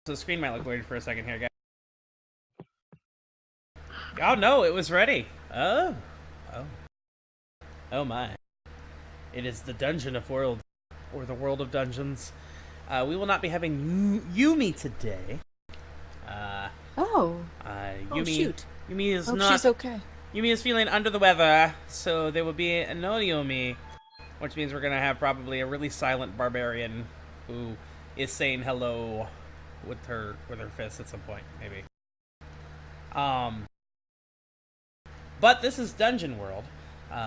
So the screen might look weird for a second here, guys. Oh no, it was ready. Oh my! It is the Dungeon of Worlds, or the World of Dungeons. We will not be having Yumi today. Yumi. Shoot. Yumi is Hope not. She's okay. Yumi is feeling under the weather, so there will be no Yumi, which means we're gonna have probably a really silent barbarian who is saying hello with her fist at some point, maybe. But this is Dungeon World.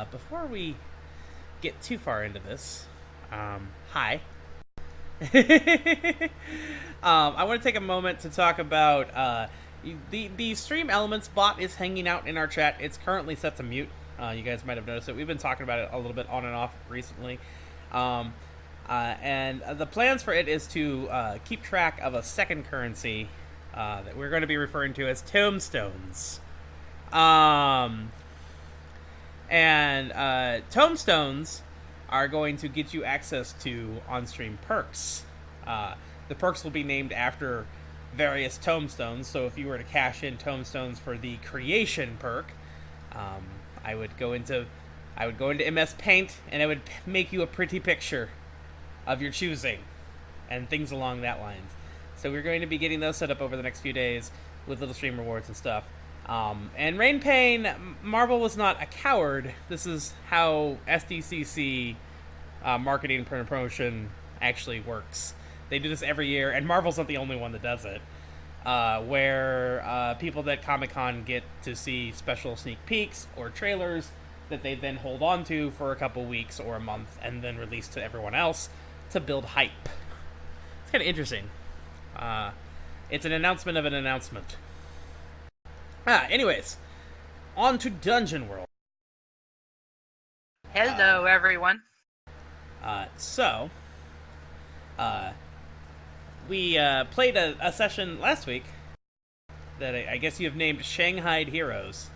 Before we get too far into this, hi. I want to take a moment to talk about the Stream Elements bot is hanging out in our chat. It's currently set to mute. You guys might have noticed it. We've been talking about it a little bit on and off recently. And the plans for it is to keep track of a second currency that we're going to be referring to as tombstones. Tombstones are going to get you access to on-stream perks. The perks will be named after various tombstones, so if you were to cash in tombstones for the creation perk, I would go into MS Paint and I would make you a pretty picture of your choosing and things along that lines. So we're going to be getting those set up over the next few days with little stream rewards and stuff. And Rain Pain, Marvel was not a coward. This is how SDCC marketing and promotion actually works. They do this every year, and Marvel's not the only one that does it. Where people at Comic-Con get to see special sneak peeks or trailers that they then hold on to for a couple weeks or a month and then release to everyone else to build hype. It's kind of interesting. It's an announcement of an announcement. Anyways, on to Dungeon World. Hello, everyone. We played a session last week that I guess you have named Shanghai Heroes.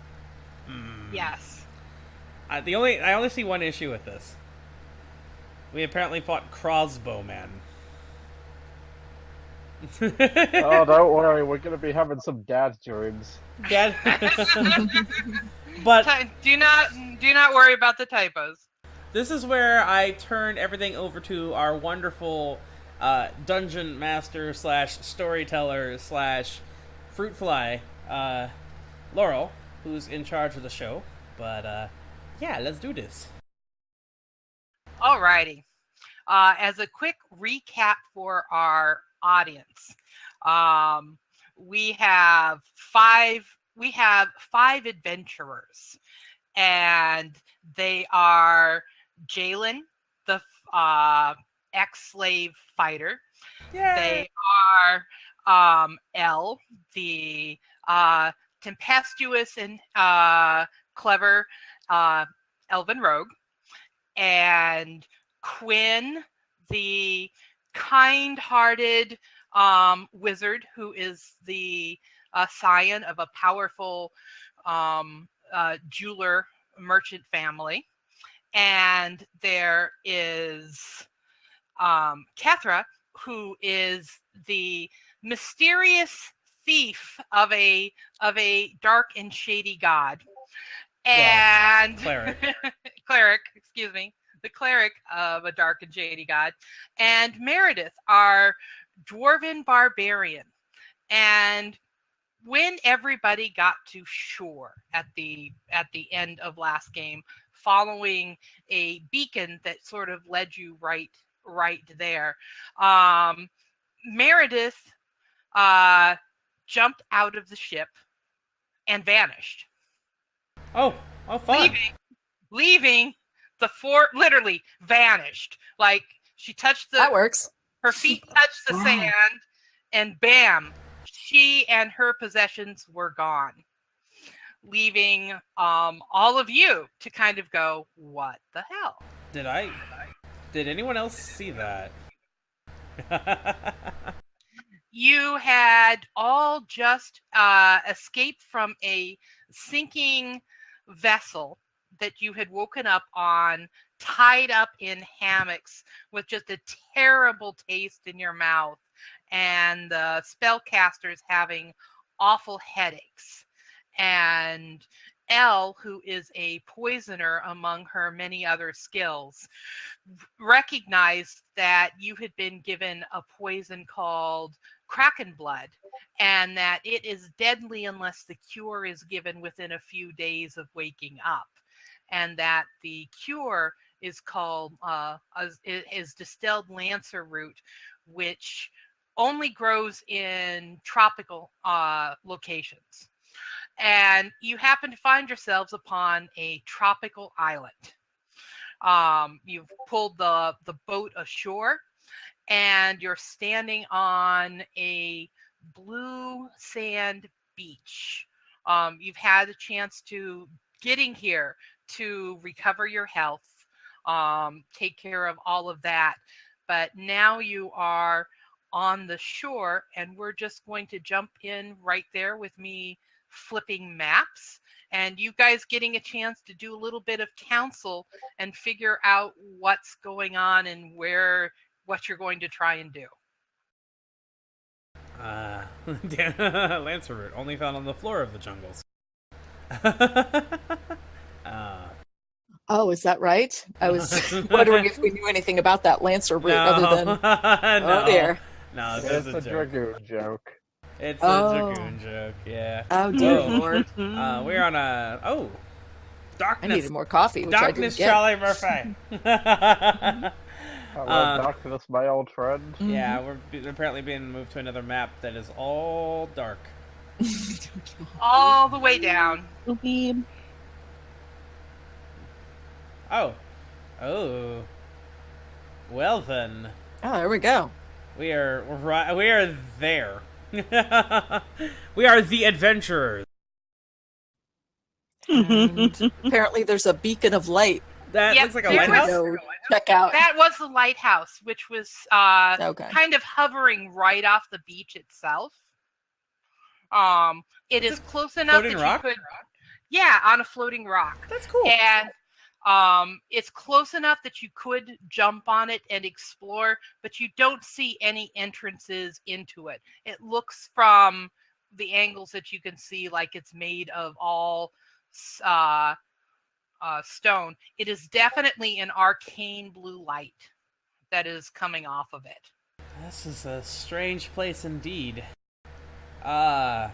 Yes. I only see one issue with this. We apparently fought Crossbowman. Oh, don't worry, we're gonna be having some dad dreams. Dad. But do not worry about the typos. This is where I turn everything over to our wonderful dungeon master / storyteller / fruit fly, Laurel, who's in charge of the show. But yeah, let's do this. Alrighty. As a quick recap for our audience, we have five adventurers, and they are Jaylin, the ex-slave fighter. Yay! They are Elle, the tempestuous and clever elven rogue, and Quinn, the kind-hearted wizard who is the scion of a powerful jeweler merchant family. And there is Kethra, who is the mysterious thief of a dark and shady god. And cleric, excuse me. The cleric of a dark and shady god. And Meredith, our dwarven barbarian. And when everybody got to shore at the end of last game, following a beacon that sort of led you right there, Meredith jumped out of the ship and vanished. Oh, fun. Leaving the fort, literally vanished. Like, she touched that works. Her feet touched the sand, and bam, she and her possessions were gone, leaving all of you to kind of go, what the hell? Did anyone else see that? You had all just escaped from a sinking vessel that you had woken up on, tied up in hammocks with just a terrible taste in your mouth, and the spellcaster's having awful headaches. And Elle, who is a poisoner among her many other skills, recognized that you had been given a poison called Kraken blood, and that it is deadly unless the cure is given within a few days of waking up, and that the cure is called is distilled lancer root, which only grows in tropical locations. And you happen to find yourselves upon a tropical island. You've pulled the boat ashore, and you're standing on a blue sand beach. You've had a chance to getting here to recover your health, take care of all of that, but now you are on the shore, and we're just going to jump in right there with me flipping maps, and you guys getting a chance to do a little bit of counsel and figure out what's going on and what you're going to try and do. Lancer root, only found on the floor of the jungles. Oh, is that right? I was wondering if we knew anything about that Lancer root other than... No. Oh, dear. No, It's a dragoon joke. It's a dragoon joke, yeah. Oh, dear Whoa. Lord. We're on a... Oh! Darkness. I needed more coffee, which Darkness, I didn't get. Charlie Murphy. Hello, Darkness, my old friend. Yeah, we're apparently being moved to another map that is all dark. All the way down. Oh. Oh. Well then. Oh, there we go. We are there. We are the adventurers. And apparently there's a beacon of light. That Yep, looks like a there lighthouse. Go check out. That was the lighthouse, which was Okay. kind of hovering right off the beach itself. It is close enough that floating rock? you could, yeah, on a floating rock. That's cool. And it's close enough that you could jump on it and explore, but you don't see any entrances into it. It looks from the angles that you can see like it's made of all stone. It is definitely an arcane blue light that is coming off of it. This is a strange place indeed. I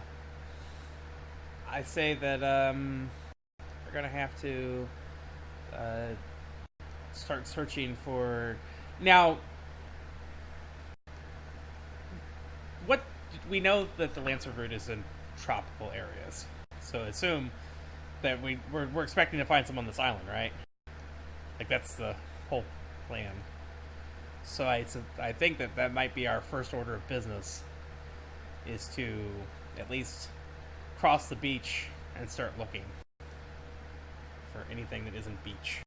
say that we're gonna have to start searching for now. What we know that the Lancer root is in tropical areas, so assume that we're expecting to find some on this island, right? Like that's the whole plan. So I think that might be our first order of business, is to at least cross the beach and start looking for anything that isn't beach.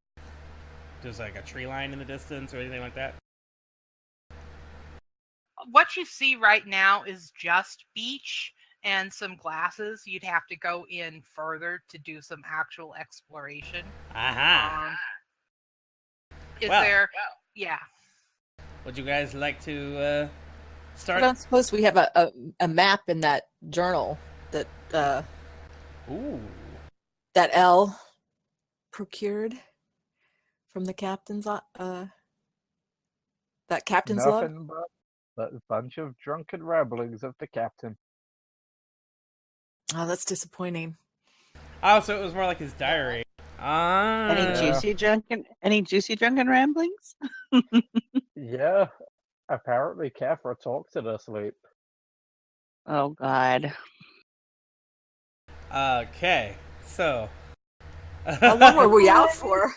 There's like a tree line in the distance or anything like that. What you see right now is just beach and some glasses. You'd have to go in further to do some actual exploration. Aha! Is Well. there? Yeah. Would you guys like to start? I don't suppose we have a map in that journal that Ooh. that Elle procured from the captain's that captain's log. Nothing but a bunch of drunken ramblings of the captain. Oh, that's disappointing. Oh, so it was more like his diary. Any Yeah. juicy drunken ramblings? Yeah, apparently Kethra talks in her sleep. Oh God. Okay, so. How long were we out for?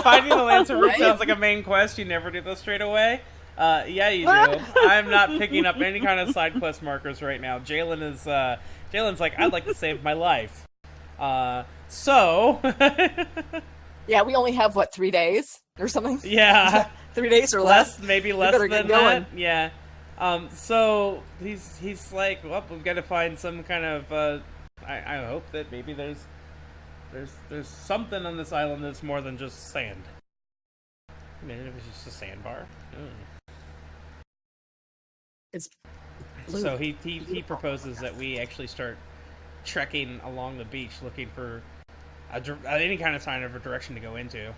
Finding the Lancer root Right? sounds like a main quest. You never do those straight away. Yeah, you do. I'm not picking up any kind of side quest markers right now. Jaylin is. Jaylin's like, I'd like to save my life. So. Yeah, we only have 3 days or something. Yeah. 3 days or less. Maybe We less better than get going. that. Yeah. So he's like, well, we've got to find some kind of. I hope that maybe there's something on this island that's more than just sand. I mean, if it's just a sandbar. It's blue. So he proposes that we actually start trekking along the beach, looking for any kind of sign of a direction to go into.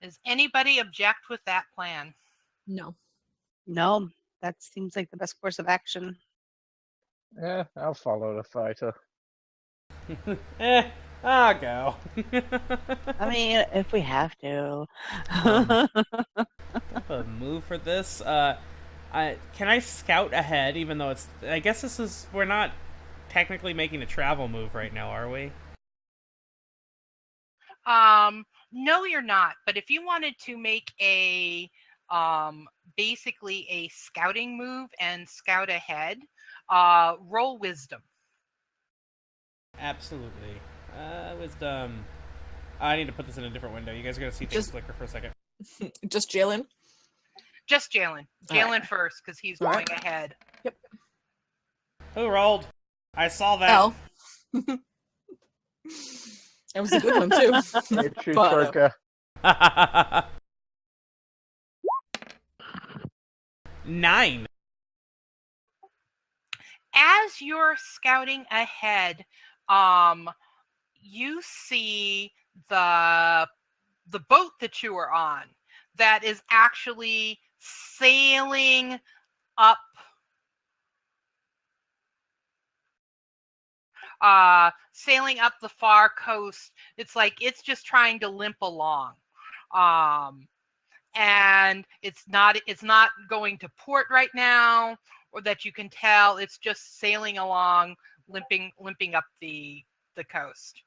Does anybody object with that plan? No. No, that seems like the best course of action. Yeah, I'll follow the fighter. I'll go. I mean, if we have to. A move for this. Can I scout ahead? Even though I guess we're not technically making a travel move right now, are we? No, you're not. But if you wanted to make a basically a scouting move and scout ahead, roll wisdom. Absolutely. Wisdom. I need to put this in a different window. You guys are gonna see things flicker for a second. Just Jaylin? Just Jaylin. Jaylin Right. first, because he's All going right. ahead. Yep. Who rolled? I saw that. Elle. That was a good one, too. Itchy But, trigger. 9. As you're scouting ahead, you see the boat that you are on that is actually sailing up the far coast. It's like it's just trying to limp along. And it's not going to port right now, or that you can tell. It's just sailing along, limping up the coast.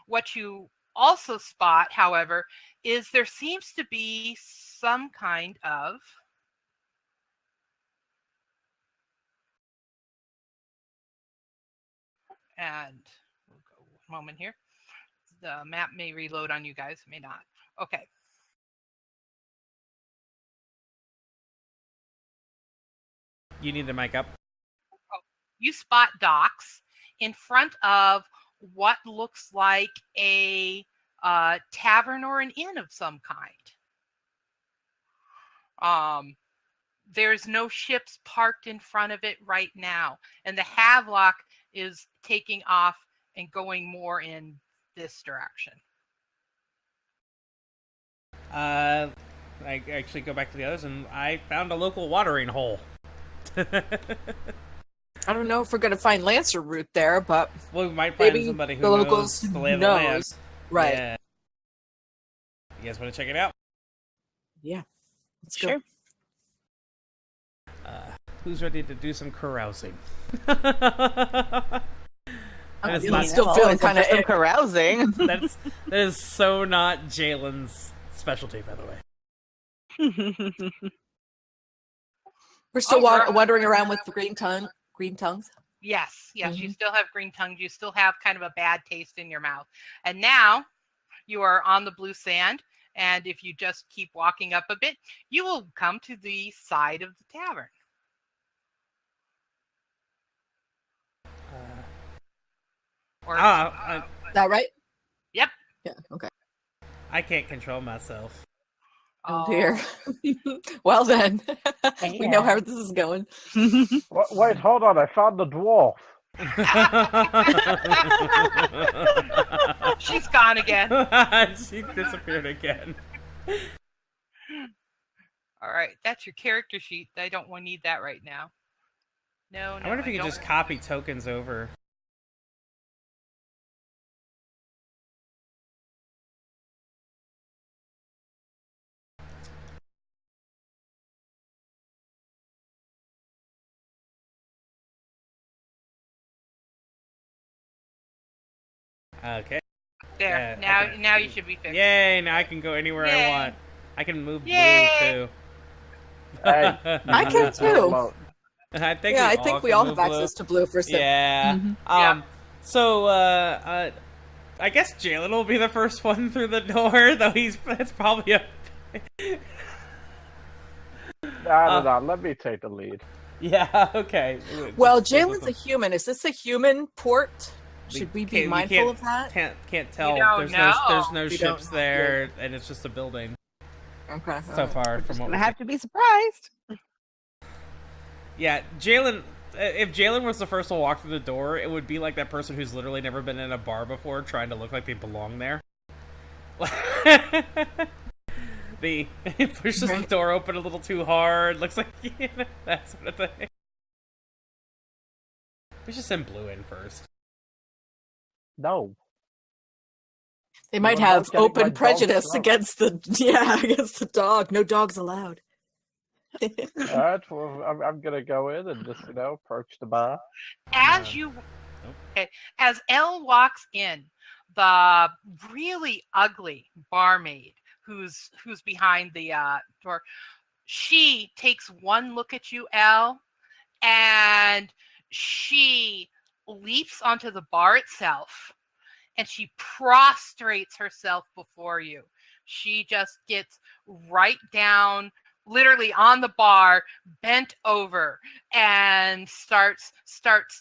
What you also spot, however, is there seems to be some kind of and we'll go one moment here. The map may reload on you guys, may not. Okay. You need the mic up. You spot docks in front of what looks like a tavern or an inn of some kind. There's no ships parked in front of it right now, and the Havelock is taking off and going more in this direction. I actually go back to the others, and I found a local watering hole. I don't know if we're going to find Lancer route there, but Well, we might find maybe somebody who the locals knows the lay of the land. knows. Right. Yeah. You guys want to check it out? Yeah. Let's Sure. go. Who's ready to do some carousing? I'm That's feeling- not- still I'm feeling always kind interested in of. carousing. that is so not Jaylin's specialty, by the way. We're still right. wandering around with the green tongues. Yes, you Mhm. still have green tongues. You still have kind of a bad taste in your mouth. And now you are on the blue sand. And if you just keep walking up a bit, you will come to the side of the tavern. Or, Is that right? Yep. Yeah. Okay. I can't control myself. Oh dear. Well then, we know how this is going. Wait, hold on. I found the dwarf. she's gone again. She disappeared again. All right, that's your character sheet. I don't need that right now. No, I wonder if you could don't. just copy tokens over. Okay. There. Yeah, now you should be fixed. Yay! Now I can go anywhere Yay. I want. I can move Yay. blue too. Hey, I can too. I think I think we all have blue. access to blue for some. Yeah. Mhm. Yeah. So, I guess Jaylin will be the first one through the door, though that's probably a. No. Let me take the lead. Yeah. Okay. Well, Jaylin's a human. Is this a human port? Should we be can't- mindful can't- of that? Can't tell. don't There's know. no We ships don't. there, and it's just a building. Okay. so far from Just what gonna we have to be surprised. Yeah, Jaylin. If Jaylin was the first to walk through the door, it would be like that person who's literally never been in a bar before, trying to look like they belong there. He pushes the door open a little too hard. Looks like that sort of thing. We should send Blue in first. No. They might What have about getting my open dog prejudice drunk? against the against the dog. No dogs allowed. Alright, well, I'm gonna go in and just, approach the bar. As as Elle walks in, the really ugly barmaid who's behind the door, she takes one look at you, Elle, and she leaps onto the bar itself, and she prostrates herself before you. She just gets right down, literally on the bar, bent over, and starts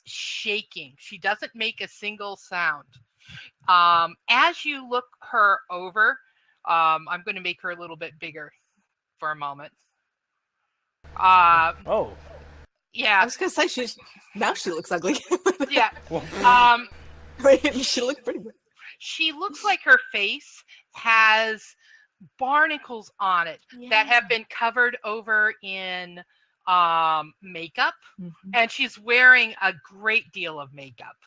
shaking. She doesn't make a single sound. As you look her over, I'm going to make her a little bit bigger for a moment. Oh. Yeah. I was gonna say she looks ugly. Yeah. She looks pretty good. She looks like her face has barnacles on it that have been covered over in makeup, and she's wearing a great deal of makeup.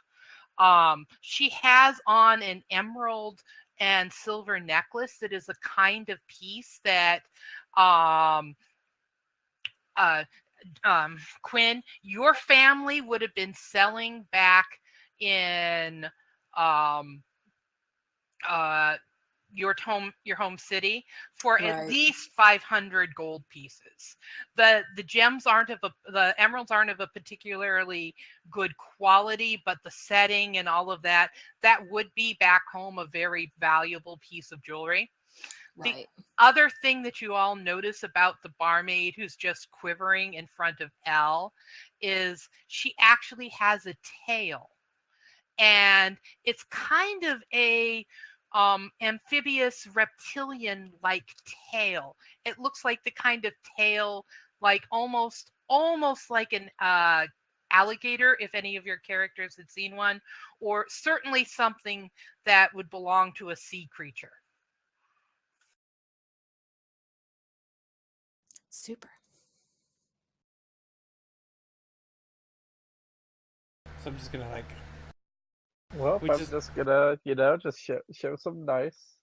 She has on an emerald and silver necklace that is a kind of piece that Quinn, your family would have been selling back in your home city for at least 500 gold pieces. The emeralds aren't of a particularly good quality, but the setting and all of that would be back home a very valuable piece of jewelry. The other thing that you all notice about the barmaid who's just quivering in front of Elle is she actually has a tail, and it's kind of a amphibious reptilian like tail. It looks like the kind of tail like almost like an alligator, if any of your characters had seen one, or certainly something that would belong to a sea creature. Super. So I'm just gonna Well, I'm just gonna, just show some nice.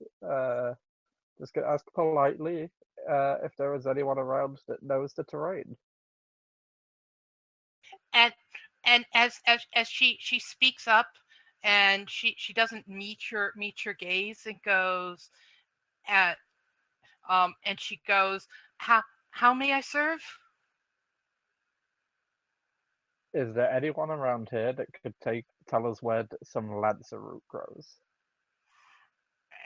Just gonna ask politely if there is anyone around that knows the terrain. And as she speaks up, and she doesn't meet your gaze, and goes and she goes, how may I serve? Is there anyone around here that could tell us where some lancer root grows?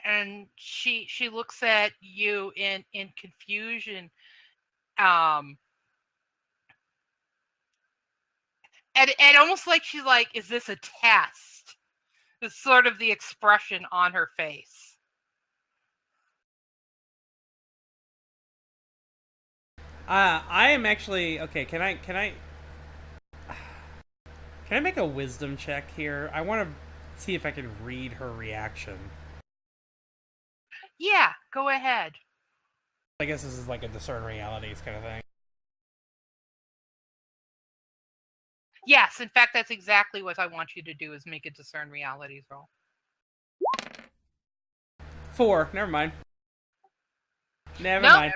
And she looks at you in confusion. And almost like she's like, is this a test? It's sort of the expression on her face. I am actually okay. Can I make a wisdom check here? I want to see if I can read her reaction. Yeah, go ahead. I guess this is like a discern realities kind of thing. Yes, in fact, that's exactly what I want you to do, is make a discern realities roll. 4. Never mind. Never mind.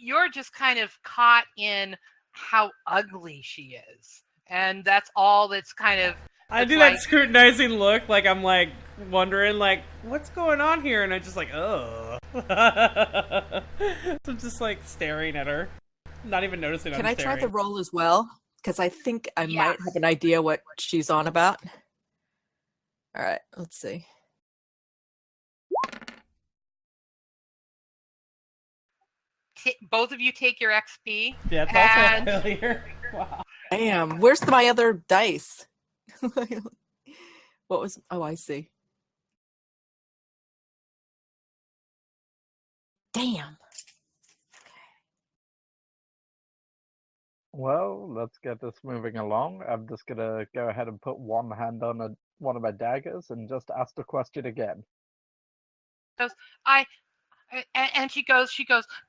You're just kind of caught in how ugly she is, and that's all that's kind of. I do that scrutinizing look, like I'm like wondering, like, what's going on here, and I'm just like, oh. So I'm just like staring at her, not even noticing. Can I try the roll as well? Because I think I might have an idea what she's on about. All right, let's see. Both of you take your XP. Yeah, it's also a failure. Wow. Damn, where's my other dice? What was? Oh, I see. Damn. Well, let's get this moving along. I'm just gonna go ahead and put one hand on one of my daggers and just ask the question again. Goes, and she goes,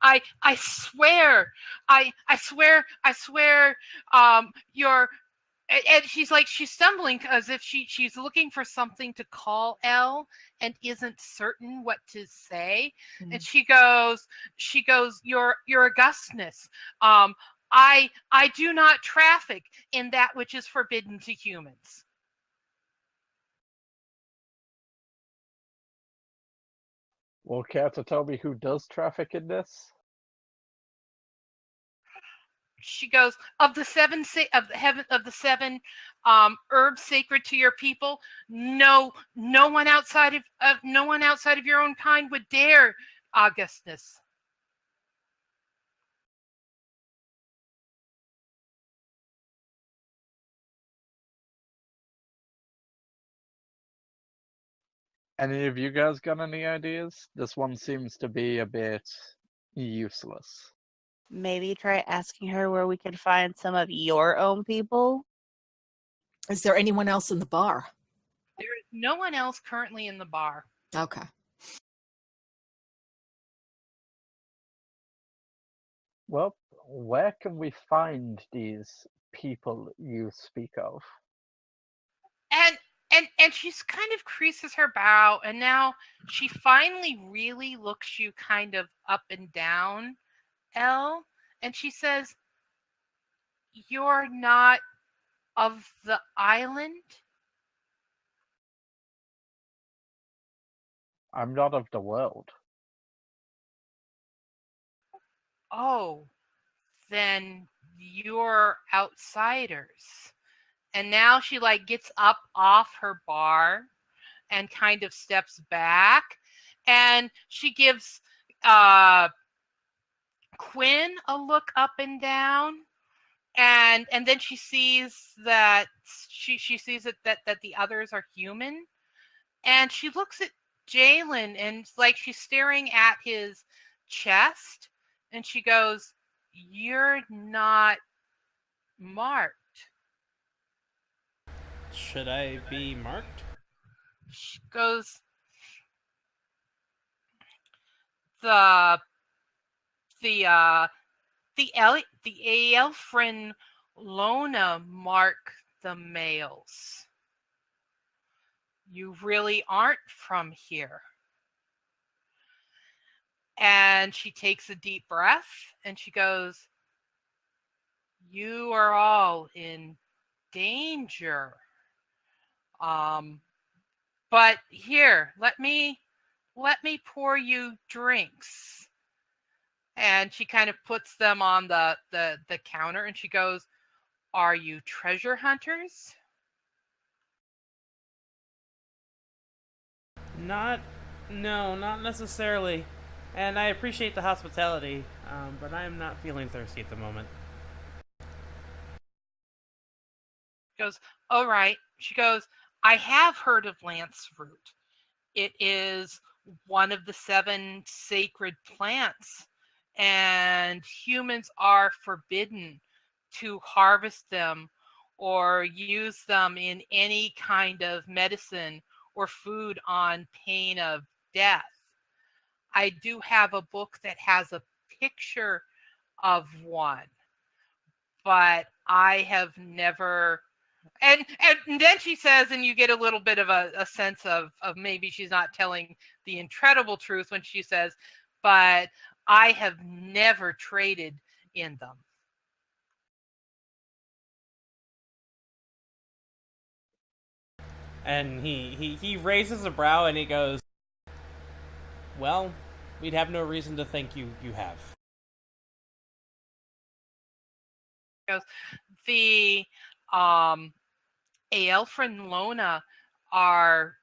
I swear, I swear, you're, and she's like, she's stumbling as if she's looking for something to call Elle and isn't certain what to say. Mm-hmm. And she goes, your Augustness, I do not traffic in that which is forbidden to humans. Well, care to tell me who does traffic in this? She goes, of the seven herbs sacred to your people, no one outside of your own kind would dare, Augustness. Any of you guys got any ideas? This one seems to be a bit useless. Maybe try asking her where we could find some of your own people. Is there anyone else in the bar? There is no one else currently in the bar. Okay. Well, where can we find these people you speak of? And she's kind of creases her brow, and now she finally really looks you kind of up and down, Elle, and she says, "You're not of the island?" I'm not of the world. Oh, then you're outsiders. And now she like gets up off her bar and kind of steps back, and she gives Quinn a look up and down, and then she sees that she sees that the others are human, and she looks at Jaylin, and like she's staring at his chest, and she goes, "You're not marked." Should I be marked? She goes, the Elfrin Lona mark the males. You really aren't from here. And she takes a deep breath and she goes, you are all in danger. But here, let me pour you drinks. And she kind of puts them on the counter, and she goes, are you treasure hunters? No, not necessarily. And I appreciate the hospitality, but I am not feeling thirsty at the moment. She goes, all right. She goes, I have heard of lance root. It is one of the 7 sacred plants, and humans are forbidden to harvest them or use them in any kind of medicine or food on pain of death. I do have a book that has a picture of one, but I have never... And then she says, and you get a little bit of a sense of maybe she's not telling the incredible truth when she says, but I have never traded in them. And he raises a brow and he goes, well, we'd have no reason to think you have. The Aelfrin Lona are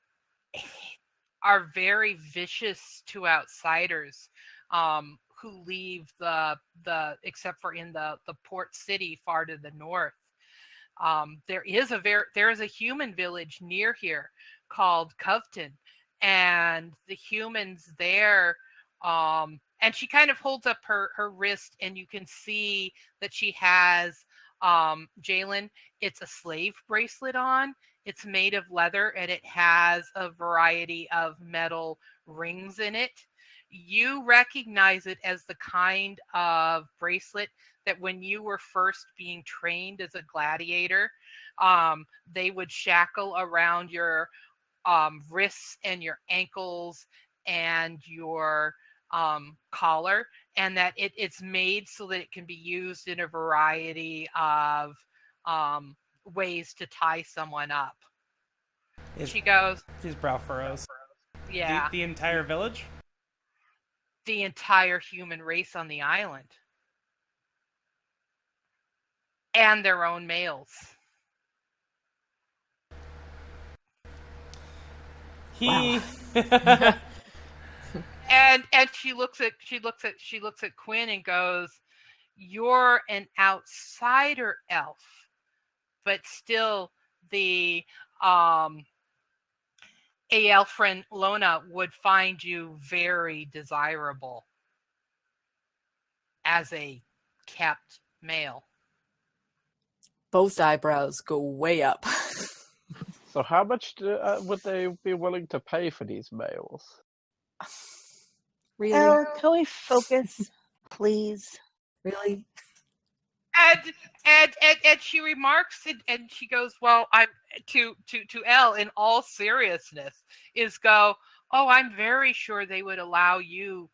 very vicious to outsiders who leave the except for in the port city far to the north. There is a human village near here called Covton, and the humans there And she kind of holds up her wrist, and you can see that she has, Jaylin, it's a slave bracelet on. It's made of leather, and it has a variety of metal rings in it. You recognize it as the kind of bracelet that when you were first being trained as a gladiator, they would shackle around your wrists and your ankles and your collar, and that it's made so that it can be used in a variety of ways to tie someone up. She goes, his brow furrows. Yeah. The entire village? The entire human race on the island. And their own males. He and she looks at Quinn and goes, "You're an outsider elf, but still the Aelfrin Lona would find you very desirable as a kept male." Both eyebrows go way up. So how much would they be willing to pay for these males? Really? Elle, can we focus, please? Really? And she remarks, and she goes, "Well, I'm to Elle in all seriousness is go, oh, I'm very sure they would allow you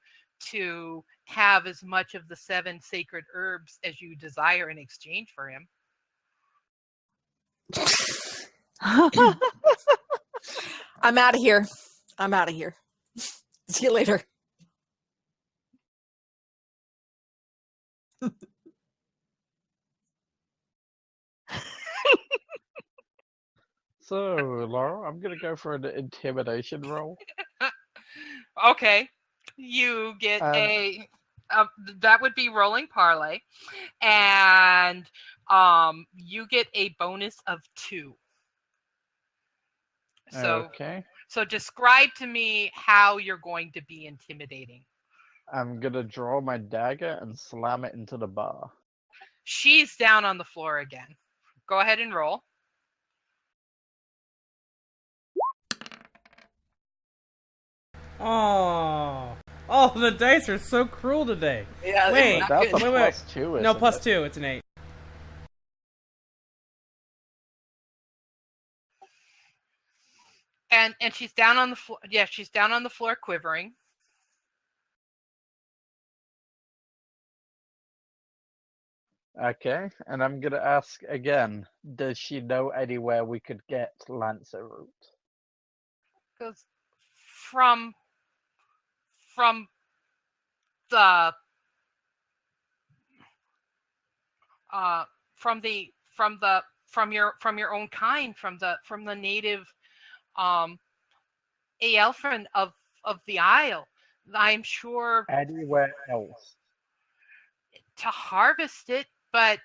to have as much of the 7 sacred herbs as you desire in exchange for him." I'm out of here. See you later. So, Laura, I'm going to go for an intimidation roll. Okay. You get that would be rolling parlay, and you get a bonus of 2. So, okay. So describe to me how you're going to be intimidating. I'm going to draw my dagger and slam it into the bar. She's down on the floor again. Go ahead and roll. Oh, the dice are so cruel today. Yeah, wait, that's a wait. +2, No, +2. It's an 8. And she's down on the floor. Yeah, she's down on the floor quivering. Okay, and I'm gonna ask again, does she know anywhere we could get Lancer root? Because from the from your own kind, from the native Aelfrin of the Isle, I'm sure. Anywhere else? To harvest it, but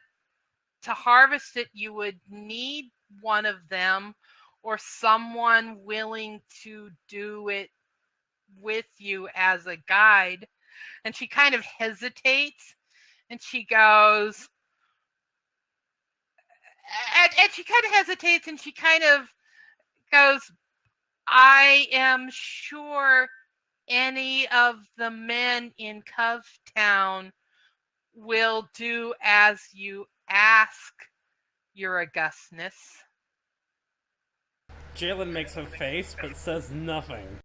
to harvest it, you would need one of them or someone willing to do it with you as a guide. And she kind of hesitates, and she goes, and she kind of hesitates, and she kind of goes, I am sure any of the men in Covetown will do as you ask, your Augustness. Jaylin makes a face but says nothing.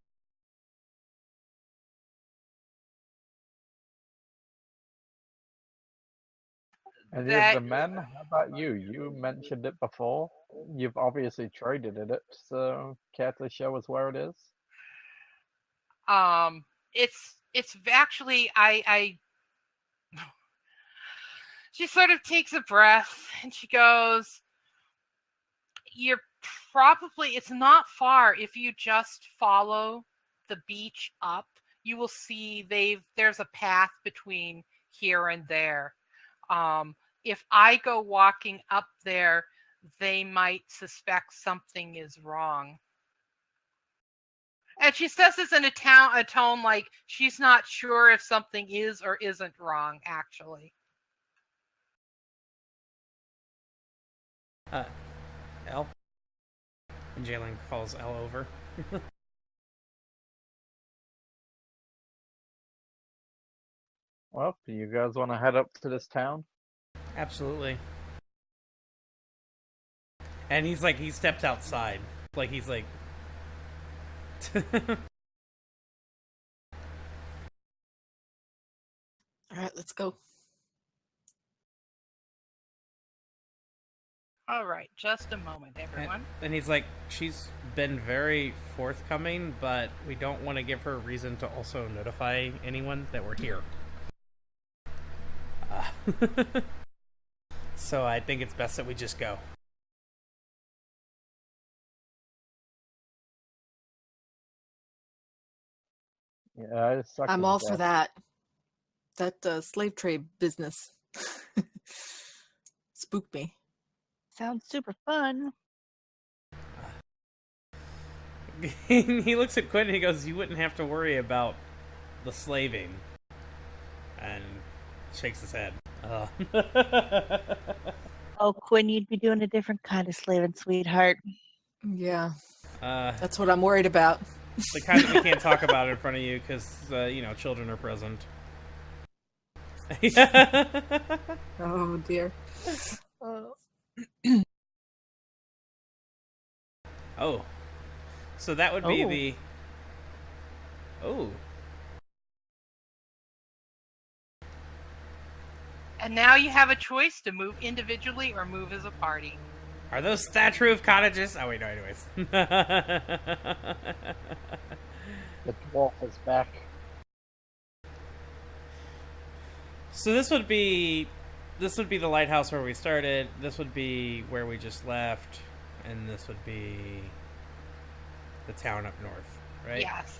Any of the men? How about you? You mentioned it before. You've obviously traded in it, so care to show us where it is? It's actually I she sort of takes a breath and she goes, you're probably, it's not far. If you just follow the beach up, you will see there's a path between here and there. If I go walking up there, they might suspect something is wrong. And she says this in a tone like she's not sure if something is or isn't wrong, actually. Elle? And Jaylin calls Elle over. Well, do you guys want to head up to this town? Absolutely. And he's like, he stepped outside. Like, he's like... All right, let's go. All right, just a moment, everyone. And he's like, she's been very forthcoming, but we don't want to give her a reason to also notify anyone that we're here. So I think it's best that we just go. Yeah, I'm all for that. That slave trade business spooked me. Sounds super fun. He looks at Quinn and he goes, "You wouldn't have to worry about the slaving," and shakes his head. Oh, Quinn, you'd be doing a different kind of slaving, sweetheart. Yeah, that's what I'm worried about. The kind that we can't talk about in front of you because, children are present. Oh, dear. Oh. So that would be the... Oh. And now you have a choice to move individually or move as a party. Are those thatch roof cottages? Oh, wait, no, anyways. The dwarf is back. So this would be the lighthouse where we started. This would be where we just left, and this would be the town up north, right? Yes.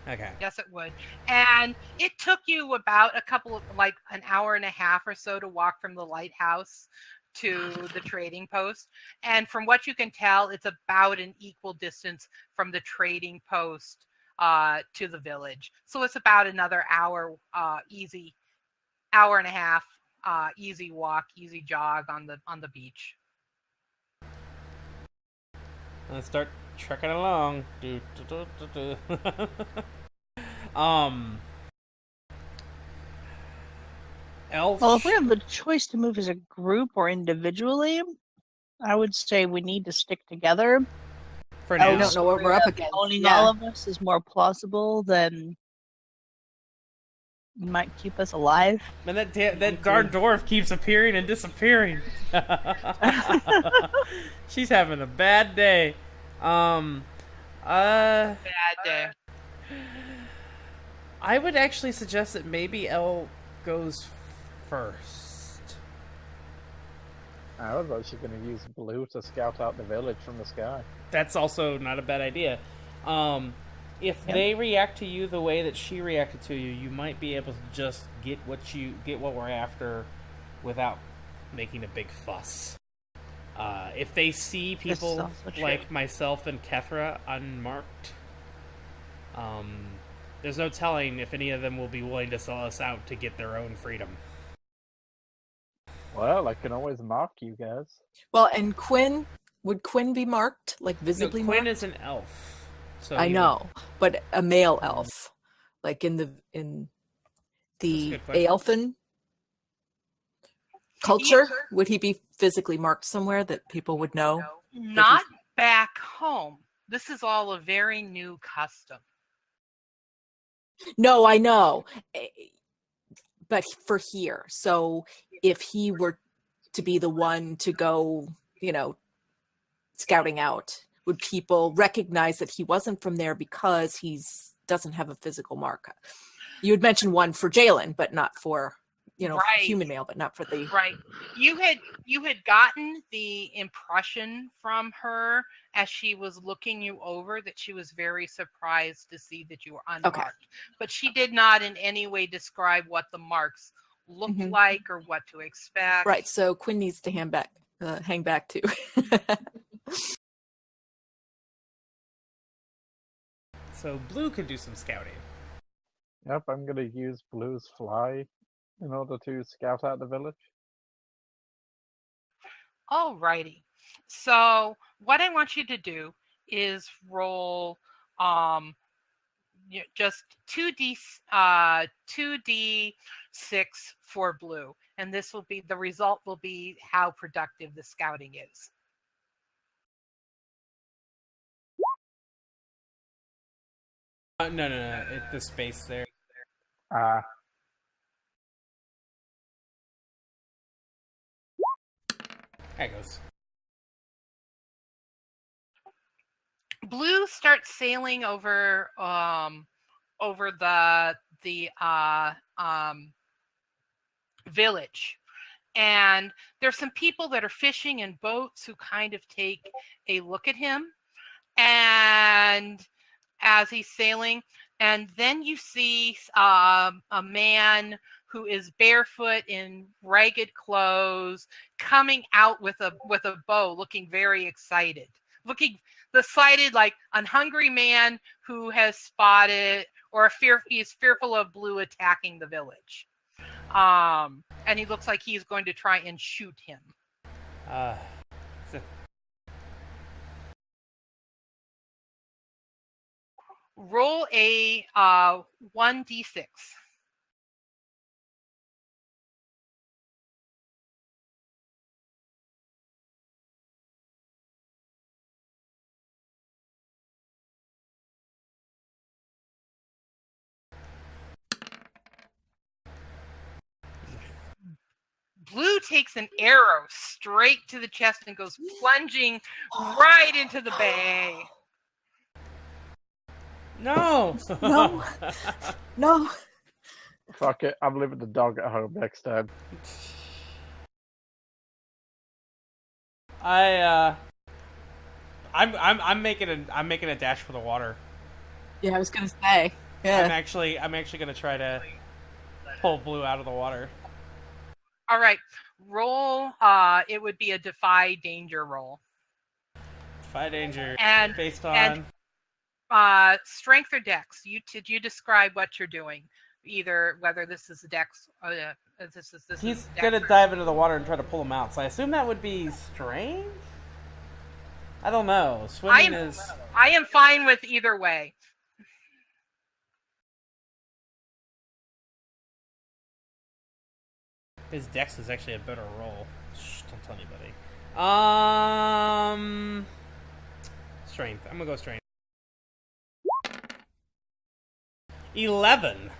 Okay. Yes, it would. And it took you about an hour and a half or so to walk from the lighthouse to the trading post. And from what you can tell, it's about an equal distance from the trading post to the village. So it's about another hour, hour and a half, easy walk, easy jog on the beach. Let's start trekking along. Elf. Well, if we have the choice to move as a group or individually, I would say we need to stick together. For now. We don't know what we're up against. Owning all of us is more plausible than might keep us alive. And that darn dwarf keeps appearing and disappearing. She's having a bad day. Bad day. I would actually suggest that maybe Elle goes first. I was actually going to use blue to scout out the village from the sky. That's also not a bad idea. If they react to you the way that she reacted to you, you might be able to just get what we're after without making a big fuss. If they see people like myself and Kethra unmarked, there's no telling if any of them will be willing to sell us out to get their own freedom. Well, I can always mark you guys. Well, and Quinn, would Quinn be marked, like visibly marked? Quinn is an elf. So I know, but a male elf, like in the Aelfin culture, would he be physically marked somewhere that people would know? Not back home. This is all a very new custom. No, I know, but for here. So if he were to be the one to go, scouting out, would people recognize that he wasn't from there because he's doesn't have a physical mark? You had mentioned one for Jaylin, but not for human male, but not for the right. You had gotten the impression from her as she was looking you over that she was very surprised to see that you were unmarked, but she did not in any way describe what the marks looked like or what to expect. Right. So Quinn needs to hang back too. so Blue can do some scouting. Yep, I'm gonna use Blue's fly in order to scout out the village. Alrighty. So what I want you to do is roll just 2d6 for Blue, and this will be the result. Will be how productive the scouting is. No. The space there. Ah. There it goes. Blue starts sailing over the village, and there's some people that are fishing in boats who kind of take a look at him, and as he's sailing, and then you see a man who is barefoot in ragged clothes coming out with a bow, looking very excited, like a hungry man who has spotted or he's fearful of Blue attacking the village. And he looks like he's going to try and shoot him. Roll a 1d6. Blue takes an arrow straight to the chest and goes plunging right into the bay. No! No. Fuck it, I'm leaving the dog at home next time. I'm making a dash for the water. Yeah, I was gonna say. Yeah. I'm actually gonna try to pull Blue out of the water. All right, roll. It would be a defy danger roll. Defy danger. And based on strength or dex. Did you describe what you're doing? Either whether this is a dex. He's gonna dive into the water and try to pull him out. So I assume that would be strength. I don't know. Swimming is. I am fine with either way. His dex is actually a better roll. Shh, don't tell anybody. Strength. I'm gonna go strength. 11.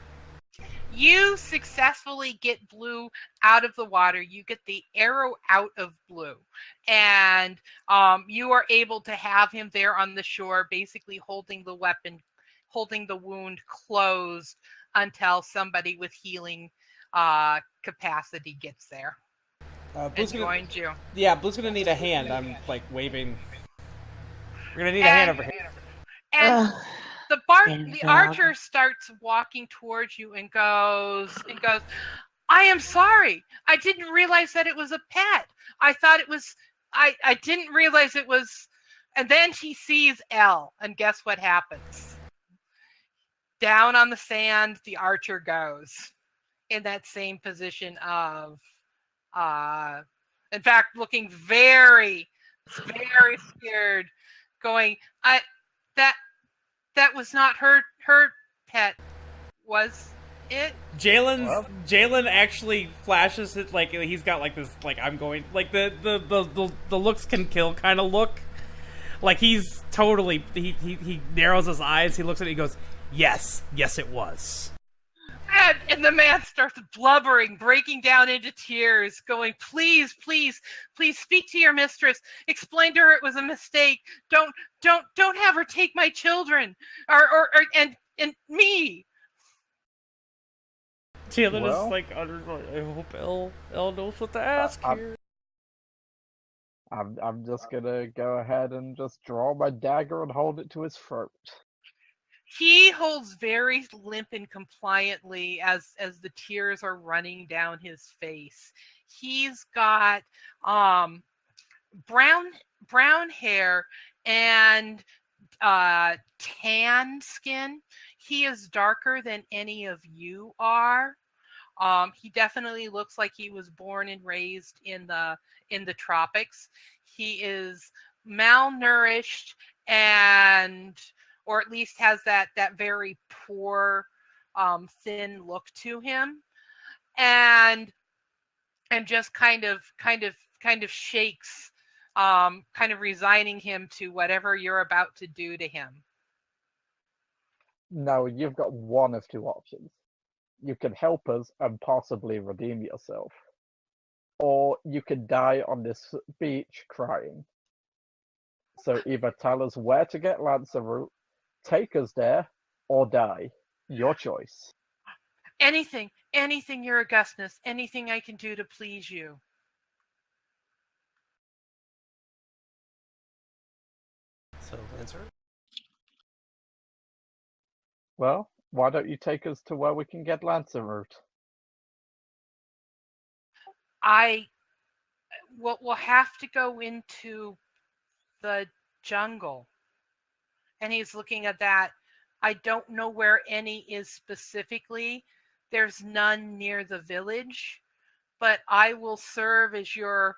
You successfully get Blue out of the water. You get the arrow out of Blue, and you are able to have him there on the shore, basically holding the weapon, holding the wound closed until somebody with healing capacity gets there. Blue's and joins you. Yeah, Blue's gonna need a hand. I'm like waving. We're gonna need a hand over here. And the archer starts walking towards you and goes, I am sorry. I didn't realize that it was a pet. I thought it was, I didn't realize it was, and then he sees Elle, and guess what happens? Down on the sand, the archer goes in that same position of, in fact, looking very, very scared, going, that was not her pet, was it? Jaylin actually flashes it like he's got like this, like I'm going, like the looks can kill kind of look. Like he's totally, he narrows his eyes, he looks at it, he goes, yes it was. And the man starts blubbering, breaking down into tears, going, please speak to your mistress. Explain to her it was a mistake. Don't have her take my children and me. Jaylin is like, I hope Elle knows what to ask here. I'm just gonna go ahead and just draw my dagger and hold it to his throat. He holds very limp and compliantly as the tears are running down his face. He's got brown hair and tan skin. He is darker than any of you are. He definitely looks like he was born and raised in the tropics. He is malnourished or at least has that very poor, thin look to him, and just kind of shakes, kind of resigning him to whatever you're about to do to him. No, you've got one of two options. You can help us and possibly redeem yourself, or you can die on this beach crying. So either tell us where to get Lancer Root, take us there, or die. Your choice. Anything, Your Augustness. Anything I can do to please you. So, Lancer? Well, why don't you take us to where we can get Lancer Root? We'll have to go into the jungle. And he's looking at that. I don't know where any is specifically. There's none near the village, but I will serve as your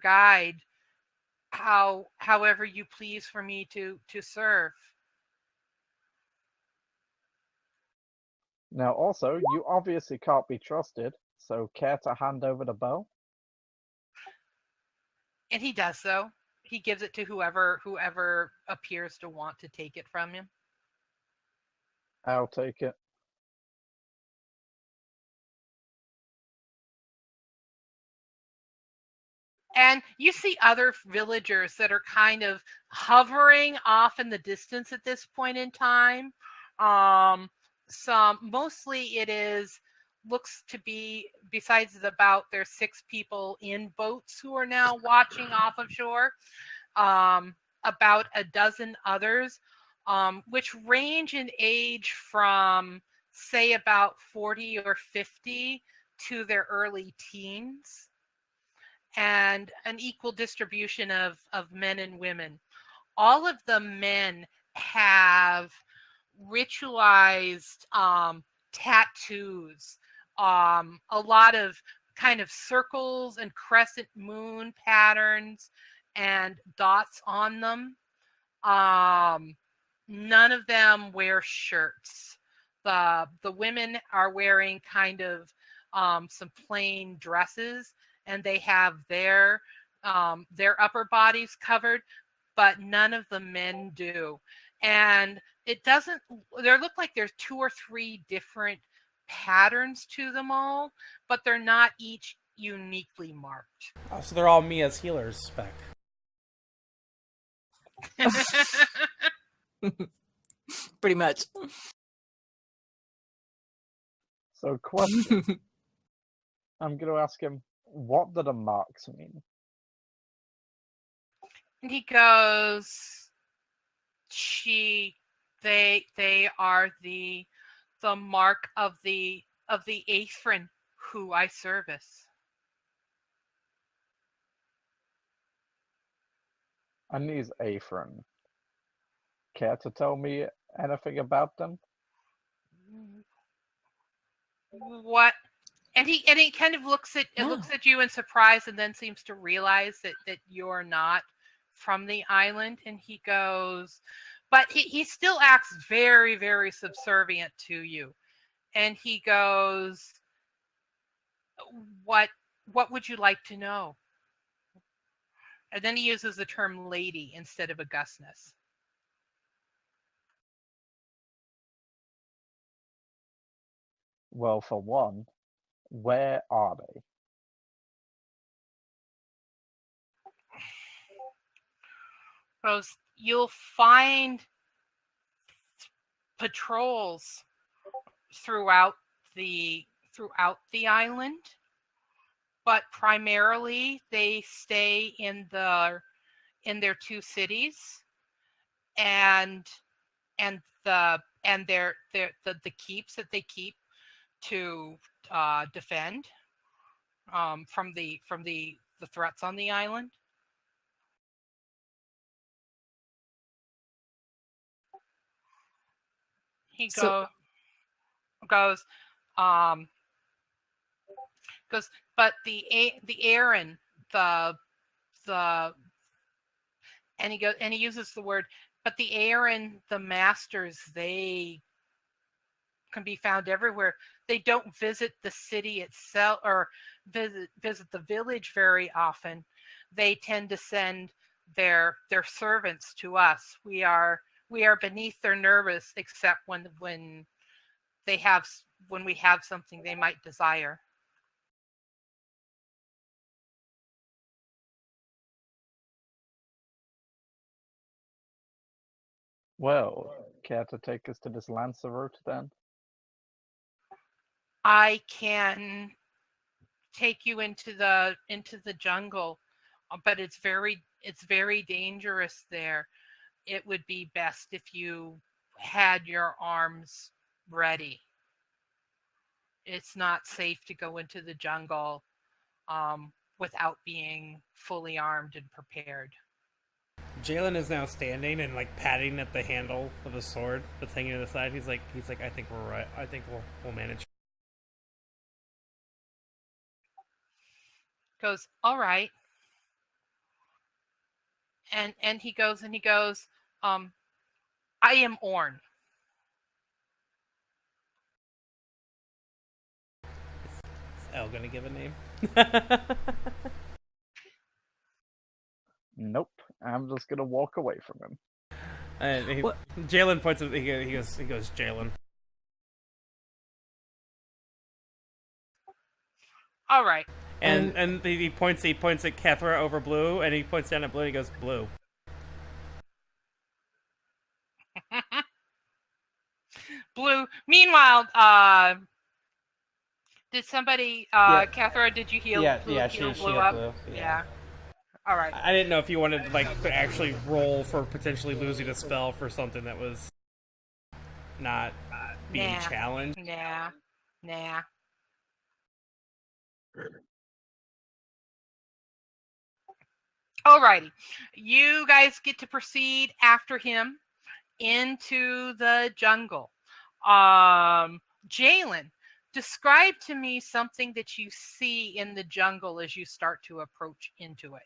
guide, however you please for me to serve. Now, also, you obviously can't be trusted, so care to hand over the bow? And he does so. He gives it to whoever appears to want to take it from him. I'll take it. And you see other villagers that are kind of hovering off in the distance at this point in time. Mostly it looks to be, besides there's 6 people in boats who are now watching off of shore, about a dozen others, which range in age from, say, about 40 or 50 to their early teens, and an equal distribution of men and women. All of the men have ritualized tattoos, a lot of kind of circles and crescent moon patterns and dots on them. None of them wear shirts. The women are wearing kind of some plain dresses, and they have their upper bodies covered, but none of the men do. And there look like there's 2 or 3 different patterns to them all, but they're not each uniquely marked. Oh, so they're all me as healers, spec. Pretty much. So, question. I'm going to ask him, what do the marks mean? And he goes, they are the mark of the Aethrin who I service. And these Aethrin, care to tell me anything about them? What? And he kind of looks at you in surprise, and then seems to realize that you're not from the island. And he goes, but he still acts very, very subservient to you. And he goes, what would you like to know? And then he uses the term lady instead of Augustness. Well, for one, where are they? Rose, you'll find patrols throughout the island, but primarily they stay in their 2 cities, and the keeps that they keep to defend from the threats on the island. he So- goes, but the Aaron, the and he uses the word, but the Aaron, the masters, they can be found everywhere. They don't visit the city itself or visit the village very often. They tend to send their servants to us. We are beneath their nervous, except when we have something they might desire. Well, care to take us to this Lancer route then? I can take you into the jungle, but it's very dangerous there. It would be best if you had your arms ready. It's not safe to go into the jungle without being fully armed and prepared. Jaylin is now standing and like patting at the handle of the sword that's hanging to the side. He's like, I think we're right. I think we'll manage. Goes, all right. And he goes, I am Orn. Is Elle gonna give a name? Nope. I'm just gonna walk away from him. And Jaylin points at, he goes Jaylin. All right. And he points at Kethra over Blue, and he points down at Blue and he goes, Blue. Blue. Meanwhile, did somebody Kethra, did you heal Blue? Yeah, heal she Blue healed up? Blue. Yeah. All right. I didn't know if you wanted to actually roll for potentially losing a spell for something that was not being challenged. Nah. Alrighty. You guys get to proceed after him into the jungle. Jaylin, describe to me something that you see in the jungle as you start to approach into it.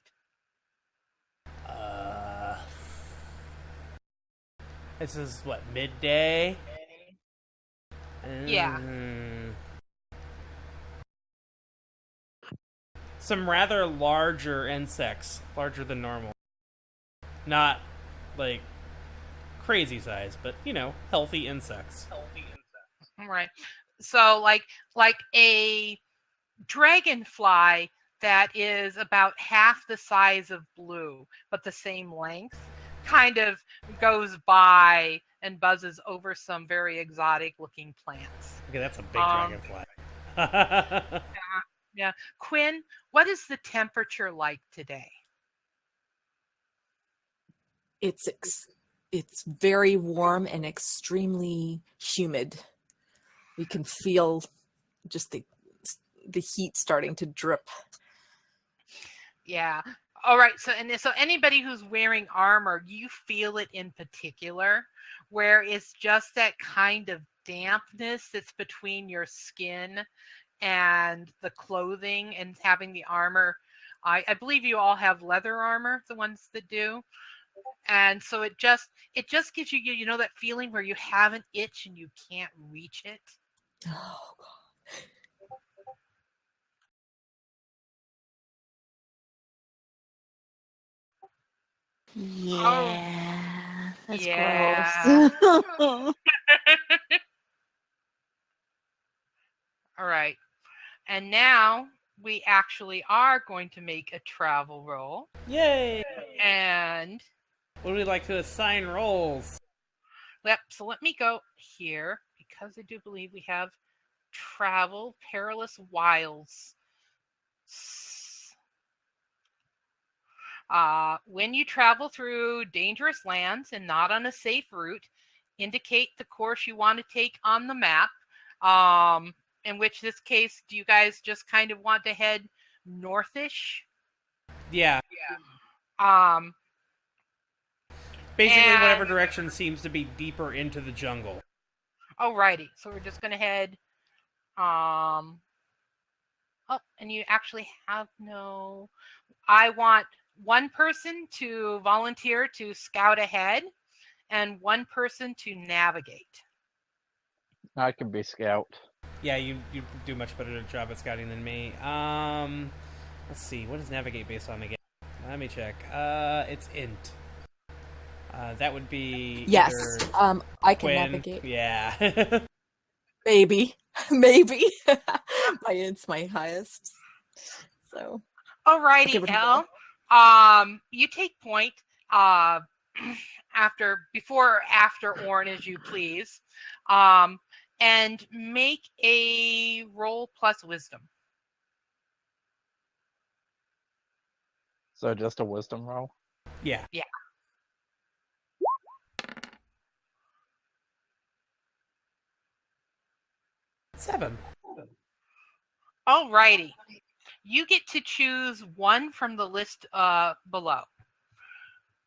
This is what, midday? Yeah. Some rather larger insects, larger than normal. Not like crazy size, but healthy insects. All right. So like a dragonfly that is about half the size of Blue, but the same length, kind of goes by and buzzes over some very exotic looking plants. Okay, that's a big dragonfly. Yeah. Quinn, what is the temperature like today? It's very warm and extremely humid. We can feel just the heat starting to drip. Yeah. All right. So anybody who's wearing armor, you feel it in particular, where it's just that kind of dampness that's between your skin and the clothing and having the armor. I believe you all have leather armor, the ones that do. And so it just gives you that feeling where you have an itch and you can't reach it. Oh God. Yeah, that's Yeah. gross. All right. And now we actually are going to make a travel roll. Yay! And Would we like to assign roles? yep, so let me go here because I do believe we have travel, perilous wilds. When you travel through dangerous lands and not on a safe route, indicate the course you want to take on the map. In which this case, do you guys just kind of want to head northish? Yeah. Basically, whatever direction seems to be deeper into the jungle. Alrighty, so we're just gonna head. Oh, and you actually have no. I want one person to volunteer to scout ahead, and one person to navigate. I can be scout. Yeah, you do much better job at scouting than me. Let's see. What is navigate based on again? Let me check. It's int. That would be Yes. either I can Quinn. navigate. Yeah. Maybe. Maybe. My int's my highest. So. Alrighty, give it a Elle. You take point. Before or after Orn, as you please. And make a roll plus wisdom. So just a wisdom roll? Yeah. Yeah. Seven. Alrighty. You get to choose one from the list below.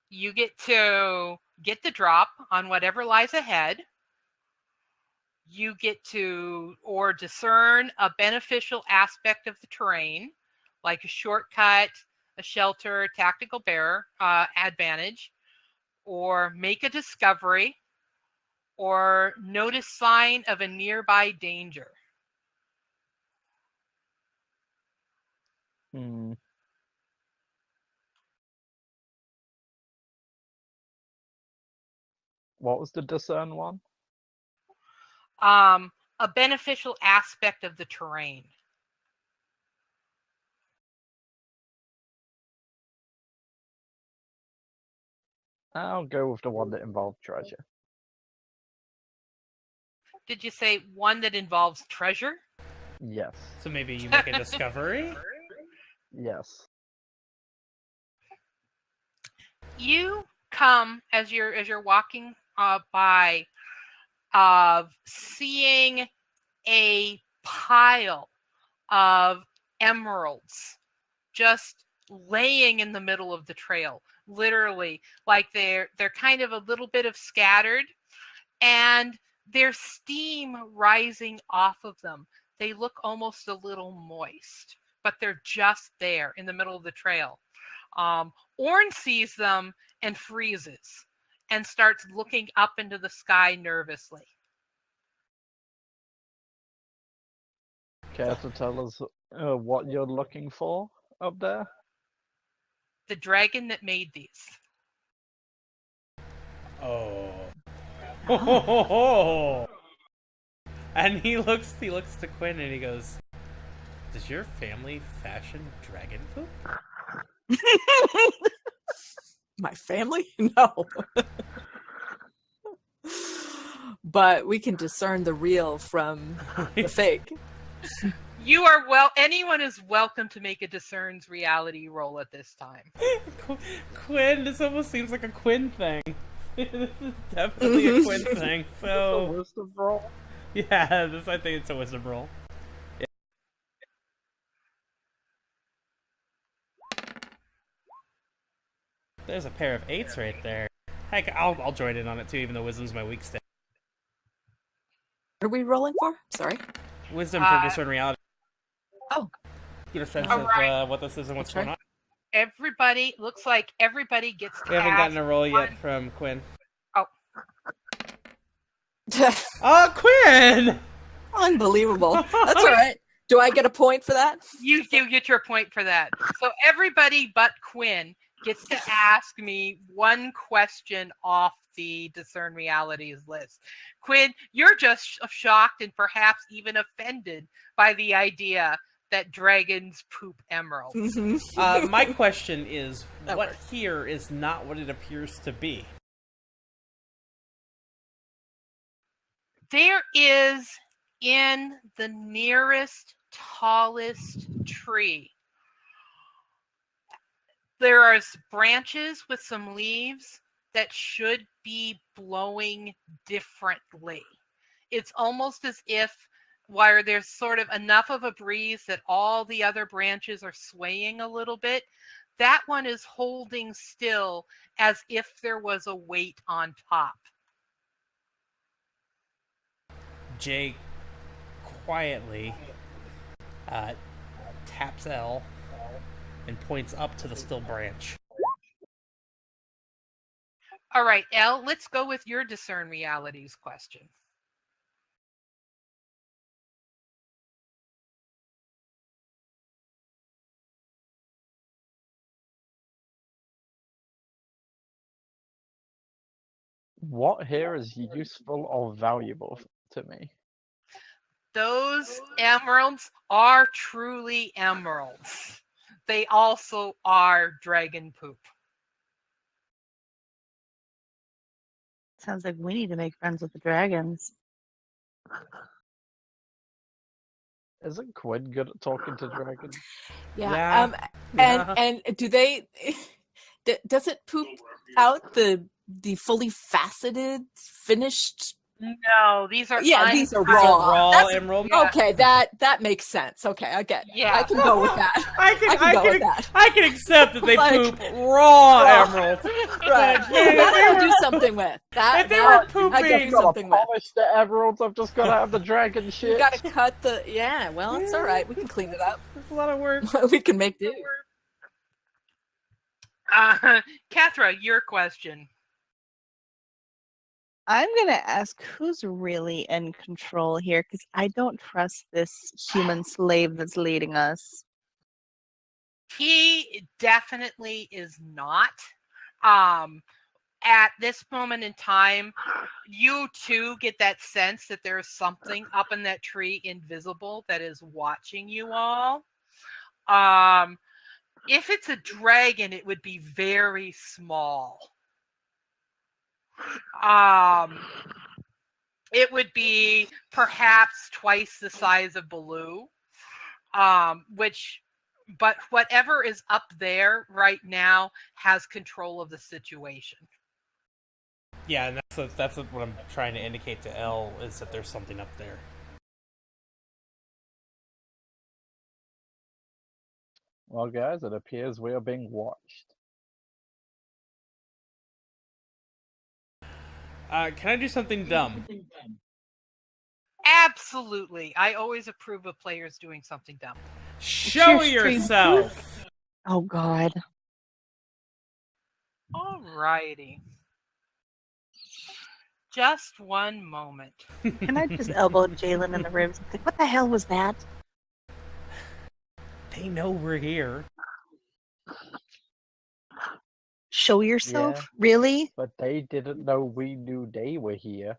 You get to get the drop on whatever lies ahead. You get to or discern a beneficial aspect of the terrain, like a shortcut, a shelter, tactical bearer advantage, or make a discovery, or notice sign of a nearby danger. What was the discern one? A beneficial aspect of the terrain. I'll go with the one that involved treasure. Did you say one that involves treasure? Yes. So maybe you make a discovery? Yes. You come as you're walking by of seeing a pile of emeralds just laying in the middle of the trail, literally, like they're kind of a little bit of scattered, and there's steam rising off of them. They look almost a little moist, but they're just there in the middle of the trail. Orn sees them and freezes and starts looking up into the sky nervously. Care to tell us what you're looking for up there? The dragon that made these. Oh. And he looks to Quinn and he goes, "Does your family fashion dragon poop?" My family? No. But we can discern the real from the fake. You are anyone is welcome to make a discerns reality roll at this time. Quinn, this almost seems like a Quinn thing. This is definitely a Quinn thing. So a wisdom roll? Yeah, I think it's a wisdom roll. Yeah. There's a pair of 8s right there. Heck, I'll join in on it too, even though wisdom's my weak stat. What are we rolling for? Sorry. Wisdom for discern reality. Oh. Get a sense right. of what this is and what's going on. Everybody looks like everybody gets to. We haven't gotten a roll yet from Quinn. Oh. Oh, Quinn! Unbelievable. That's all right. Do I get a point for that? You do get your point for that. So everybody but Quinn gets to ask me one question off the discern realities list. Quinn, you're just shocked and perhaps even offended by the idea that dragons poop emeralds. Mm-hmm. My question is, what here is not what it appears to be? There is in the nearest, tallest tree. There are branches with some leaves that should be blowing differently. It's almost as if while there's sort of enough of a breeze that all the other branches are swaying a little bit, that one is holding still as if there was a weight on top. Jay quietly taps Elle and points up to the still branch. All right, Elle, let's go with your discern realities question. What here is useful or valuable to me? Those emeralds are truly emeralds. They also are dragon poop. Sounds like we need to make friends with the dragons. Isn't Quinn good at talking to dragons? Yeah. And do they? Does it poop out the fully faceted, finished? No, these are these are raw. Raw emerald. Yeah. Okay, that makes sense. Okay, I get it. Yeah. I can go with that. I can accept that they Like, poop raw emeralds. Right. That I'll do something with. If they were pooping, I can do something with. Polish the emeralds. I've just got to have the dragon shit. You gotta cut the. Yeah, well, it's all right. We can clean it up. It's a lot of work. We can make do. Kethra, your question. I'm going to ask who's really in control here, because I don't trust this human slave that's leading us. He definitely is not. At this moment in time, you too get that sense that there's something up in that tree invisible that is watching you all. If it's a dragon, it would be very small. It would be perhaps twice the size of Baloo, but whatever is up there right now has control of the situation. Yeah, and that's what I'm trying to indicate to Elle, is that there's something up there. Well, guys, it appears we are being watched. Can I do something dumb? Absolutely. I always approve of players doing something dumb. Show Your stream yourself! Oh, God. Alrighty. Just one moment. Can I just elbow Jaylin in the ribs and think, what the hell was that? They know we're here. Show yourself? Yeah. Really? But they didn't know we knew they were here.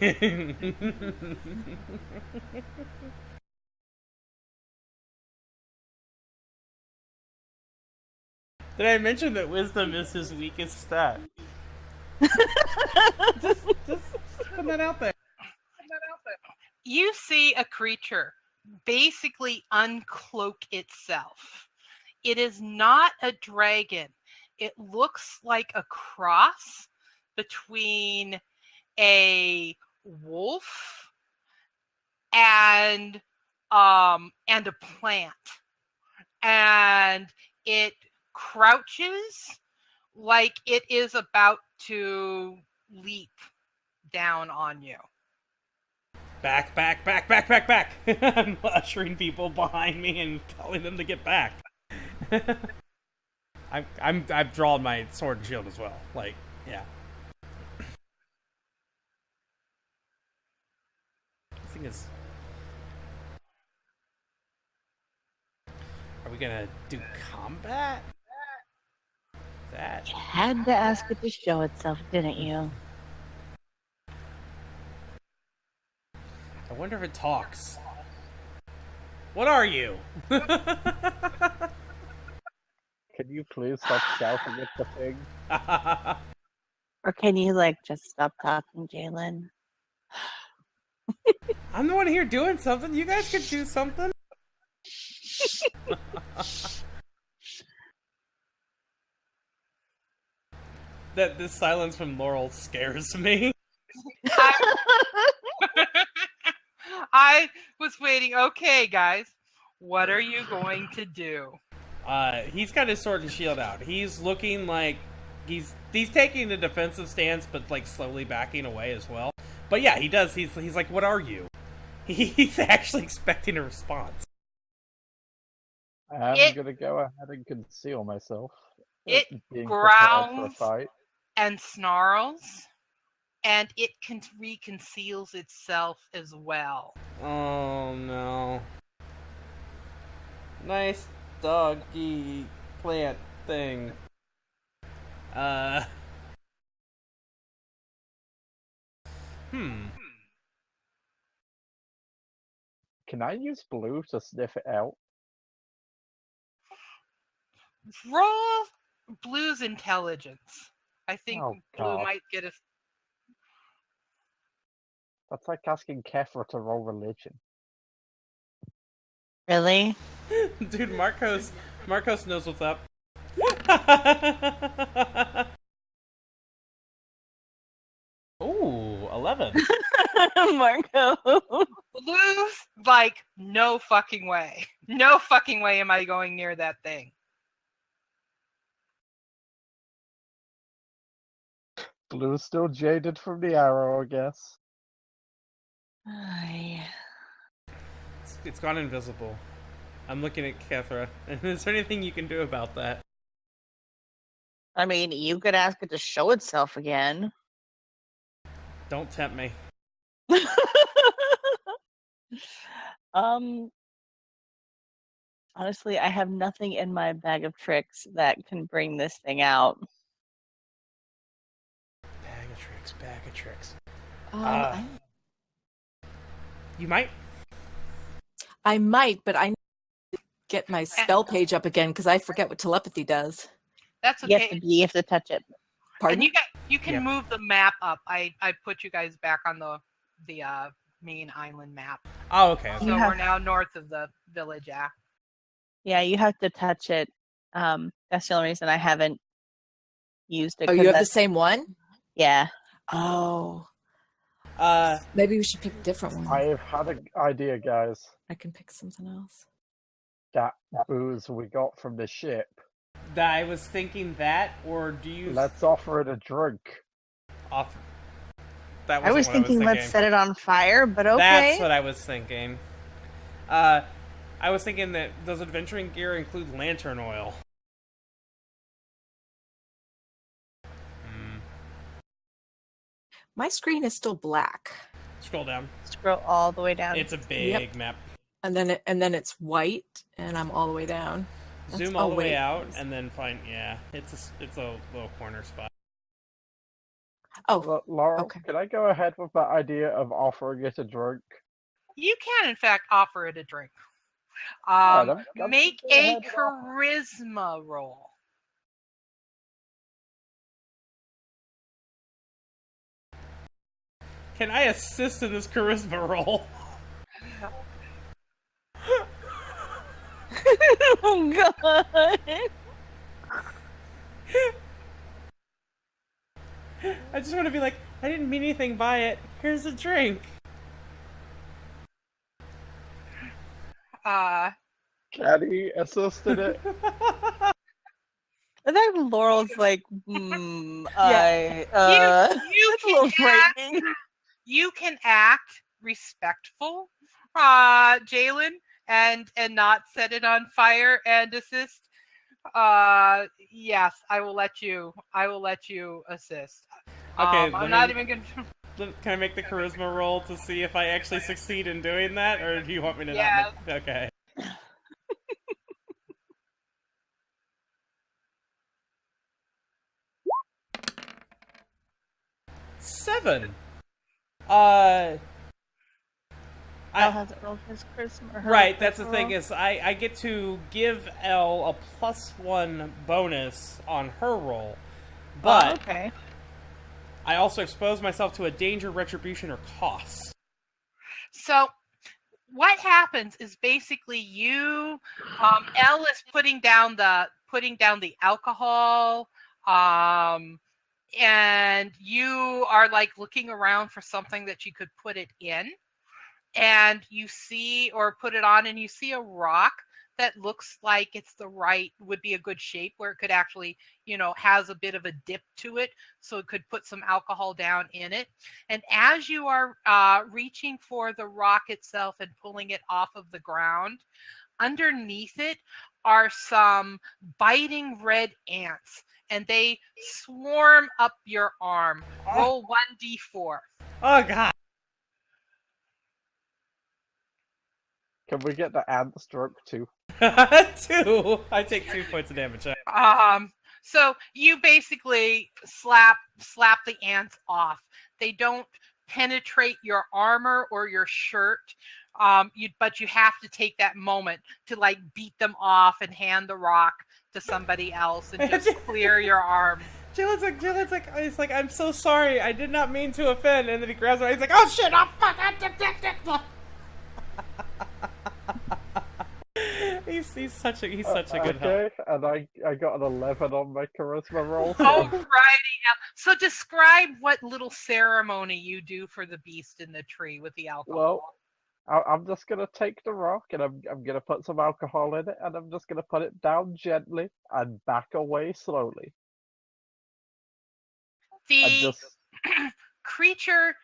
Did I mention that wisdom is his weakest stat? just put that out there. You see a creature basically uncloak itself. It is not a dragon. It looks like a cross between a wolf and a plant. And it crouches like it is about to leap down on you. Back. I'm ushering people behind me and telling them to get back. I've drawn my sword and shield as well. Like, yeah. This thing is. Are we gonna do combat? That You had to ask it to show itself, didn't you? I wonder if it talks. What are you? Can you please stop shouting at the thing? Or can you, just stop talking, Jaylin? I'm the one here doing something. You guys could do something. That this silence from Laurel scares me. I was waiting. Okay, guys, what are you going to do? He's got his sword and shield out. He's looking like he's taking the defensive stance, but like slowly backing away as well. But yeah, he does. He's like, "What are you?" He's actually expecting a response. I'm gonna go ahead and conceal myself. It being prepared for a growls fight. and snarls, and it reconceals itself as well. Oh no! Nice doggy plant thing. Can I use blue to sniff it out? Roll Blue's intelligence. I think Oh, Blue God. might get a. That's like asking Kethra to roll religion. Really? Dude, Marcos knows what's up. Ooh, 11. Marco. Blue's like, no fucking way. No fucking way am I going near that thing. Blue's still jaded from the arrow, I guess. It's gone invisible. I'm looking at Kethra. Is there anything you can do about that? I mean, you could ask it to show itself again. Don't tempt me. Honestly, I have nothing in my bag of tricks that can bring this thing out. Bag of tricks. You might? I might, but I need to get my spell page up again because I forget what telepathy does. That's okay. You have to touch it. Pardon? And you can move the map up. I put you guys back on the main island map. Oh, okay. So we're now north of the village. Yeah, you have to touch it. That's the only reason I haven't used it. Oh, you have the same one? Yeah. Oh. Maybe we should pick a different one. I've had an idea, guys. I can pick something else. That booze we got from the ship. I was thinking that, or do you... Let's offer it a drink. I was thinking let's set it on fire, but okay. That's what I was thinking. I was thinking that does adventuring gear include lantern oil? My screen is still black. Scroll down. Scroll all the way down. It's a big map. And then it's white, and I'm all the way down. Zoom all the way out, and then find. Yeah, it's a little corner spot. Oh, Laurel, okay. Can I go ahead with that idea of offering it a drink? You can, in fact, offer it a drink. Make a charisma roll. Can I assist in this charisma roll? Oh god! I just want to be like, I didn't mean anything by it. Here's a drink. Caddy assisted it. And then Laurel's like, that's a little frightening. You can act respectful, Jaylin, and not set it on fire and assist. Yes, I will let you assist. Okay, I'm not even gonna. Can I make the charisma roll to see if I actually succeed in doing that, or do you want me to not make... Okay. Seven. Elle hasn't rolled his charisma. Right, that's the thing is I get to give Elle a +1 bonus on her roll, but okay. I also expose myself to a danger, retribution, or cost. So what happens is basically you, Elle is putting down the alcohol, and you are like looking around for something that you could put it in. And you see, or put it on, and you see a rock that looks like it's would be a good shape, where it could actually, has a bit of a dip to it, so it could put some alcohol down in it. And as you are reaching for the rock itself and pulling it off of the ground, underneath it are some biting red ants, and they swarm up your arm. Roll 1d4. Oh god. Can we get the ant stroke too? 2. I take 2 points of damage. So you basically slap the ants off. They don't penetrate your armor or your shirt. But you have to take that moment to like beat them off and hand the rock to somebody else and just clear your arm. Jaylin's like, he's like, I'm so sorry, I did not mean to offend, and then he grabs her, he's like, oh shit, oh fuck, he's such a good help. And I got an 11 on my charisma roll. Alrighty. So describe what little ceremony you do for the beast in the tree with the alcohol. Well, I'm just gonna take the rock and I'm gonna put some alcohol in it, and I'm just gonna put it down gently and back away slowly. The creature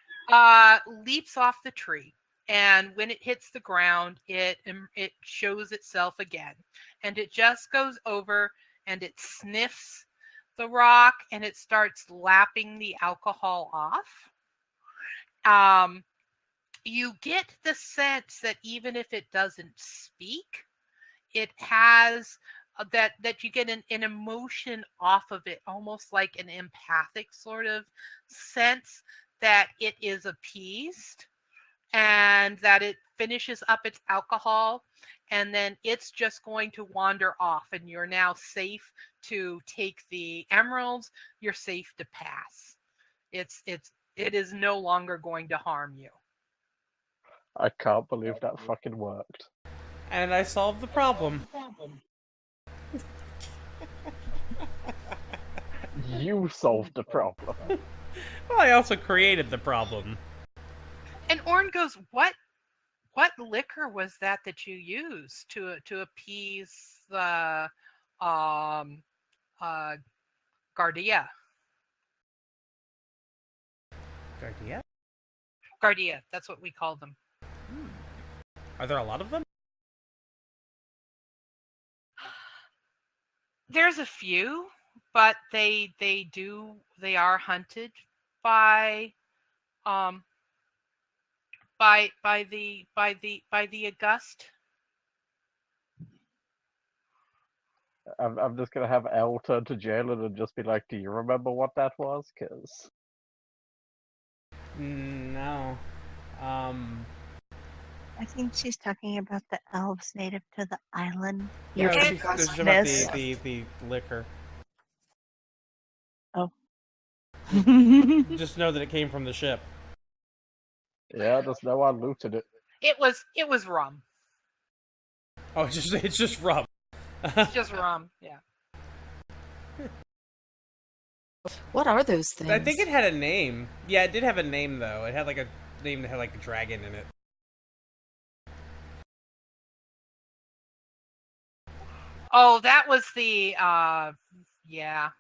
leaps off the tree, and when it hits the ground, it shows itself again, and it just goes over and it sniffs the rock and it starts lapping the alcohol off. You get the sense that even if it doesn't speak, it has that you get an emotion off of it, almost like an empathic sort of sense that it is appeased and that it finishes up its alcohol, and then it's just going to wander off, and you're now safe to take the emeralds. You're safe to pass. It is no longer going to harm you. I can't believe that fucking worked. And I solved the problem. You solved the problem. Well, I also created the problem. And Orn goes, what liquor was that you used to appease the Guardia? Guardia, that's what we call them. Are there a lot of them? There's a few, but they are hunted by the August. I'm just gonna have Elle turn to Jaylin and just be like, "Do you remember what that was?" Because no. I think she's talking about the elves native to the island. Yeah, Your she's about the liquor. Oh. Just know that it came from the ship. yeah, just know I looted it. It was rum. Oh, it's just rum. It's just rum, yeah. What are those things? I think it had a name. Yeah, it did have a name though. It had like a name that had like a dragon in it. Oh, that was the yeah.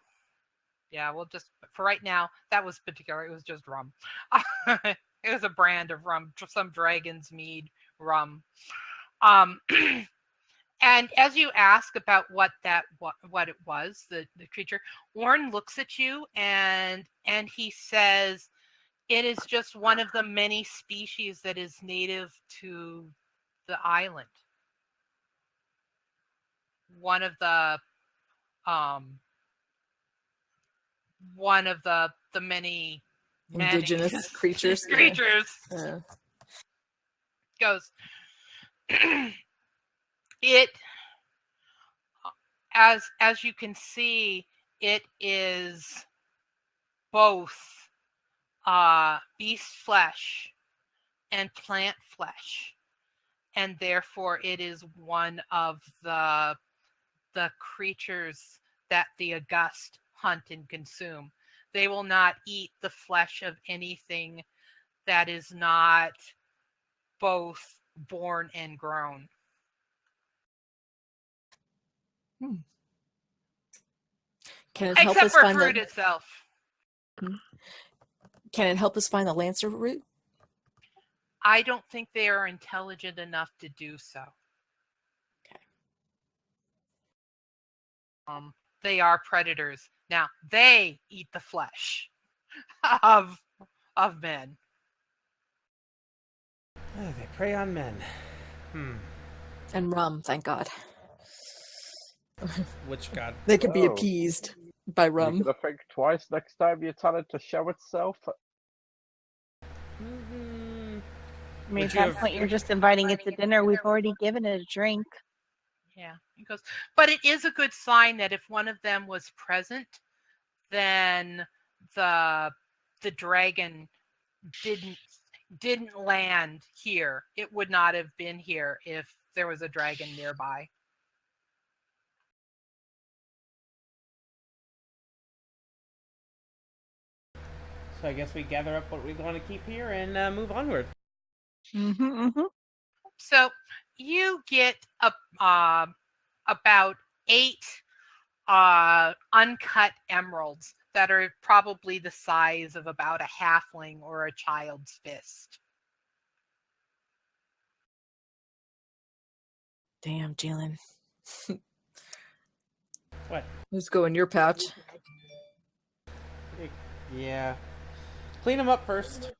Well, just for right now, that was particular. It was just rum. It was a brand of rum, some Dragon's Mead rum. And as you ask about what it was, the creature, Warren looks at you and he says, "It is just one of the many species that is native to the island. One of the many indigenous creatures. Yeah. Goes. It, as you can see, it is both beast flesh and plant flesh, and therefore it is one of the creatures that the August hunt and consume. They will not eat the flesh of anything that is not both born and grown." Can it help Except us for find fruit the? itself. Can it help us find the Lancer route? I don't think they are intelligent enough to do so. Okay. They are predators. Now, they eat the flesh of men. They prey on men. And rum, thank God. Which god? They could be Oh. appeased by You're rum. gonna think twice next time you tell it to show itself. I mean, Would at you that have- point, you're just inviting it to dinner. We've already given it a drink. Yeah, he goes. But it is a good sign that if one of them was present, then the dragon didn't land here. It would not have been here if there was a dragon nearby. So I guess we gather up what we want to keep here and move onward. So you get about 8 uncut emeralds that are probably the size of about a halfling or a child's fist. Damn, Jaylin. What? Let's go in your pouch. Yeah. Clean them up first.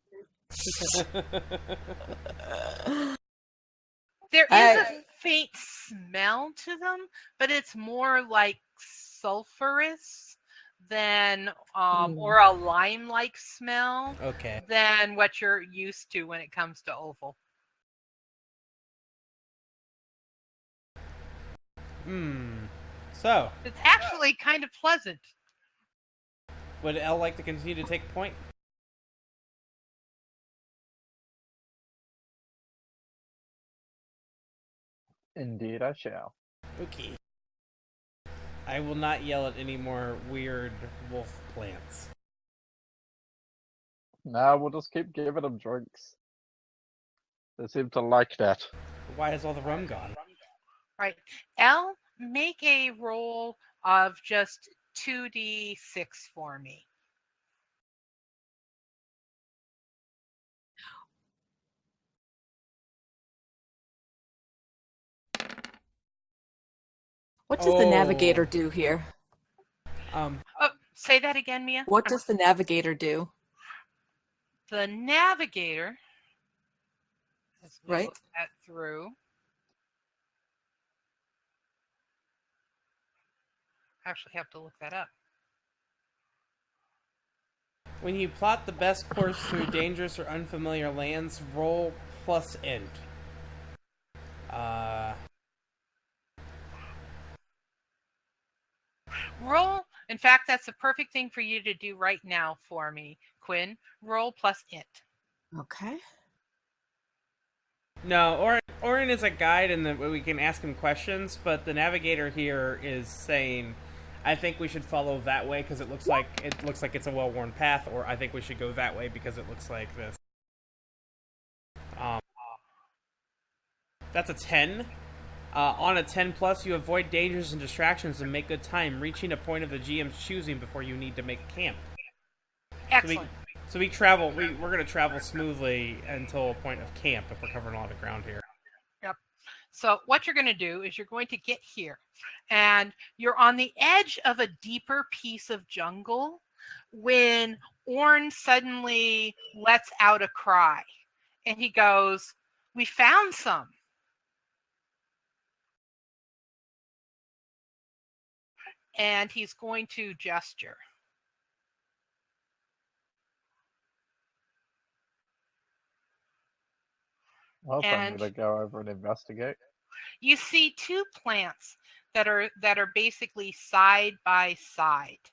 There is a faint smell to them, but it's more like sulfurous than or a lime-like smell Okay. than what you're used to when it comes to Oval. So, It's actually kind of pleasant. would Elle like to continue to take point? Indeed, I shall. Okay. I will not yell at any more weird wolf plants. Nah, we'll just keep giving them drinks. They seem to like that. Why is all the rum gone? Right. Elle, make a roll of just 2d6 for me. What does the navigator do here? Oh, say that again, Mia. What does the navigator do? The navigator, as we Right. look that through, actually have to look that up. When you plot the best course through dangerous or unfamiliar lands, roll plus int. Roll. In fact, that's the perfect thing for you to do right now for me, Quinn. Roll plus int. Okay. No, Orin is a guide and we can ask him questions, but the navigator here is saying, I think we should follow that way because it looks like it's a well-worn path, or I think we should go that way because it looks like this. That's a 10. On a 10 plus, you avoid dangers and distractions and make good time, reaching a point of the GM's choosing before you need to make camp. Excellent. So we travel. We're going to travel smoothly until a point of camp if we're covering a lot of ground here. Yep. So what you're going to do is you're going to get here, and you're on the edge of a deeper piece of jungle when Orn suddenly lets out a cry, and he goes, "We found some." And he's going to gesture. Well, I'm And gonna go over and investigate. you see 2 plants that are basically side by side.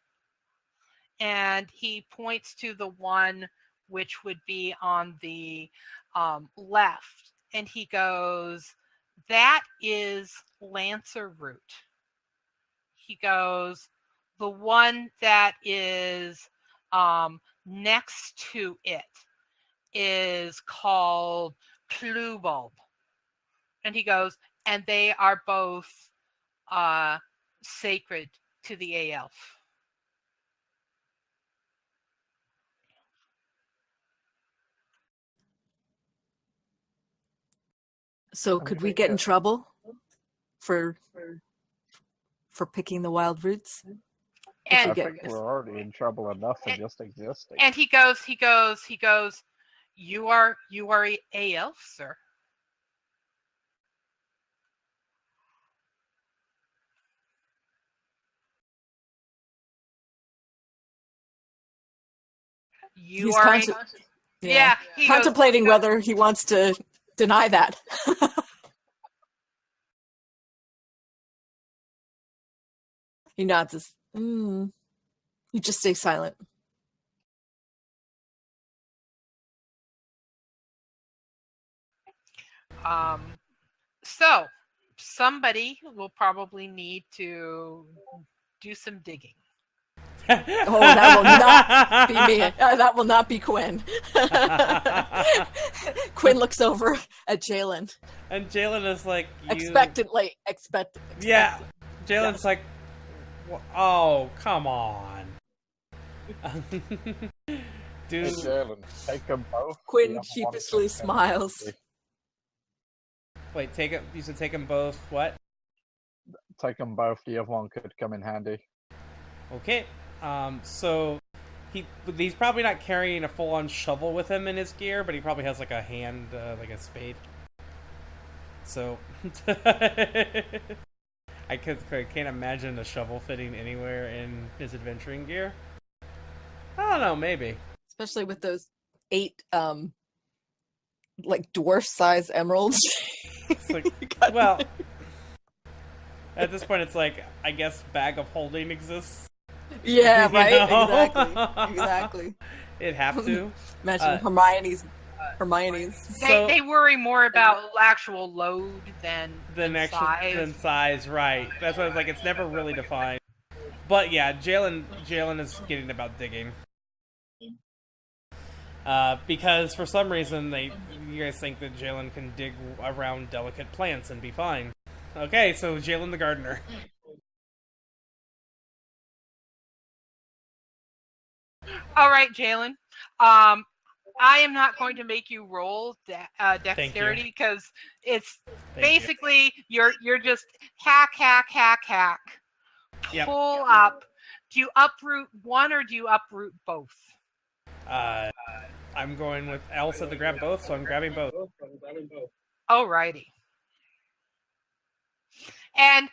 And he points to the one which would be on the left. And he goes, "That is Lancer root." He goes, "The one that is next to it is called Plubulb." And he goes, "And they are both sacred to the A-elf. So could we get in trouble for picking the wild roots? And I think we're already in trouble enough for just existing. And he goes, you are a elf, sir. You are contemplating whether he wants to deny that. He nods his You just stay silent. So somebody will probably need to do some digging. Oh, that will not be me. That will not be Quinn. Quinn looks over at Jaylin. And Jaylin is like... Expectantly. Yeah. Jaylin's like, oh, come on. Dude. Hey, Jaylin, take them both. Quinn sheepishly smiles. Wait, you said take them both, what? Take them both, the other one could come in handy. Okay. So he's probably not carrying a full-on shovel with him in his gear, but he probably has like a hand, like a spade. So I can't imagine a shovel fitting anywhere in his adventuring gear. I don't know, maybe. Especially with those 8 like dwarf-size emeralds. It's like, well, at this point, it's like, I guess bag of holding exists. Yeah, right. Exactly. It'd have to. Imagine Hermione's. They worry more about actual load than size, right? That's why I was like, it's never really defined. But yeah, Jaylin is getting about digging. Because for some reason you guys think that Jaylin can dig around delicate plants and be fine. Okay, so Jaylin the gardener. All right, Jaylin. I am not going to make you roll dexterity because it's basically you're just hack. Yep. Pull up. Do you uproot one or do you uproot both? I'm going with Elle said to grab both, so I'm grabbing both. Alrighty. And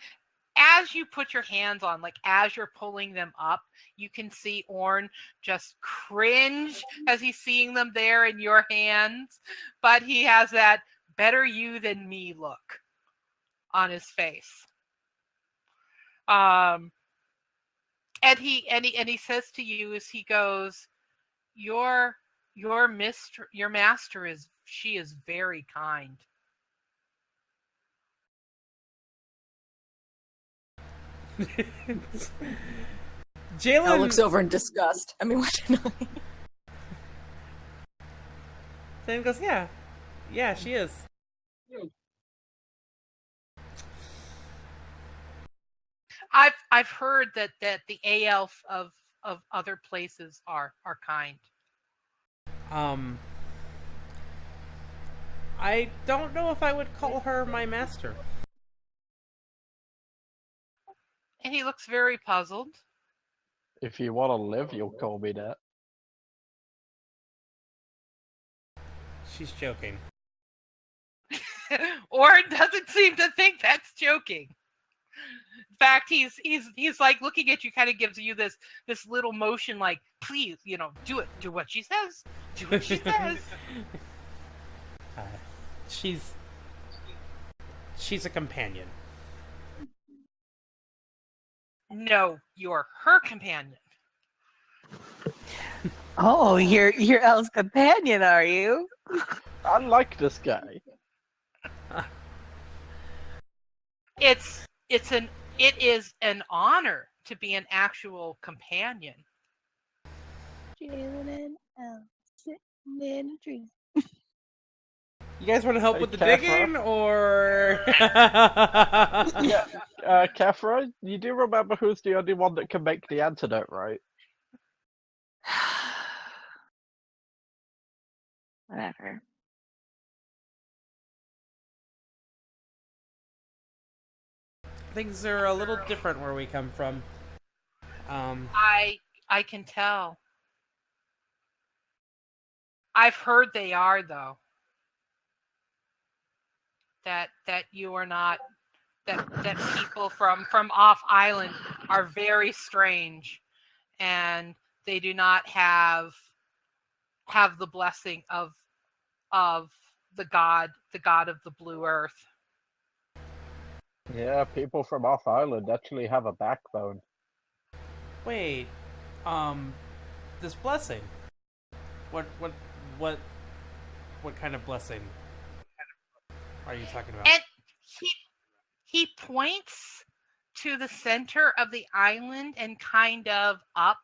as you put your hands on, like as you're pulling them up, you can see Orn just cringe as he's seeing them there in your hands. But he has that better you than me look on his face. And he says to you as he goes, Your master is very kind. Jaylin looks over in disgust. I mean, what? Then goes, yeah, she is. I've heard that the A-elf of other places are kind. I don't know if I would call her my master. And he looks very puzzled. If you want to live, you'll call me that. She's joking. Or doesn't seem to think that's joking. In fact, he's like looking at you, kind of gives you this little motion, like, please, do it. Do what she says. Do what she says. She's a companion. No, you're her companion. Oh, you're Elle's companion, are you? I like this guy. It is an honor to be an actual companion. Jaylin and Elle sitting in a tree. You guys want to help Hey, with the Kethra. digging, or? Yeah, Kethra, you do remember who's the only one that can make the antidote, right? Whatever. Things are a little different where we come from. I can tell. I've heard they are, though. That you are not, that people from off island are very strange, and they do not have the blessing of the god of the blue earth. Yeah, people from off island actually have a backbone. Wait, this blessing. What kind of blessing are you talking about? And he points to the center of the island and kind of up,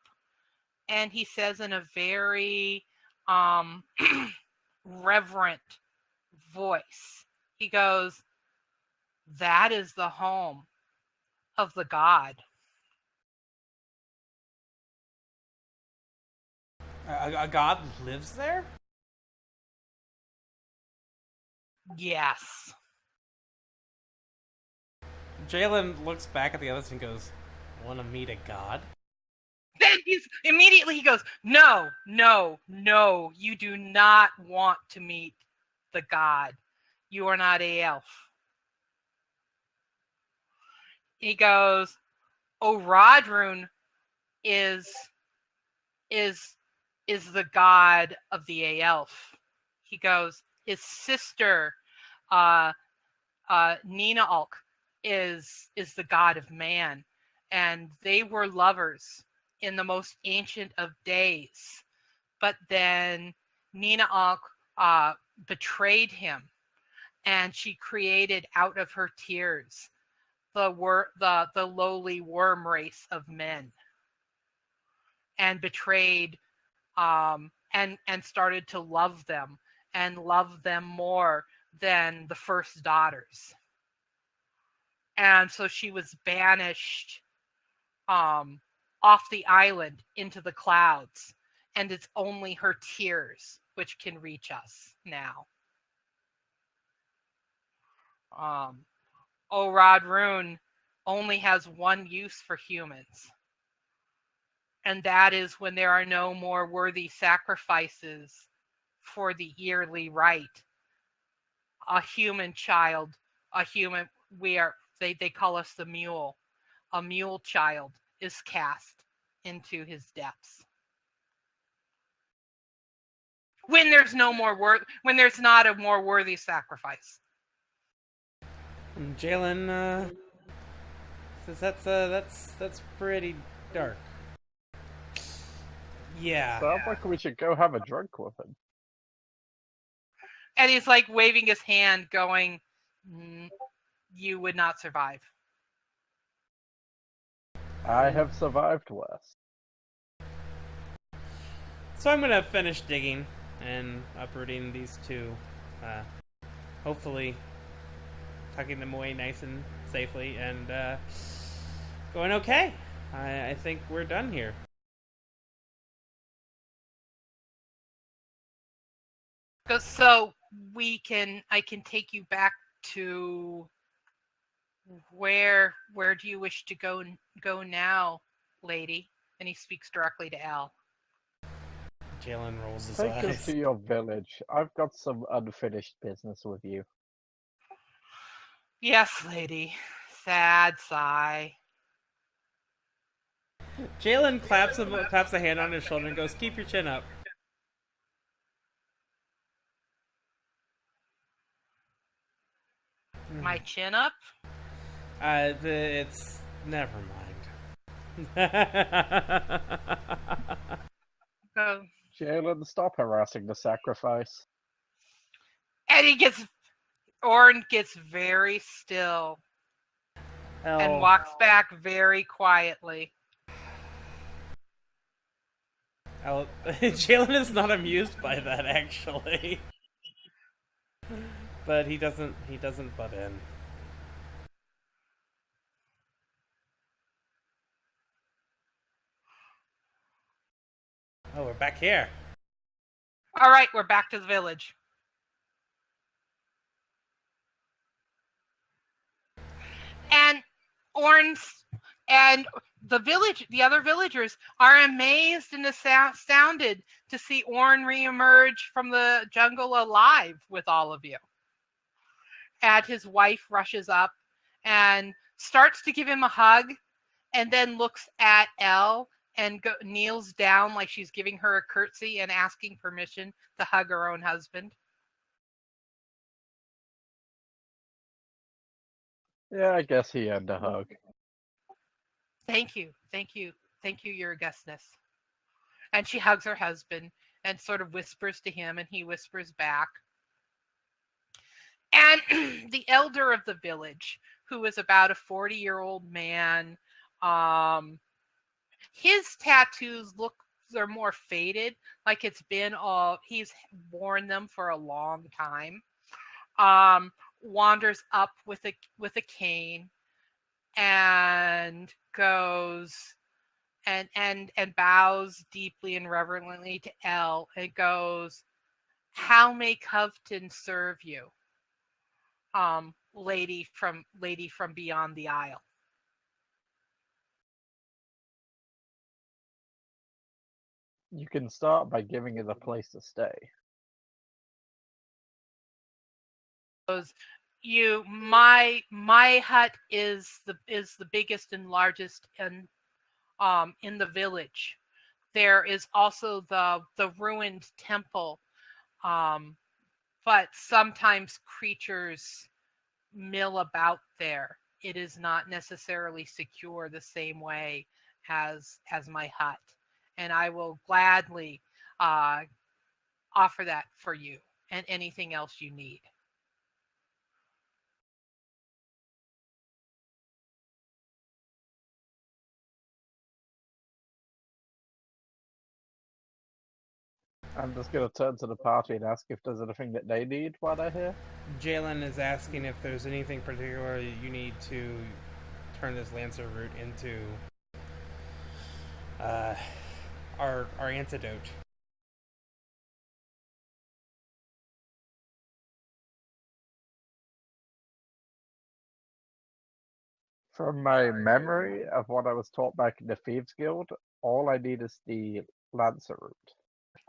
and he says in a very reverent voice, he goes, "That is the home of the god." A god lives there? Yes. Jaylin looks back at the others and goes, "Want to meet a god?" Then he goes, "No, no, no, you do not want to meet the god. You are not a elf." He goes, "Oradrun is the god of the elf." He goes, "His sister, Nina Alk, is the god of man, and they were lovers in the most ancient of days. But then Nina Alk betrayed him, and she created out of her tears the lowly worm race of men, and betrayed and started to love them more than the first daughters. And so she was banished off the island into the clouds, and it's only her tears which can reach us now. Oradrun only has one use for humans, and that is when there are no more worthy sacrifices for the yearly rite. A human child, they call us the mule. A mule child is cast into his depths. When there's when there's not a more worthy sacrifice." And Jaylin says that's pretty dark. Yeah. Sounds like we should go have a drink with him. And he's like waving his hand, going, "You would not survive." I have survived worse. So I'm gonna finish digging and uprooting these two. Hopefully tucking them away nice and safely, and going okay. I think we're done here. So I can take you back to where do you wish to go now, lady? And he speaks directly to Elle. Jaylin rolls his Take eyes. us to your village. I've got some unfinished business with you. Yes, lady. Sad sigh. Jaylin claps a hand on his shoulder and goes, "Keep your chin up." My chin up? It's never mind. Jaylin, stop harassing the sacrifice. And Orin gets very still and walks back very quietly. Jaylin is not amused by that, actually. But he doesn't butt in. Oh, we're back here. All right, we're back to the village. And Orn's and the other villagers are amazed and astounded to see Orn reemerge from the jungle alive with all of you. And his wife rushes up and starts to give him a hug, and then looks at Elle and kneels down like she's giving her a curtsy and asking permission to hug her own husband. Yeah, I guess he had to hug. Thank you, your augustness. And she hugs her husband and sort of whispers to him, and he whispers back. And the elder of the village, who is about a 40-year-old man, his tattoos are more faded, like he's worn them for a long time. Wanders up with a cane and goes and bows deeply and reverently to Elle and goes, "How may Covton serve you, lady from beyond the isle?" You can start by giving it a place to stay. My hut is the biggest and largest in the village. There is also the ruined temple, but sometimes creatures mill about there. It is not necessarily secure the same way as my hut, and I will gladly offer that for you and anything else you need. I'm just going to turn to the party and ask if there's anything that they need while they're here. Jaylin is asking if there's anything particular you need to turn this Lancer route into our antidote. From my memory of what I was taught back in the Thieves Guild, all I need is the Lancer route.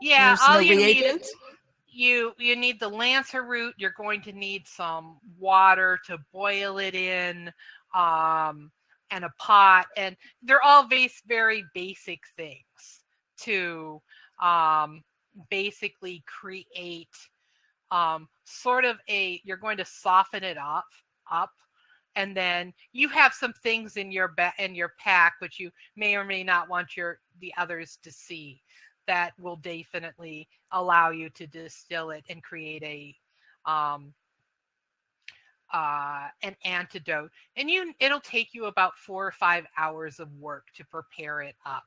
Yeah, There's all no you reagent? need you need the Lancer root. You're going to need some water to boil it in, and a pot, and they're all very basic things to basically create sort of you're going to soften it up, and then you have some things in your pack which you may or may not want the others to see, that will definitely allow you to distill it and create an antidote. And it'll take you about 4 or 5 hours of work to prepare it up.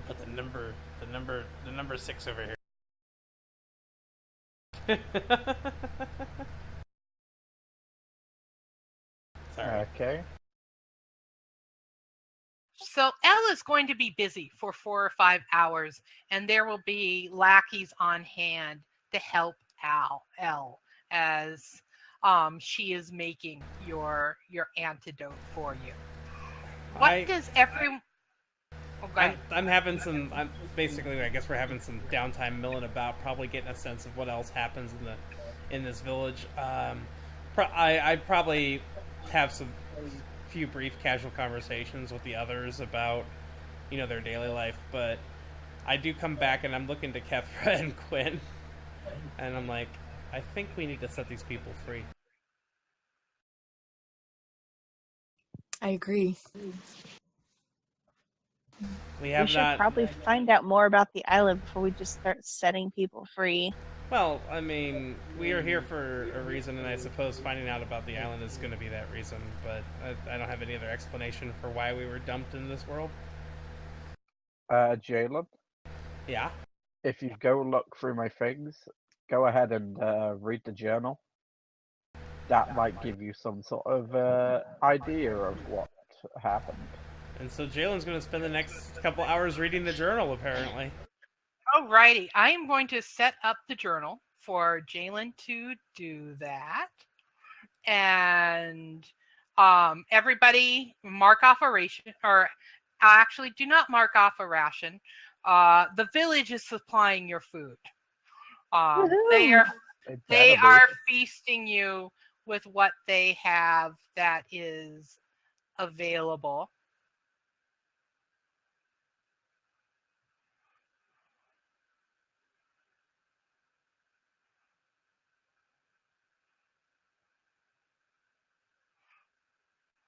Put the number 6 over here. Sorry. Okay. So Elle is going to be busy for 4 or 5 hours, and there will be lackeys on hand to help Elle as she is making your antidote for you. What does everyone? I'm having some. Basically, I guess we're having some downtime milling about, probably getting a sense of what else happens in this village. I probably have some few brief casual conversations with the others about their daily life, but I do come back and I'm looking to Kethra and Quinn, and I'm like, I think we need to set these people free. I agree. We should probably find out more about the island before we just start setting people free. Well, I mean, we are here for a reason, and I suppose finding out about the island is going to be that reason, but I don't have any other explanation for why we were dumped in this world. Jaylin, Yeah? if you go look through my things, go ahead and read the journal. That might give you some sort of idea of what happened. And so Jaylin's going to spend the next couple hours reading the journal, apparently. Alrighty, I am going to set up the journal for Jaylin to do that. And everybody mark off a ration, or actually do not mark off a ration. The village is supplying your food. They are feasting you with what they have that is available.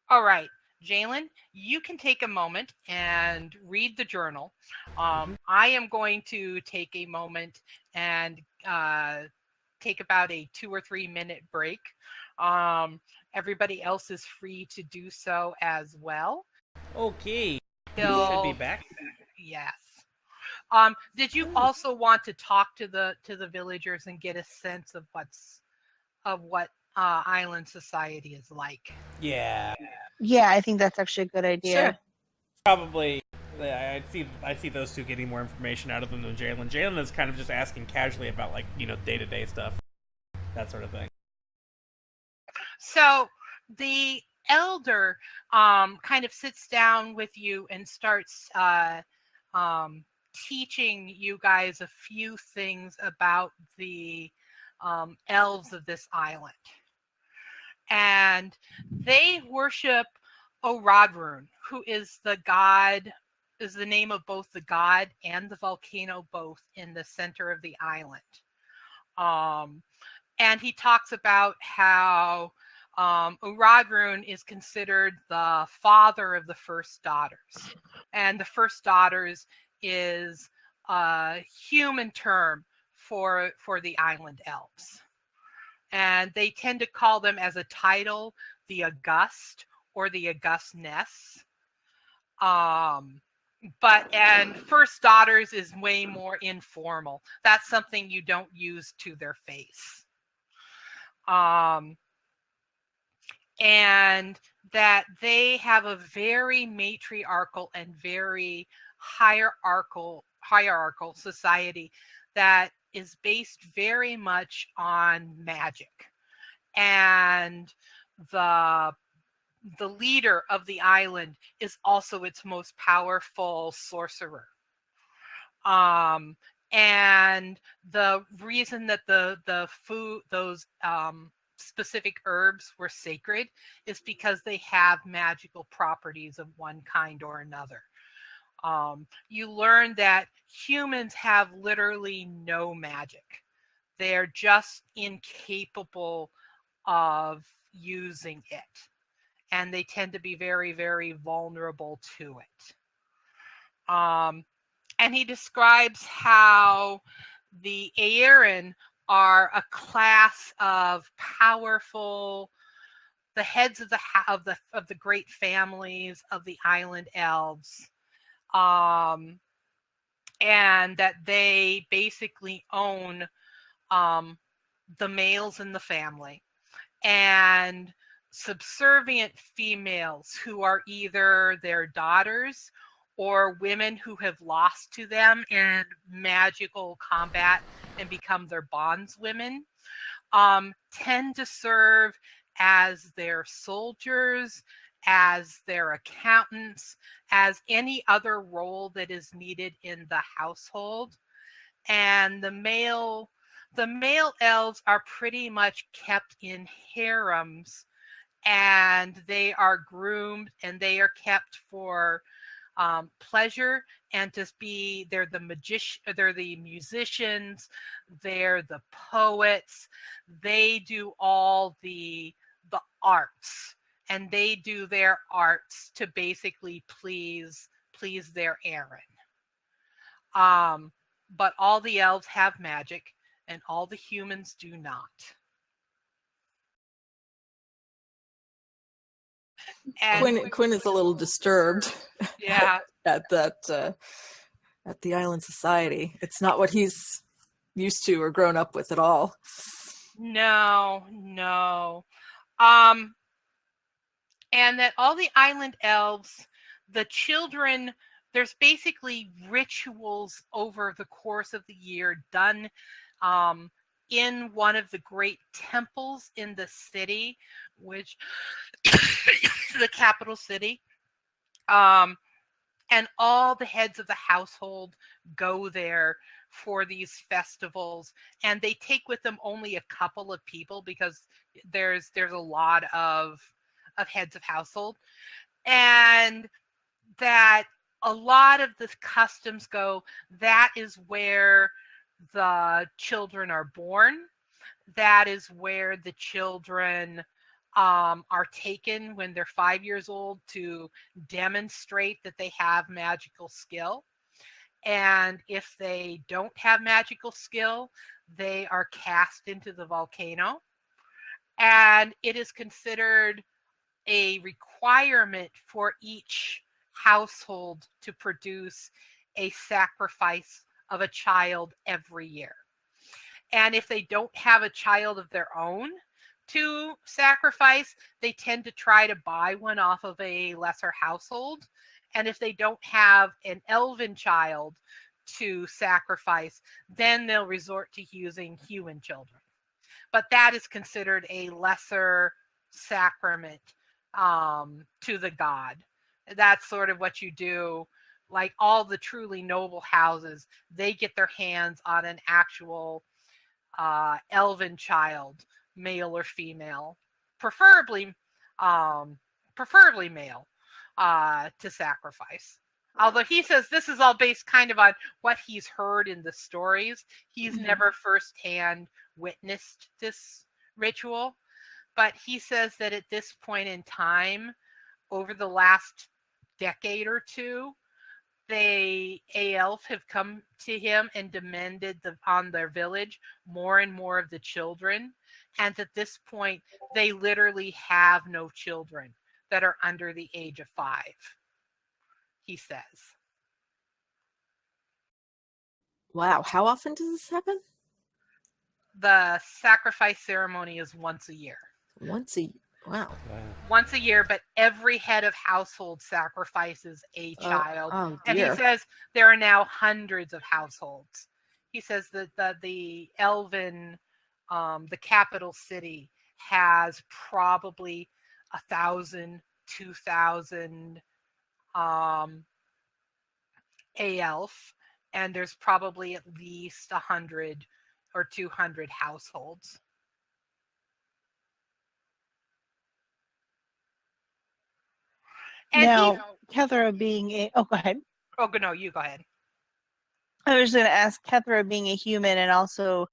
All right, Jaylin, you can take a moment and read the journal. I am going to take a moment and take about a 2 or 3 minute break. Everybody else is free to do so as well. Okay. Should be back. Yes. Did you also want to talk to the villagers and get a sense of what island society is like? Yeah. Yeah, I think that's actually a good idea. Sure. Probably. I see those two getting more information out of them than Jaylin. Jaylin is kind of just asking casually about, like, day-to-day stuff. That sort of thing. So the elder kind of sits down with you and starts teaching you guys a few things about the elves of this island. And they worship Oradrun, who is the name of both the god and the volcano, both in the center of the island. And he talks about how Oradrun is considered the father of the first daughters. And the first daughters is a human term for the island elves. And they tend to call them as a title the August or the Augustness. And first daughters is way more informal. That's something you don't use to their face. And that they have a very matriarchal and very hierarchical society that is based very much on magic. And the leader of the island is also its most powerful sorcerer. And the reason that the food, those specific herbs were sacred is because they have magical properties of one kind or another. You learn that humans have literally no magic. They're just incapable of using it. And they tend to be very, very vulnerable to it. And he describes how the Aerin are a class of powerful, the heads of the great families of the island elves, and that they basically own the males in the family, and subservient females who are either their daughters or women who have lost to them in magical combat and become their bondswomen, tend to serve as their soldiers, as their accountants, as any other role that is needed in the household. And the male elves are pretty much kept in harems, and they are groomed and they are kept for pleasure and to be, they're the musicians, they're the poets, they do all the arts, and they do their arts to basically please their Aerin. But all the elves have magic. and all the humans do not. And Quinn is a little disturbed. Yeah. At that at the island society. It's not what he's used to or grown up with at all. No. And that all the island elves, the children, there's basically rituals over the course of the year done in one of the great temples in the city, which the capital city. And all the heads of the household go there for these festivals, and they take with them only a couple of people because there's a lot of heads of household, and that a lot of the customs go, that is where the children are born, that is where the children are taken when they're 5 years old to demonstrate that they have magical skill. And if they don't have magical skill, they are cast into the volcano. And it is considered a requirement for each household to produce a sacrifice of a child every year. And if they don't have a child of their own to sacrifice, they tend to try to buy one off of a lesser household. And if they don't have an elven child to sacrifice, then they'll resort to using human children. But that is considered a lesser sacrament to the god. That's sort of what you do. Like all the truly noble houses, they get their hands on an actual elven child, male or female, preferably male, to sacrifice. Although he says this is all based kind of on what he's heard in the stories. He's never firsthand witnessed this ritual, but he says that at this point in time, over the last decade or two, elf have come to him and demanded on their village more and more of the children. And at this point, they literally have no children that are under the age of 5, he says. Wow, how often does this happen? The sacrifice ceremony is once a year. Wow. Once a year, but every head of household sacrifices a child. And he says there are now hundreds of households. He says that the elven, the capital city, has probably 1,000, 2,000 elf, and there's probably at least 100 or 200 households. And now, Kethra being a... Oh, go ahead. Oh, no, you go ahead. I was going to ask, Kethra being a human and also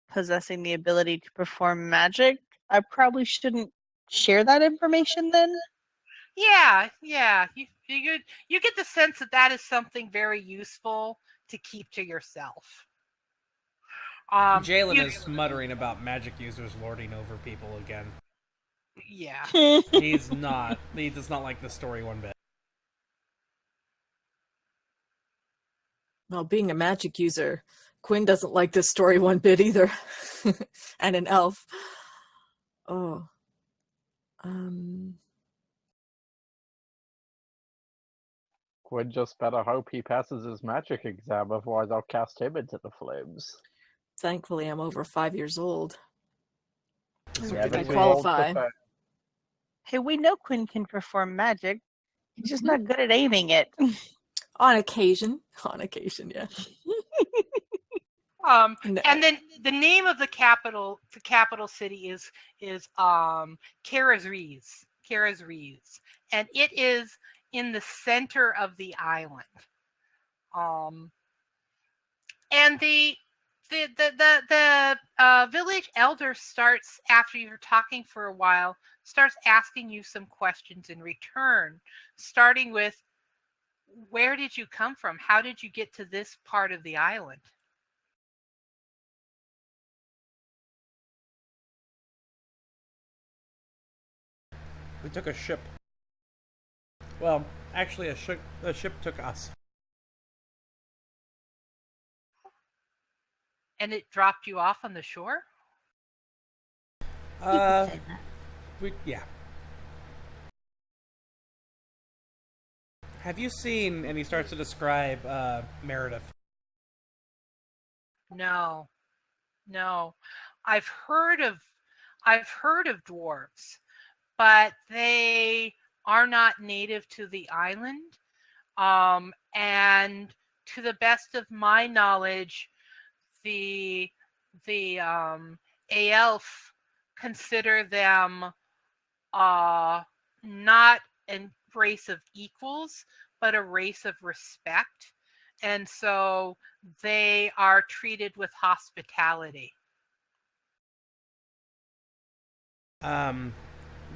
possessing the ability to perform magic, I probably shouldn't share that information then? Yeah. You get the sense that is something very useful to keep to yourself. Jaylin is muttering about magic users lording over people again. Yeah. He does not like the story one bit. Well, being a magic user, Quinn doesn't like this story one bit either. And an elf. Oh. Quinn just better hope he passes his magic exam, otherwise I'll cast him into the flames. Thankfully, I'm over 5 years old. Yeah, I qualify. Hey, we know Quinn can perform magic. He's just not good at aiming it. On occasion, yeah. No. And then the name of the capital city is Karazriz, and it is in the center of the island. And the village elder starts, after you're talking for a while, starts asking you some questions in return, starting with, where did you come from? How did you get to this part of the island? We took a ship. Well, actually, a ship took us. And it dropped you off on the shore? Yeah. Yeah. Have you seen? And he starts to describe Meredith. No. I've heard of dwarves, but they are not native to the island. And to the best of my knowledge, the Aelf consider them not a race of equals, but a race of respect. And so they are treated with hospitality.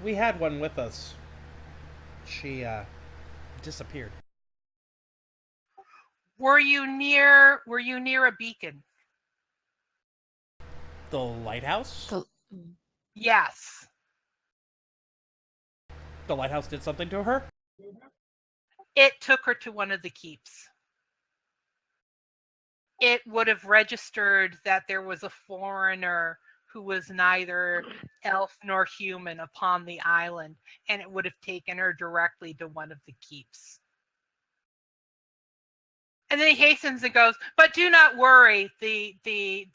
We had one with us. She disappeared. Were you near a beacon? The lighthouse? Yes. The lighthouse did something to her? It took her to one of the keeps. It would have registered that there was a foreigner who was neither elf nor human upon the island, and it would have taken her directly to one of the keeps. And then he hastens and goes, but do not worry, the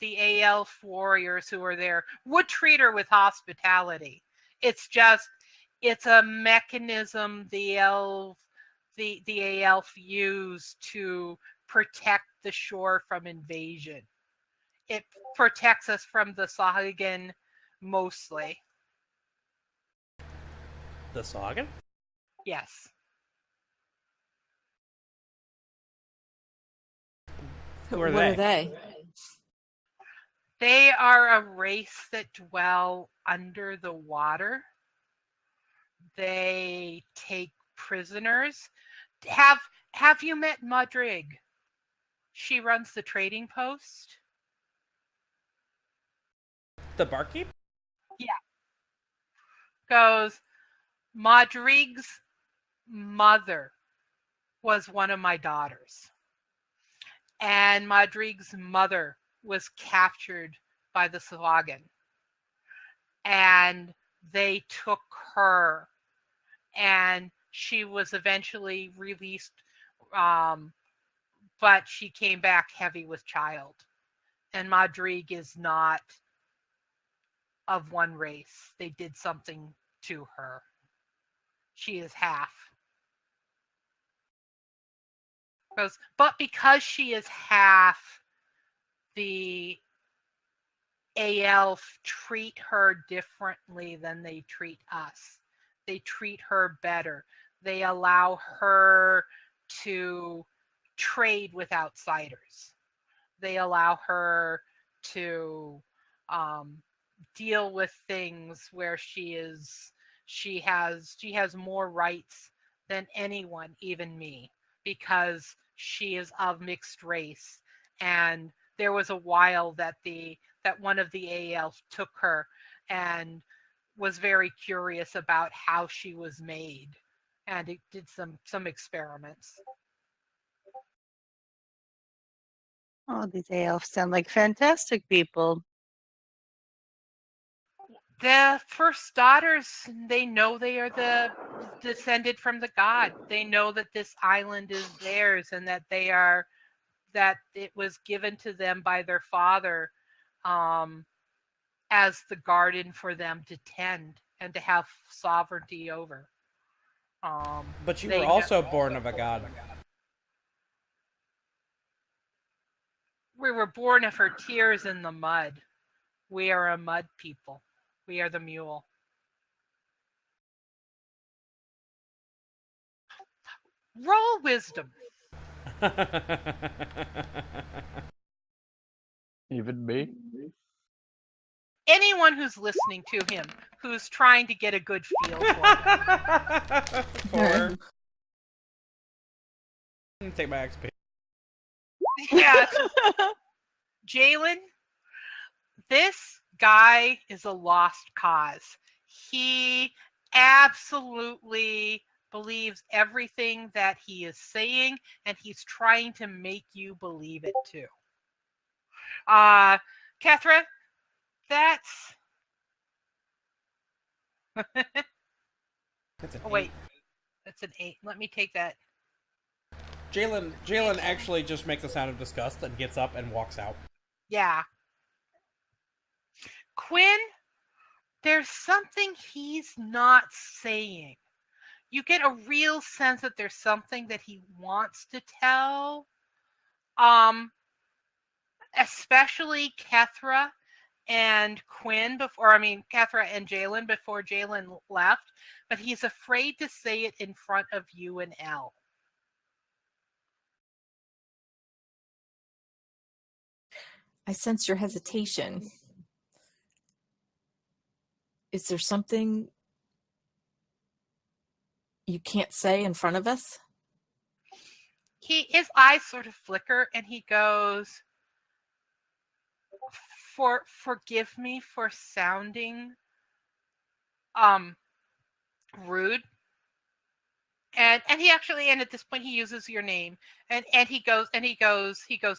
Aelf warriors who are there would treat her with hospitality. It's a mechanism the Aelf use to protect the shore from invasion. It protects us from the Sahagin mostly. The Sahagin? Yes. Who are What they? are they? They are a race that dwell under the water. They take prisoners. Have you met Madrig? She runs the trading post. The barkeep? Yeah. Goes, Madrig's mother was one of my daughters. And Madrig's mother was captured by the Swagan. And they took her. And she was eventually released, but she came back heavy with child. And Madrig is not of one race. They did something to her. She is half. But because she is half, the Aelf treat her differently than they treat us. They treat her better. They allow her to trade with outsiders. They allow her to deal with things where she has more rights than anyone, even me, because she is of mixed race. And there was a while that one of the Aelf took her and was very curious about how she was made, and it did some experiments. Oh, these elves sound like fantastic people. The first daughters, they know they are the descended from the god. They know that this island is theirs, and that it was given to them by their father as the garden for them to tend and to have sovereignty over. But you were also born of a god. We were born of her tears in the mud. We are a mud people. We are the mule. Roll wisdom. Even me? Anyone who's listening to him, who's trying to get a good feel for him. Take my XP. Yeah. Jaylin, this guy is a lost cause. He absolutely believes everything that he is saying, and he's trying to make you believe it too. Kethra, that's wait, that's an 8. Let me take that. Jaylin actually just makes a sound of disgust and gets up and walks out. Yeah. Quinn, there's something he's not saying. You get a real sense that there's something that he wants to tell. Especially Kethra and Quinn Kethra and Jaylin before Jaylin left, but he's afraid to say it in front of you and Elle. I sense your hesitation. Is there something you can't say in front of us? His eyes sort of flicker and he goes, forgive me for sounding rude. And he actually, and at this point he uses your name, and he goes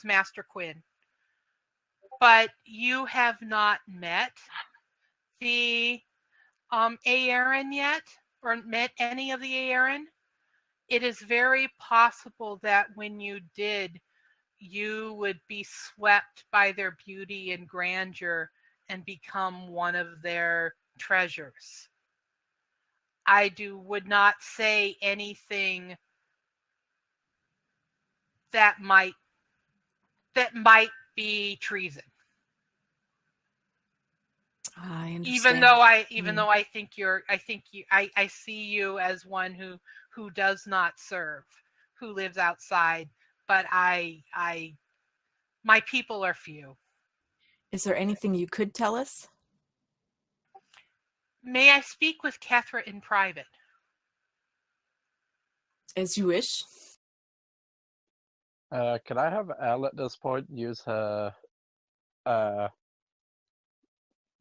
Master Quinn. But you have not met the Aerin yet, or met any of the Aerin. It is very possible that when you did, you would be swept by their beauty and grandeur and become one of their treasures. I would not say anything that might be treason. I understand. Even though I see you as one who does not serve, who lives outside, but my people are few. Is there anything you could tell us? May I speak with Kethra in private? As you wish. Can I have Elle at this point use her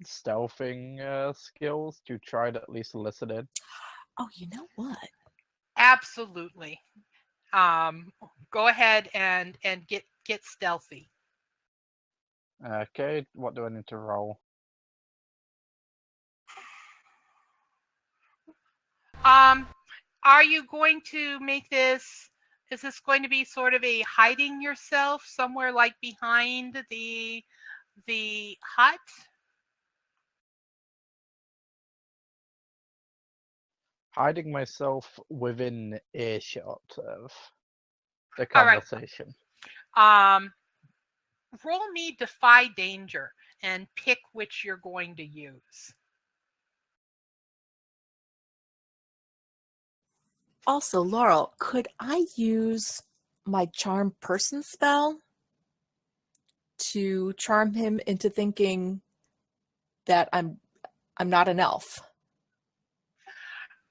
stealthing skills to try to at least listen in? Oh, you know what? Absolutely. Go ahead and get stealthy. Okay, what do I need to roll? Are you going to make this? Is this going to be sort of a hiding yourself somewhere like behind the hut? Hiding myself within earshot of the conversation. All right. Roll me Defy Danger and pick which you're going to use. Also, Laurel, could I use my Charm Person spell to charm him into thinking that I'm not an elf?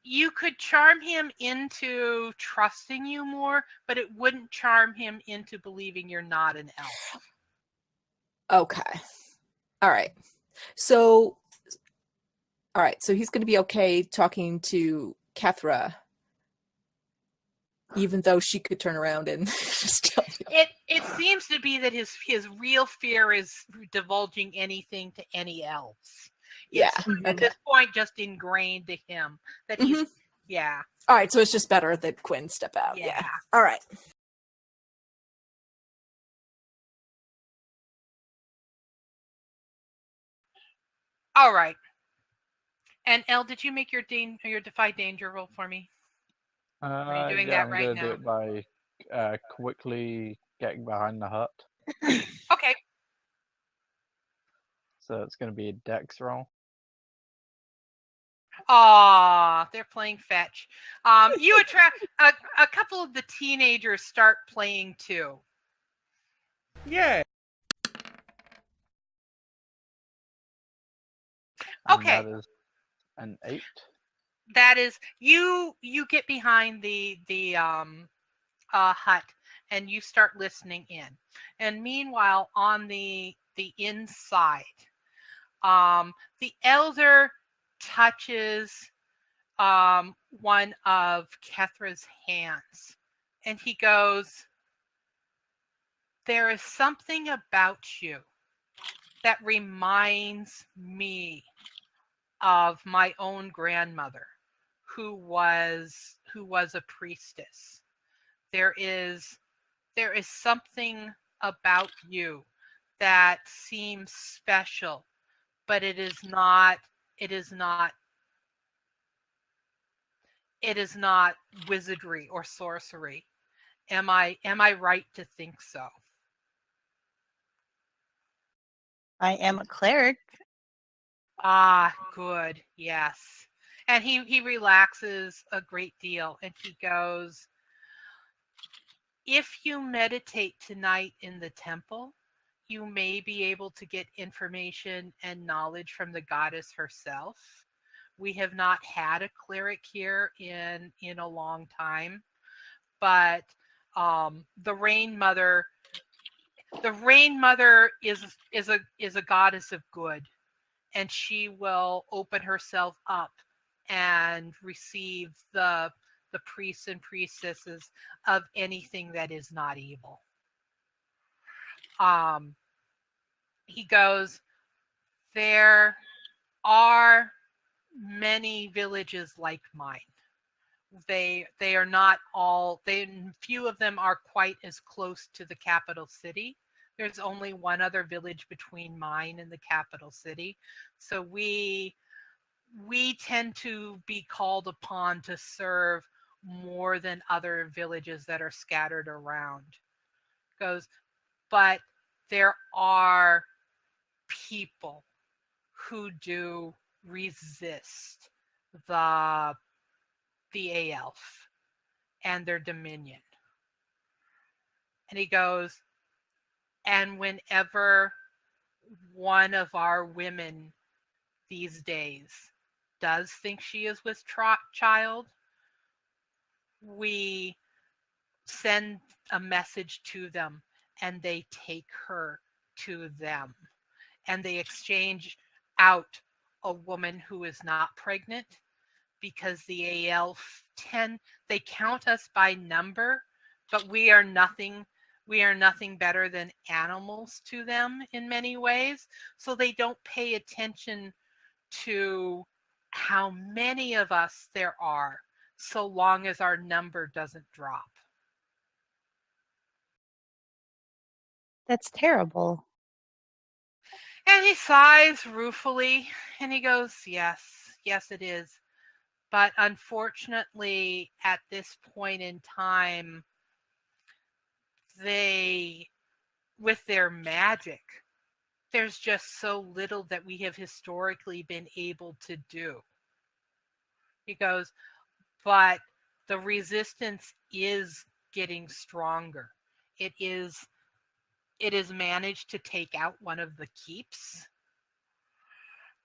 You could charm him into trusting you more, but it wouldn't charm him into believing you're not an elf. Okay. All right. So he's going to be okay talking to Kethra, even though she could turn around and just tell me. It seems to be that his real fear is divulging anything to any elves. It's at this point just ingrained to him that he's yeah. All right, so it's just better that Quinn step out. Yeah. All right. All right. And Elle, did you make your Defy Danger roll for me? Are you doing that right now? I'm going to do it by quickly getting behind the hut. Okay. So it's going to be a dex roll. Aw, they're playing fetch. You attract a couple of the teenagers start playing too. Yeah. Okay. That is an 8. That is you get behind the hut and you start listening in. And meanwhile, on the inside, the elder touches one of Kethra's hands, and he goes, "There is something about you that reminds me of my own grandmother, who was a priestess. There is something about you that seems special, but it is not wizardry or sorcery. Am I right to think so?" I am a cleric. Ah, good. Yes. And he relaxes a great deal, and he goes, "If you meditate tonight in the temple, you may be able to get information and knowledge from the goddess herself. We have not had a cleric here in a long time, but the Rain Mother is a goddess of good, and she will open herself up and receive the priests and priestesses of anything that is not evil." He goes, "There are many villages like mine. They are not all, few of them are quite as close to the capital city. There's only one other village between mine and the capital city. So we tend to be called upon to serve more than other villages that are scattered around." Goes, "But there are people who do resist the Elf and their dominion." And he goes, "And whenever one of our women these days does think she is with child, we send a message to them, and they take her to them, and they exchange out a woman who is not pregnant, because the Elf they count us by number, but we are nothing better than animals to them in many ways. So they don't pay attention to how many of us there are, so long as our number doesn't drop." That's terrible. And he sighs ruefully, and he goes, yes, it is. But unfortunately, at this point in time, with their magic, there's just so little that we have historically been able to do. He goes, but the resistance is getting stronger. It is managed to take out one of the keeps.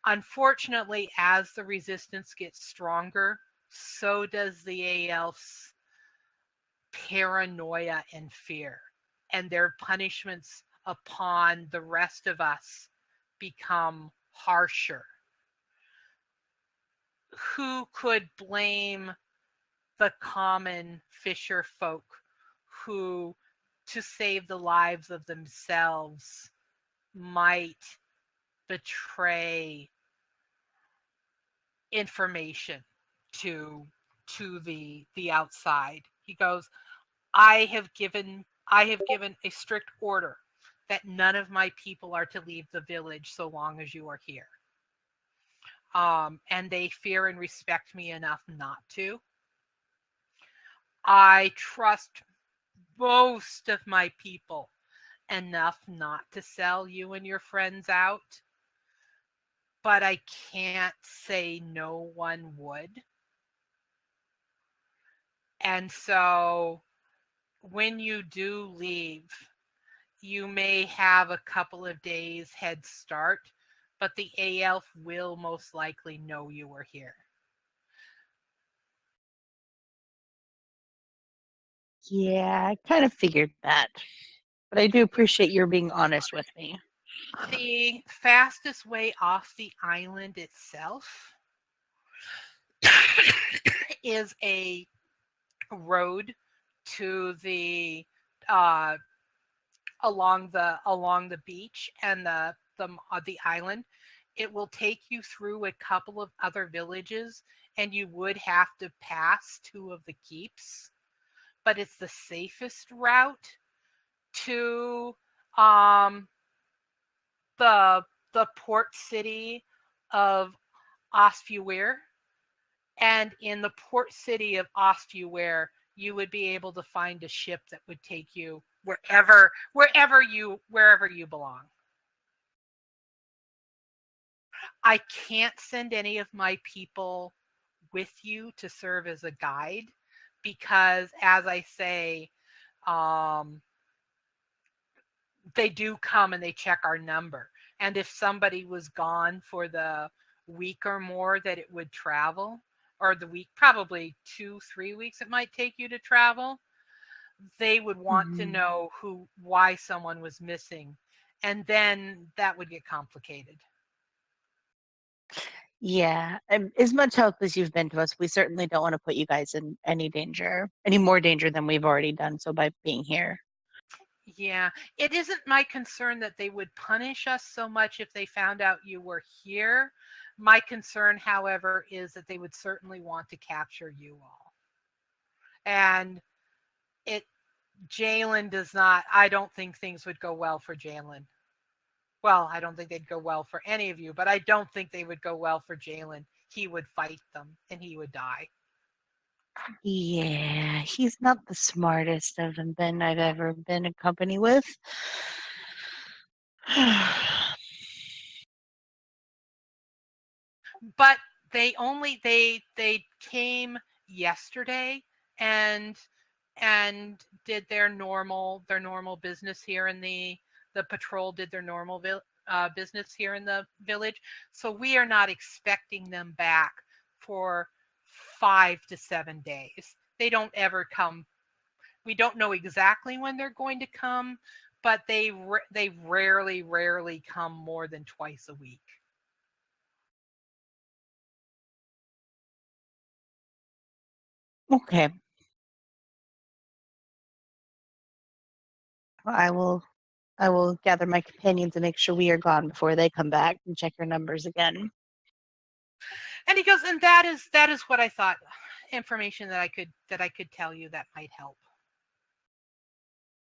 Unfortunately, as the resistance gets stronger, so does the Elf's paranoia and fear, and their punishments upon the rest of us become harsher. Who could blame the common fisher folk who, to save the lives of themselves, might betray information to the outside? He goes, I have given a strict order that none of my people are to leave the village so long as you are here. And they fear and respect me enough not to. I trust most of my people enough not to sell you and your friends out. But I can't say no one would. And so when you do leave, you may have a couple of days head start, but the Elf will most likely know you were here. Yeah, I kind of figured that. But I do appreciate your being honest with me. The fastest way off the island itself is a road to the along the beach and the island. It will take you through a couple of other villages, and you would have to pass 2 of the keeps, but it's the safest route to the port city of Ostfuir. And in the port city of Ostfuir, you would be able to find a ship that would take you wherever you belong. I can't send any of my people with you to serve as a guide because, as I say, they do come and they check our number. And if somebody was gone for the week or more that it would travel, or the week, probably 2-3 weeks it might take you to travel, they would want to know why someone was missing. And then that would get complicated. Yeah, as much help as you've been to us, we certainly don't want to put you guys in any more danger than we've already done so by being here. Yeah, it isn't my concern that they would punish us so much if they found out you were here. My concern, however, is that they would certainly want to capture you all. And Jaylin does not, I don't think things would go well for Jaylin. Well, I don't think they'd go well for any of you, but I don't think they would go well for Jaylin. He would fight them and he would die. Yeah, he's not the smartest of them I've ever been in company with. But they came yesterday and did their normal business here in the patrol did their normal business here in the village. So we are not expecting them back for 5 to 7 days. They don't ever come. We don't know exactly when they're going to come, but they rarely come more than twice a week. Okay. I will gather my companions and make sure we are gone before they come back and check your numbers again. And he goes, and that is what I thought. Information that I could tell you that might help.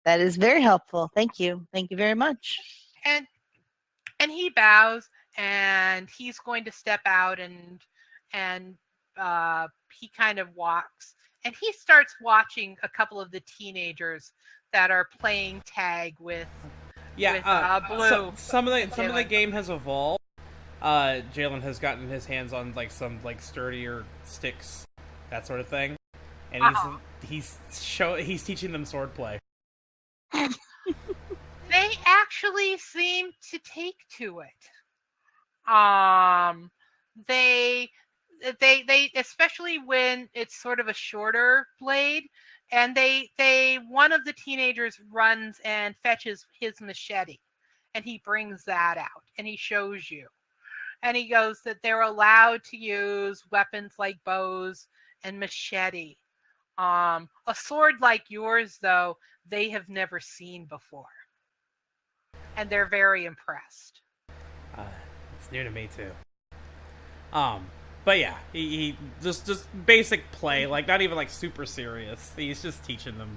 That is very helpful. Thank you. Thank you very much. And he bows and he's going to step out and he kind of walks and he starts watching a couple of the teenagers that are playing tag with Blue. Some of the game has evolved. Jaylin has gotten his hands on some sturdier sticks, that sort of thing, and he's teaching them swordplay. They actually seem to take to it. They especially when it's sort of a shorter blade, and one of the teenagers runs and fetches his machete, and he brings that out and he shows you. And he goes that they're allowed to use weapons like bows and machete. A sword like yours, though, they have never seen before. And they're very impressed. It's new to me, too. But yeah, he just basic play, not even super serious. He's just teaching them,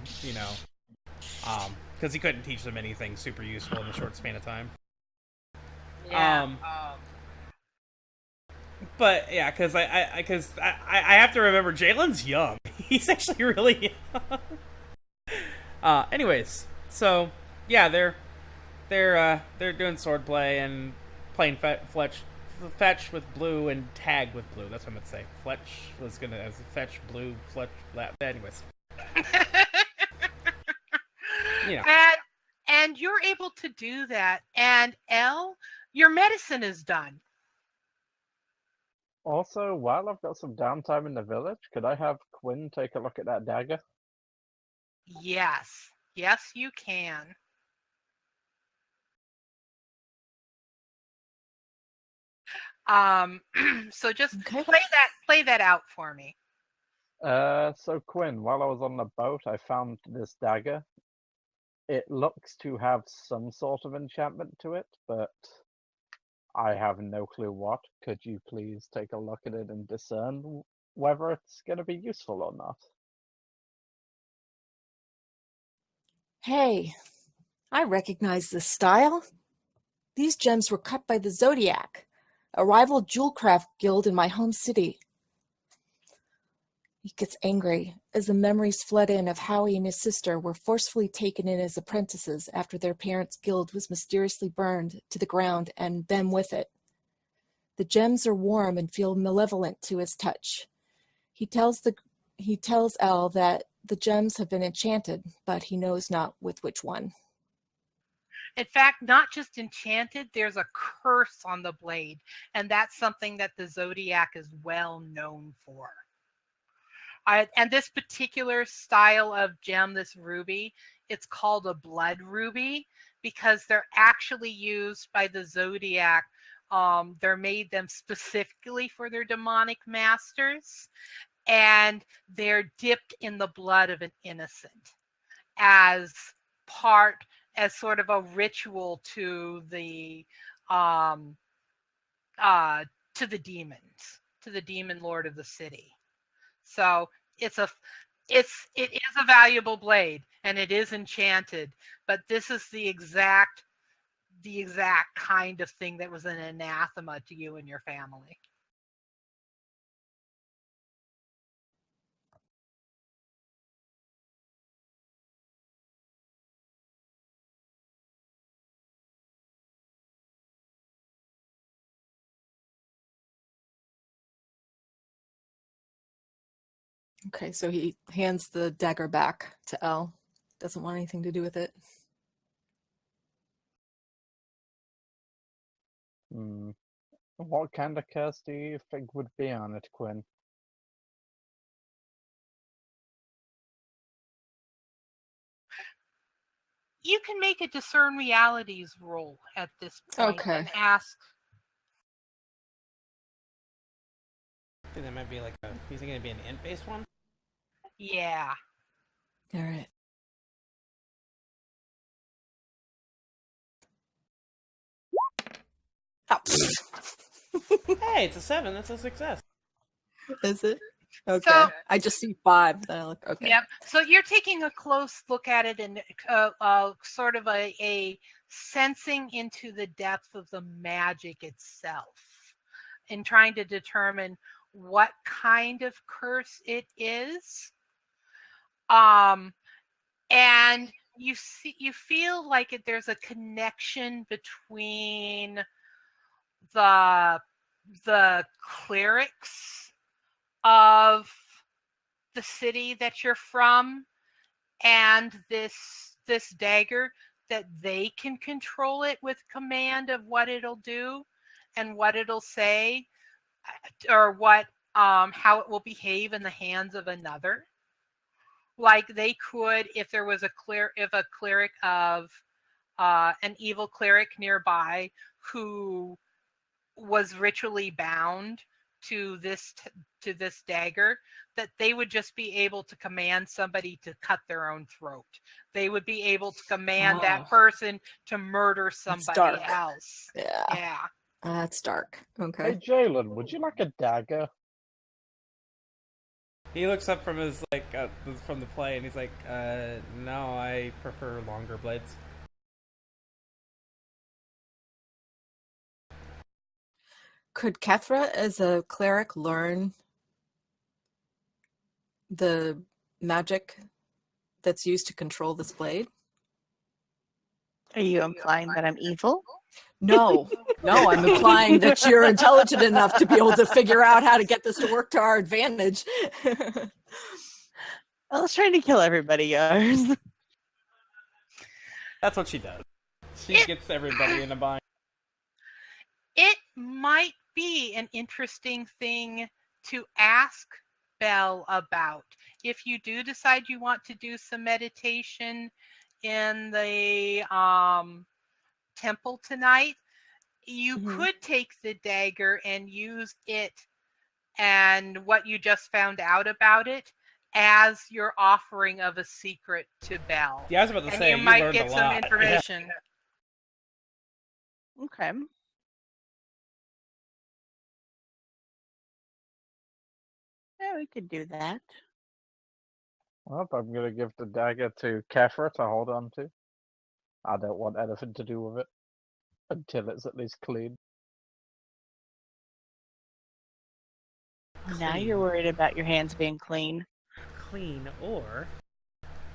because he couldn't teach them anything super useful in a short span of time. Yeah. But yeah, because I have to remember Jaylin's young. He's actually really young. Anyways, so yeah, they're doing swordplay and playing fetch with Blue and tag with Blue. That's what I'm gonna say. Fletch was gonna fetch Blue, Fletch. Anyways, and you're able to do that. And Elle, your medicine is done. Also, while I've got some downtime in the village, could I have Quinn take a look at that dagger? Yes, you can. So just play that out for me. So Quinn, while I was on the boat, I found this dagger. It looks to have some sort of enchantment to it, but I have no clue what. Could you please take a look at it and discern whether it's going to be useful or not? Hey, I recognize this style. These gems were cut by the Zodiac, a rival jewelcraft guild in my home city. He gets angry as the memories flood in of how he and his sister were forcefully taken in as apprentices after their parents' guild was mysteriously burned to the ground and them with it. The gems are warm and feel malevolent to his touch. He tells Elle that the gems have been enchanted, but he knows not with which one. In fact, not just enchanted, there's a curse on the blade, and that's something that the Zodiac is well known for. And this particular style of gem, this ruby, it's called a blood ruby because they're actually used by the Zodiac. They're made them specifically for their demonic masters, and they're dipped in the blood of an innocent as sort of a ritual to the demons, to the demon lord of the city. So it is a valuable blade, and it is enchanted, but this is the exact kind of thing that was an anathema to you and your family. Okay, so he hands the dagger back to Elle. Doesn't want anything to do with it. What kind of curse do you think would be on it, Quinn? You can make a discern realities roll at this point and ask. I think that might be like is it going to be an int-based one? Yeah. All right. Oh. Hey, it's a 7. That's a success. Is it? Okay. So, I just see 5. Then I look. Okay. Yep. So you're taking a close look at it and sort of a sensing into the depth of the magic itself and trying to determine what kind of curse it is. And you feel like there's a connection between the clerics of the city that you're from and this dagger, that they can control it with command of what it'll do and what it'll say, or what how it will behave in the hands of another. Like they could, if there was a cleric of an evil cleric nearby who was ritually bound to this dagger, that they would just be able to command somebody to cut their own throat. They would be able to command that person to murder somebody else. Yeah. That's dark. Okay. Hey Jaylin, would you like a dagger? He looks up from his from the play and he's like, no, I prefer longer blades. Could Kethra, as a cleric, learn the magic that's used to control this blade? Are you implying that I'm evil? No, I'm implying that you're intelligent enough to be able to figure out how to get this to work to our advantage. I was trying to kill everybody, yours. That's what she does. She gets everybody in a bind. It might be an interesting thing to ask Belle about. If you do decide you want to do some meditation in the temple tonight, you could take the dagger and use it and what you just found out about it as your offering of a secret to Belle. Yeah, I was about to And say, you might learned get a some lot. information. Okay. Yeah, we could do that. Well, I'm gonna give the dagger to Kethra to hold on to. I don't want anything to do with it until it's at least clean. Now you're worried about your hands being clean. Clean or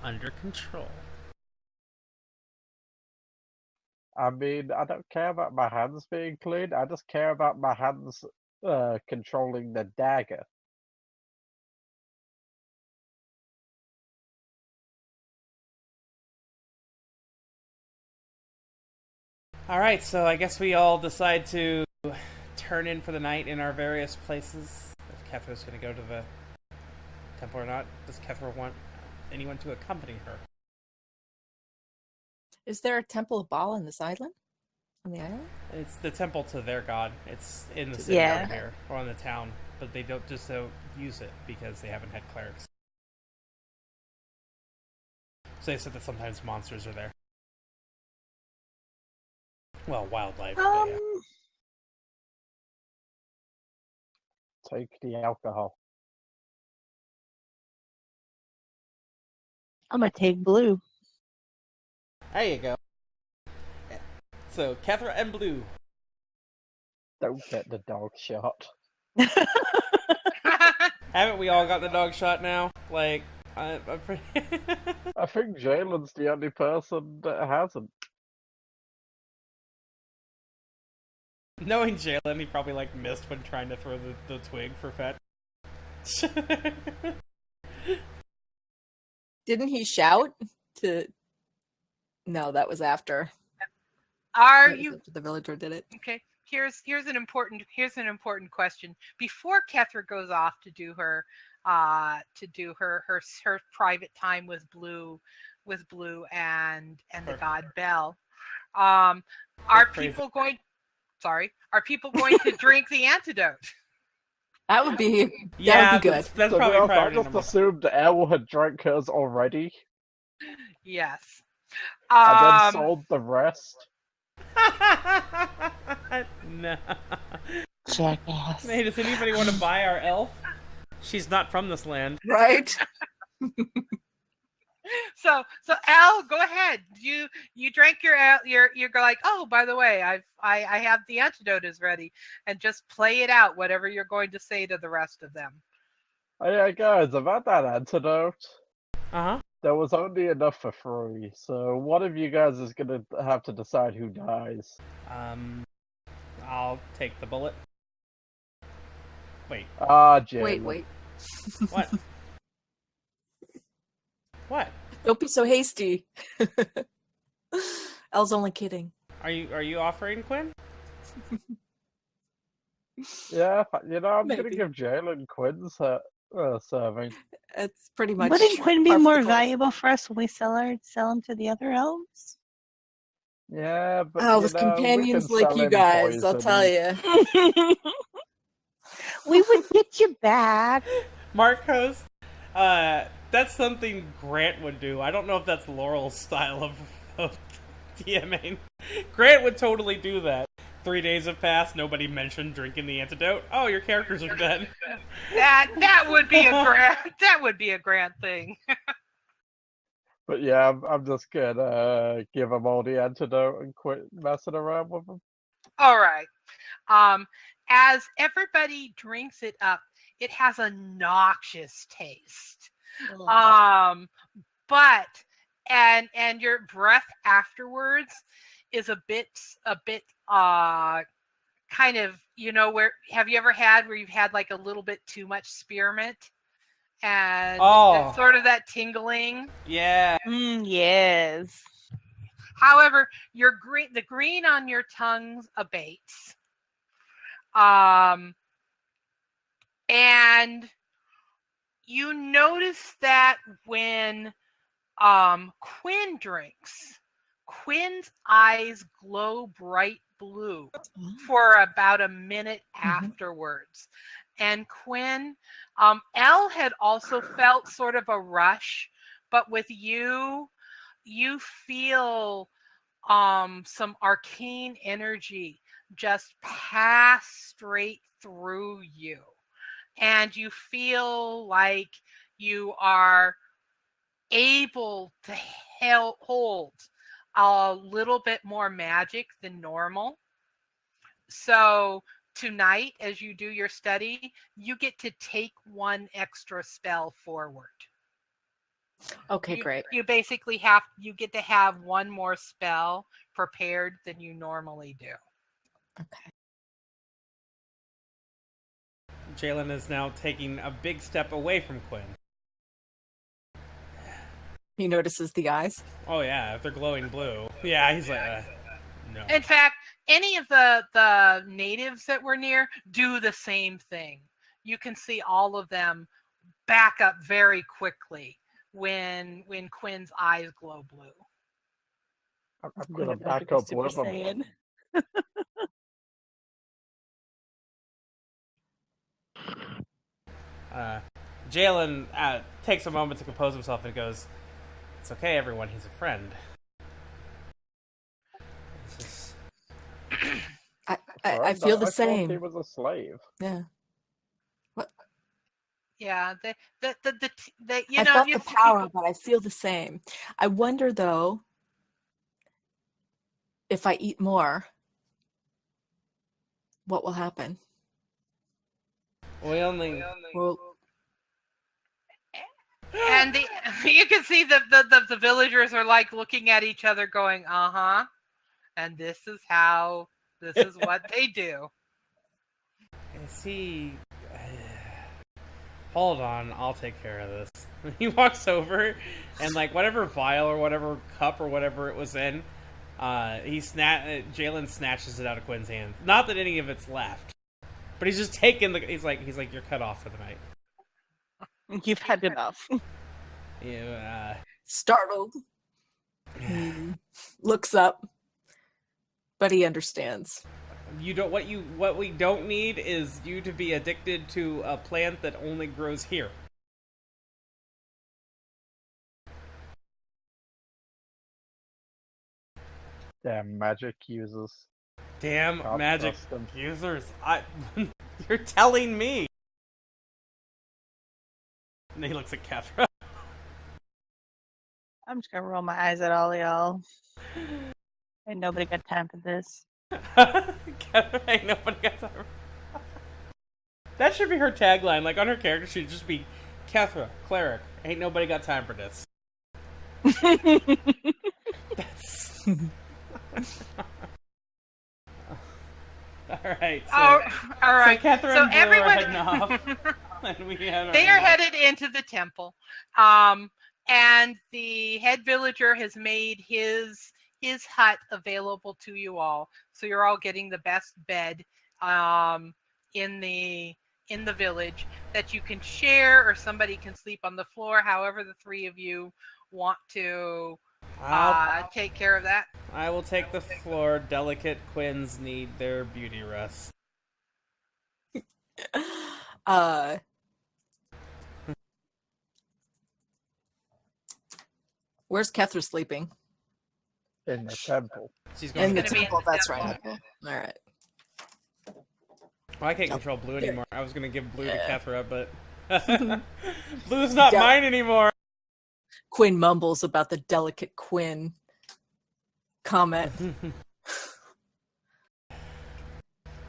under control. I mean, I don't care about my hands being clean. I just care about my hands controlling the dagger. Alright, so I guess we all decide to turn in for the night in our various places. If Kethra's going to go to the temple or not. Does Kethra want anyone to accompany her? Is there a temple of Baal on this island? On the island? It's the temple to their god. It's in the city Yeah. over here, or in the town, but they don't use it because they haven't had clerics. So they said that sometimes monsters are there. Well, wildlife. But yeah. Take the alcohol. I'm gonna take blue. There you go. So, Kethra and Blue. Don't get the dog shot. Haven't we all got the dog shot now? Like, I'm pretty... I think Jaylin's the only person that hasn't. Knowing Jaylin, he probably, like, missed when trying to throw the twig for Fett. Didn't he shout to... No, that was after. Are you The villager did it. okay? Here's an important question. Before Kethra goes off to do her private time with Blue and the god Belle, are people going to drink the antidote? That would be Yeah, that would be good. That's To be probably honest, I priority just number one. assumed Elle had drank hers already Yes. and then sold the rest. No. Jackass. Hey, does anybody want to buy our elf? She's not from this land. Right? So Elle, go ahead. You drank you're like, oh, by the way, I have the antidote is ready, and just play it out, whatever you're going to say to the rest of them. Oh yeah, guys, about that antidote, Uh-huh. there was only enough for 3, so one of you guys is gonna have to decide who dies. I'll take the bullet. Wait, Jaylin. Wait. what? What? Don't be so hasty. Elle's only kidding. Are you offering Quinn? Yeah, I'm gonna Maybe. give Jaylin Quinn's serving. It's pretty much. Wouldn't Quinn be par for more the course. valuable for us when we sell him to the other elves? Yeah, but Oh, you with know, we companions can like sell you him guys, I'll tell poison. you. We would get you back. Marcos, that's something Grant would do. I don't know if that's Laurel's style of DMing. Grant would totally do that. 3 days have passed, nobody mentioned drinking the antidote. Oh, your characters are dead. That would be a Grant thing. But yeah, I'm just gonna give him all the antidote and quit messing around with him. All right. As everybody drinks it up, it has a noxious taste. But your breath afterwards is a bit kind of, where have you ever had where you've had like a little bit too much spearmint and it's sort of that tingling? Yeah. Yes. However, the green on your tongues abates. And you notice that when Quinn drinks, Quinn's eyes glow bright blue for about a minute afterwards. and Quinn. Elle had also felt sort of a rush, but with you feel some arcane energy just pass straight through you, and you feel like you are able to hold a little bit more magic than normal. So tonight, as you do your study, you get to take one extra spell forward. Okay, great. You basically get to have one more spell prepared than you normally do. Okay. Jaylin is now taking a big step away from Quinn. He notices the eyes. Oh yeah, if they're glowing blue. Yeah, he's like, no. In fact, any of the natives that were near do the same thing. You can see all of them back up very quickly when Quinn's eyes glow blue. I'm gonna back up with them. Jaylin takes a moment to compose himself and goes, "It's okay, everyone. He's a friend." Just... I feel the I same. thought he was a slave. Yeah. What? Yeah, you I know, felt the power, but I feel the same. I wonder though, if I eat more, what will happen? We only. Well, and you can see the villagers are like looking at each other, going, "Uh-huh," and this is what they do. Is he? Hold on, I'll take care of this. He walks over, and like whatever vial or whatever cup or whatever it was in, Jaylin snatches it out of Quinn's hand. Not that any of it's left, but he's just taking he's like you're cut off for the night. You've had enough. Yeah. startled. He looks up, but he understands. What we don't need is you to be addicted to a plant that only grows here. Damn magic users. Damn God magic bless them. users. You're telling me. And he looks at Kethra. I'm just gonna roll my eyes at all y'all. Ain't nobody got time for this. Kethra, ain't nobody got time. That should be her tagline. Like on her character she'd just be Kethra, cleric. Ain't nobody got time for this. That's... Alright, so... all right. So Kethra So and Blue everyone... are heading off. And they are headed into the temple. And the head villager has made his hut available to you all. So you're all getting the best bed in the village that you can share, or somebody can sleep on the floor, however the three of you want to take care of that. I will take the floor. Delicate Quinns need their beauty rest. Where's Kethra sleeping? In the temple. She's going In the to temple, that's right. Alright. Well, I can't control Blue anymore. I was going to give Blue to Yeah. Kethra, but Blue's not Yeah. mine anymore. Quinn mumbles about the delicate Quinn comment.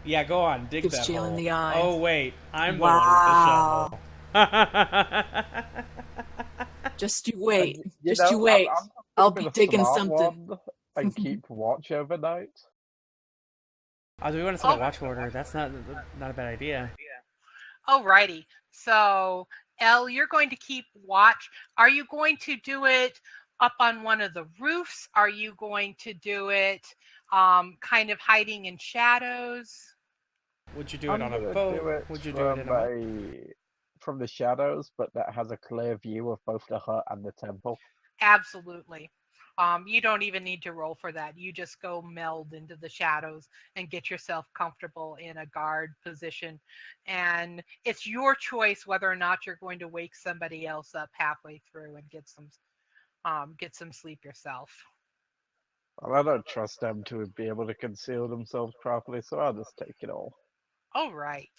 Yeah, go on. Dig Gives that Jaylin hole. the eye. Oh, wait. I'm Wow. the one with the shovel. Just you wait. You Just know, you wait. I'm I'll gonna be digging smart something. one and keep watch overnight. Oh, do we want to set a watch order? That's not a bad idea. Alrighty. So, Elle, you're going to keep watch. Are you going to do it up on one of the roofs? Are you going to do it kind of hiding in shadows? Would you do it I'm on a gonna boat? do it Would you do it in a from the shadows, but that has a clear view of both the hut and the temple. Absolutely. You don't even need to roll for that. You just go meld into the shadows and get yourself comfortable in a guard position. And it's your choice whether or not you're going to wake somebody else up halfway through and get some sleep yourself. Well, I don't trust them to be able to conceal themselves properly, so I'll just take it all. All right.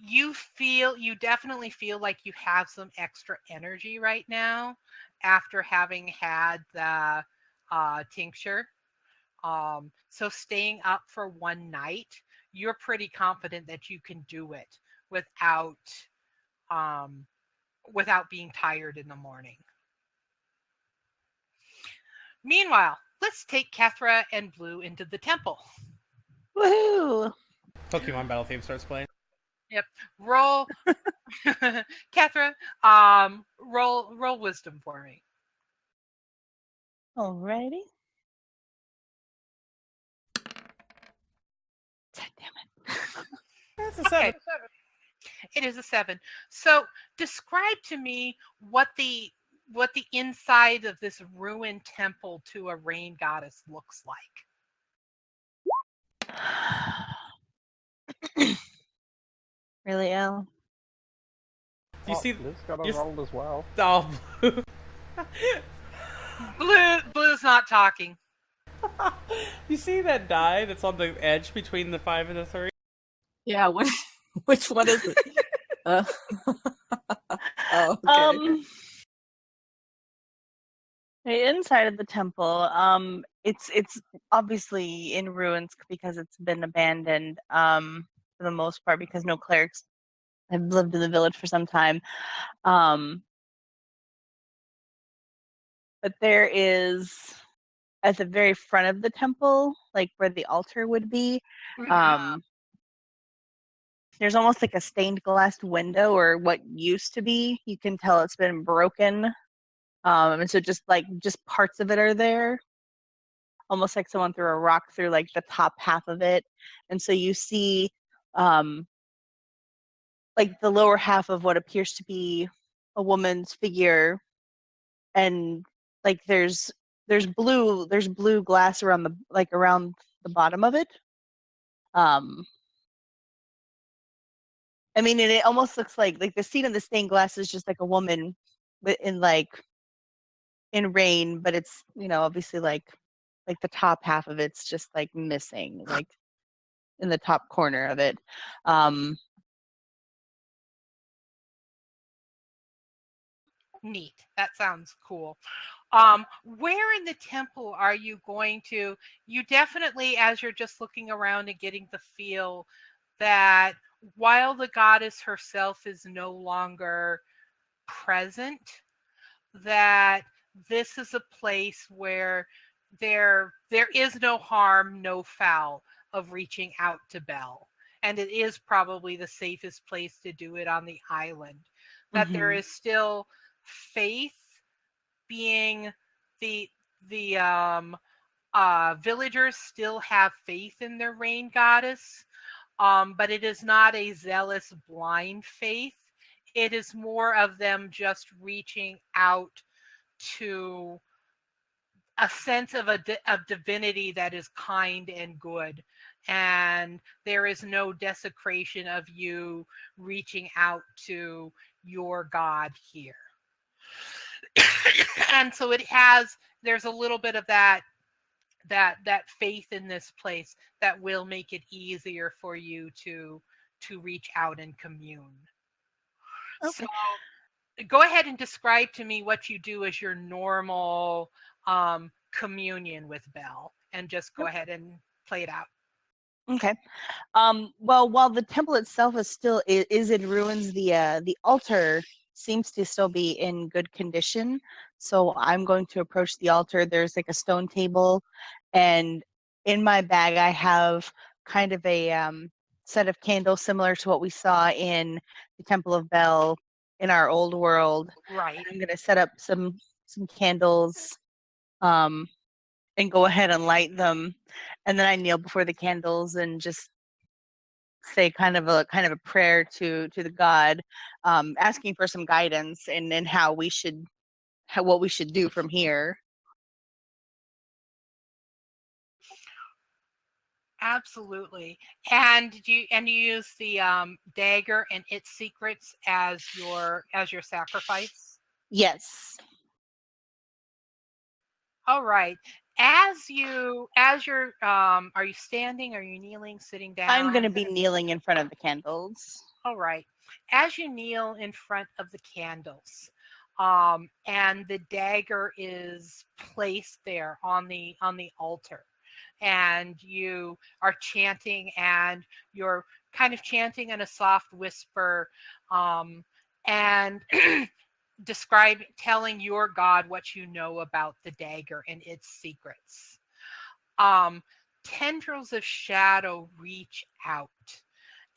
You definitely feel like you have some extra energy right now after having had the tincture. So staying up for one night, you're pretty confident that you can do it without being tired in the morning. Meanwhile, let's take Kethra and Blue into the temple. Woohoo! Pokemon battle theme starts playing. Yep. Roll, Kethra. Roll wisdom for me. Alrighty. Damn it. That's a 7. Okay. It is a 7. So describe to me what the inside of this ruined temple to a rain goddess looks like. Really, Elle? You see, Blue's got a you roll as well. oh, Blue's not talking. you see that die that's on the edge between the 5 and the 3? Yeah, which one is it? Oh, okay. The inside of the temple, it's obviously in ruins because it's been abandoned, for the most part, because no clerics have lived in the village for some time. But there is, at the very front of the temple, like where the altar would be, there's almost like a stained glass window, or what used to be. You can tell it's been broken. And so just parts of it are there, almost like someone threw a rock through like the top half of it. And so you see like the lower half of what appears to be a woman's figure, and like there's blue glass around the bottom of it. I mean, and it almost looks like the scene of the stained glass is just like a woman in rain, but it's, obviously like the top half of it's just like missing, like in the top corner of it. Neat. That sounds cool. Where in the temple are you going to? You definitely, as you're just looking around and getting the feel that while the goddess herself is no longer present, that this is a place where there is no harm, no foul of reaching out to Belle. And it is probably the safest place to do it on the island. That there is still faith, being the villagers still have faith in their rain goddess, but it is not a zealous blind faith. It is more of them just reaching out to a sense of of divinity that is kind and good, and there is no desecration of you reaching out to your god here. And so there's a little bit of that faith in this place that will make it easier for you to reach out and commune. Okay. So go ahead and describe to me what you do as your normal communion with Belle, and just go ahead and play it out. Okay. Well, while the temple itself is in ruins, the altar seems to still be in good condition. So I'm going to approach the altar. There's like a stone table, and in my bag I have kind of a set of candles similar to what we saw in the Temple of Belle in our old world. Right. And I'm going to set up some candles, and go ahead and light them, and then I kneel before the candles and just say kind of a prayer to the god, asking for some guidance in how we should what we should do from here. Absolutely. And you use the dagger and its secrets as your sacrifice? Yes. All right. Are you standing? Are you kneeling, sitting down? I'm going to be kneeling in front of the candles. All right. As you kneel in front of the candles, and the dagger is placed there on the altar, and you are chanting, and you're kind of chanting in a soft whisper, and telling your God what you know about the dagger and its secrets. Tendrils of shadow reach out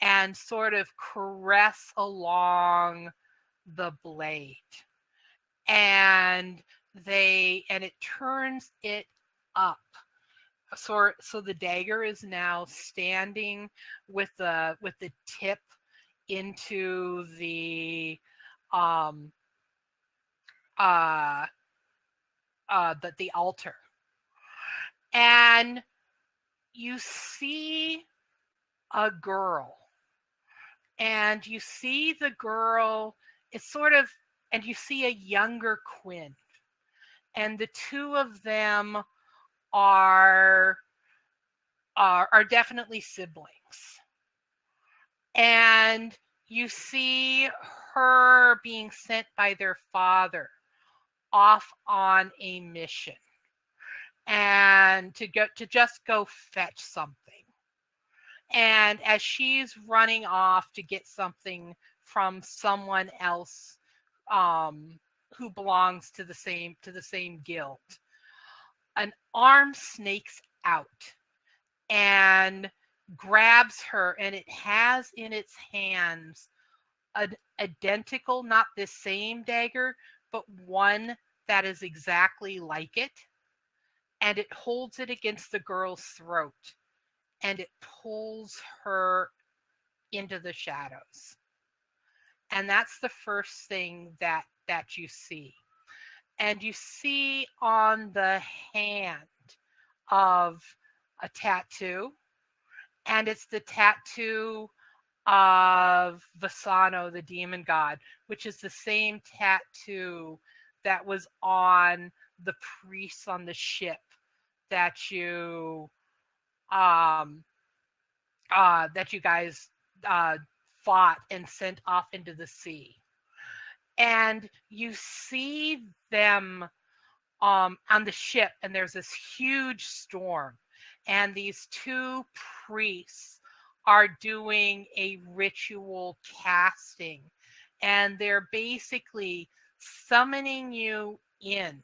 and sort of caress along the blade, and it turns it up. So the dagger is now standing with the tip into the the altar, and you see a girl, and you see the girl. And you see a younger Quinn, and the two of them are definitely siblings. And you see her being sent by their father off on a mission, and to just go fetch something. And as she's running off to get something from someone else who belongs to the same guild, an arm snakes out and grabs her, and it has in its hands an identical, not the same dagger, but one that is exactly like it, and it holds it against the girl's throat, and it pulls her into the shadows. And that's the first thing that you see. And you see on the hand of a tattoo, and it's the tattoo of Vasano, the demon god, which is the same tattoo that was on the priests on the ship that you guys fought and sent off into the sea. And you see them on the ship, and there's this huge storm, and these two priests are doing a ritual casting, and they're basically summoning you in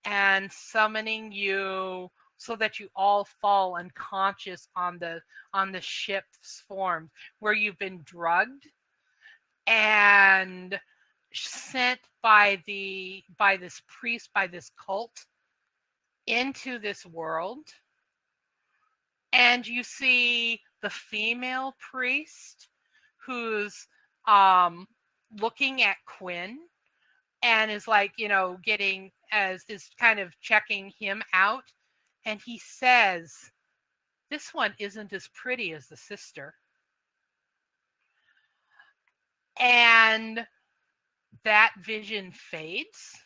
and summoning you so that you all fall unconscious on the ship's form, where you've been drugged and sent by this priest, by this cult, into this world. And you see the female priest who's looking at Quinn and is like, is kind of checking him out. And he says, "This one isn't as pretty as the sister." And that vision fades.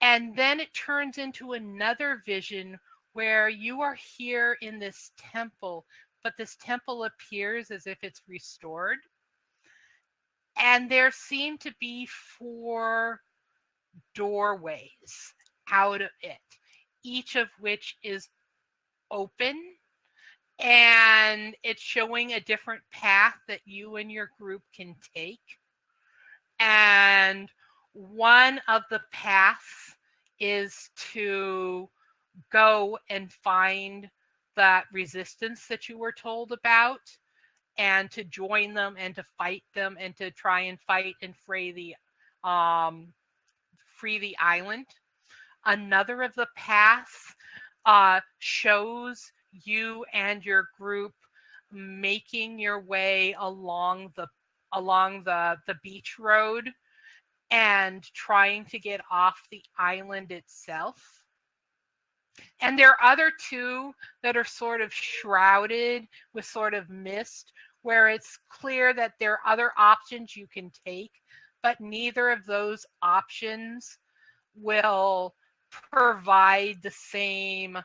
And then it turns into another vision where you are here in this temple, but this temple appears as if it's restored. And there seem to be 4 doorways out of it, each of which is open, and it's showing a different path that you and your group can take. And one of the paths is to go and find that resistance that you were told about, and to join them and to fight them and to try and fight and free the island. Another of the paths shows you and your group making your way along the beach road, and trying to get off the island itself. And there are other two that are sort of shrouded with sort of mist, where it's clear that there are other options you can take, but neither of those options will provide the same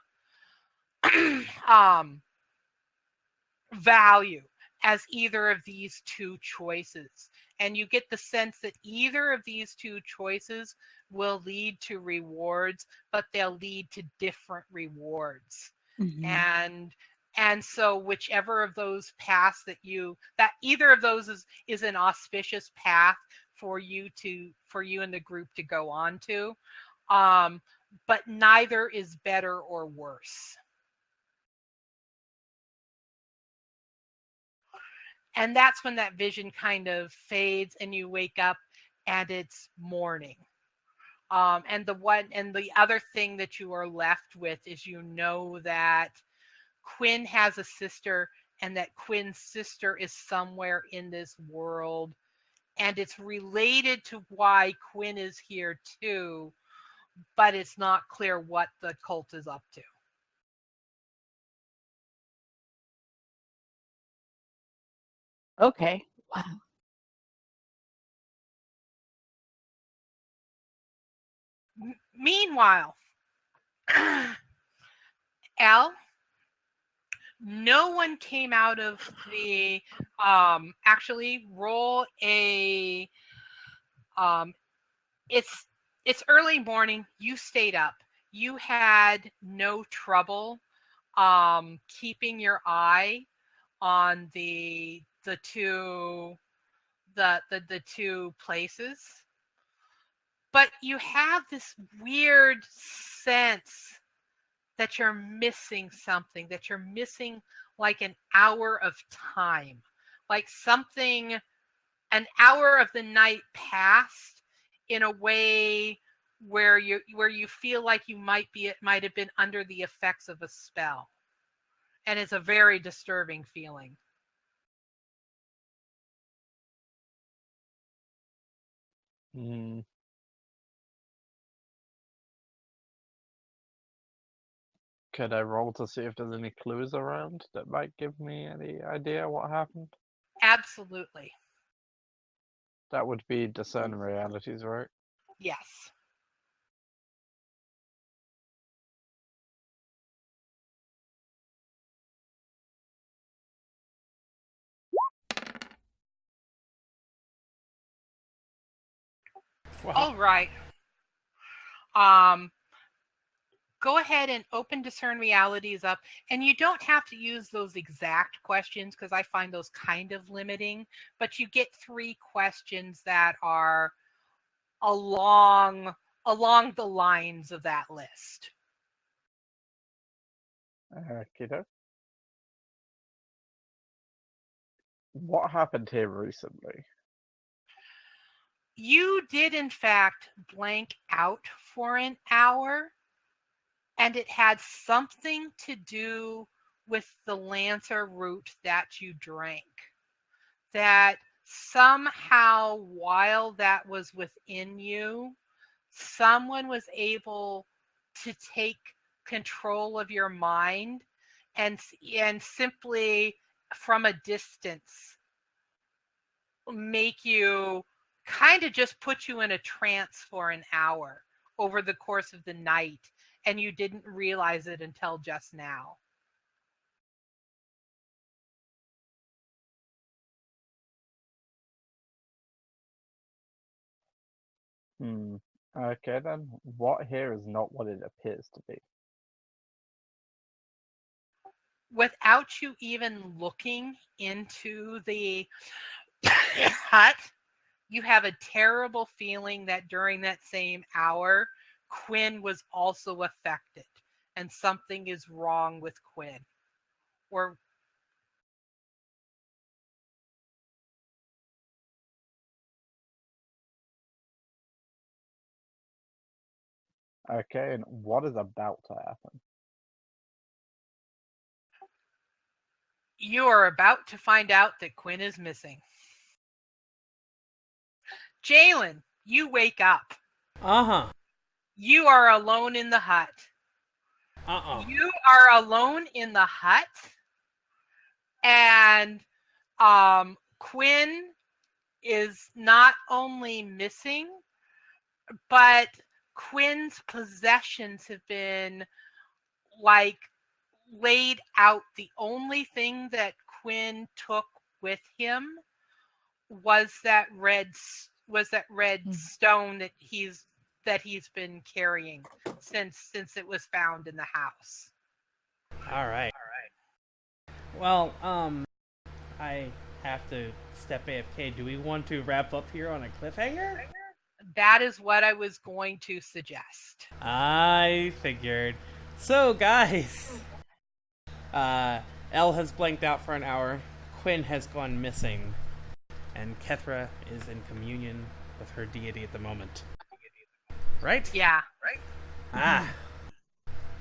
value as either of these two choices. And you get the sense that either of these two choices will lead to rewards, but they'll lead to different rewards. And so whichever of those paths that either of those is an auspicious path for you and the group to go on to. But neither is better or worse. And that's when that vision kind of fades and you wake up and it's morning. And the other thing that you are left with is that Quinn has a sister, and that Quinn's sister is somewhere in this world, and it's related to why Quinn is here too, but it's not clear what the cult is up to. Okay. Wow. Meanwhile, Elle, no one came out of the actually roll a it's early morning. You stayed up. You had no trouble keeping your eye on the two places, but you have this weird sense that you're missing something, that you're missing like an hour of time, like an hour of the night passed in a way where you feel like you might have been under the effects of a spell. And it's a very disturbing feeling. Could I roll to see if there's any clues around that might give me any idea what happened? Absolutely. That would be discern realities, right? Yes. Wow. All right. Go ahead and open discern realities up, and you don't have to use those exact questions because I find those kind of limiting, but you get 3 questions that are along the lines of that list. Kiddo. What happened here recently? You did in fact blank out for an hour, and it had something to do with the Lancer root that you drank. That somehow, while that was within you, someone was able to take control of your mind and simply from a distance make you kind of just put you in a trance for an hour over the course of the night, and you didn't realize it until just now. Okay then, what here is not what it appears to be? Without you even looking into the hut, you have a terrible feeling that during that same hour, Quinn was also affected, and something is wrong with Quinn. Or Okay, and what is about to happen? you are about to find out that Quinn is missing. Jaylin, you wake up. Uh-huh. You are alone in the hut. You are alone in the hut, and Quinn is not only missing, but Quinn's possessions have been like laid out. The only thing that Quinn took with him was that red stone that he's been carrying since it was found in the house. All right. Well, I have to step AFK. Do we want to wrap up here on a cliffhanger? That is what I was going to suggest. I figured. So, guys, Elle has blanked out for an hour. Quinn has gone missing, and Kethra is in communion with her deity at the moment. Right? Yeah. Right. Ah.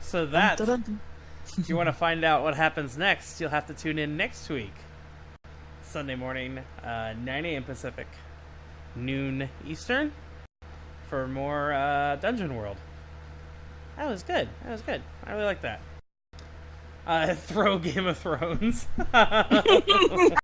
So that, if you want to find out what happens next, you'll have to tune in next week. Sunday morning, 9 a.m. Pacific, noon Eastern, for more Dungeon World. That was good. I really like that. Throw Game of Thrones.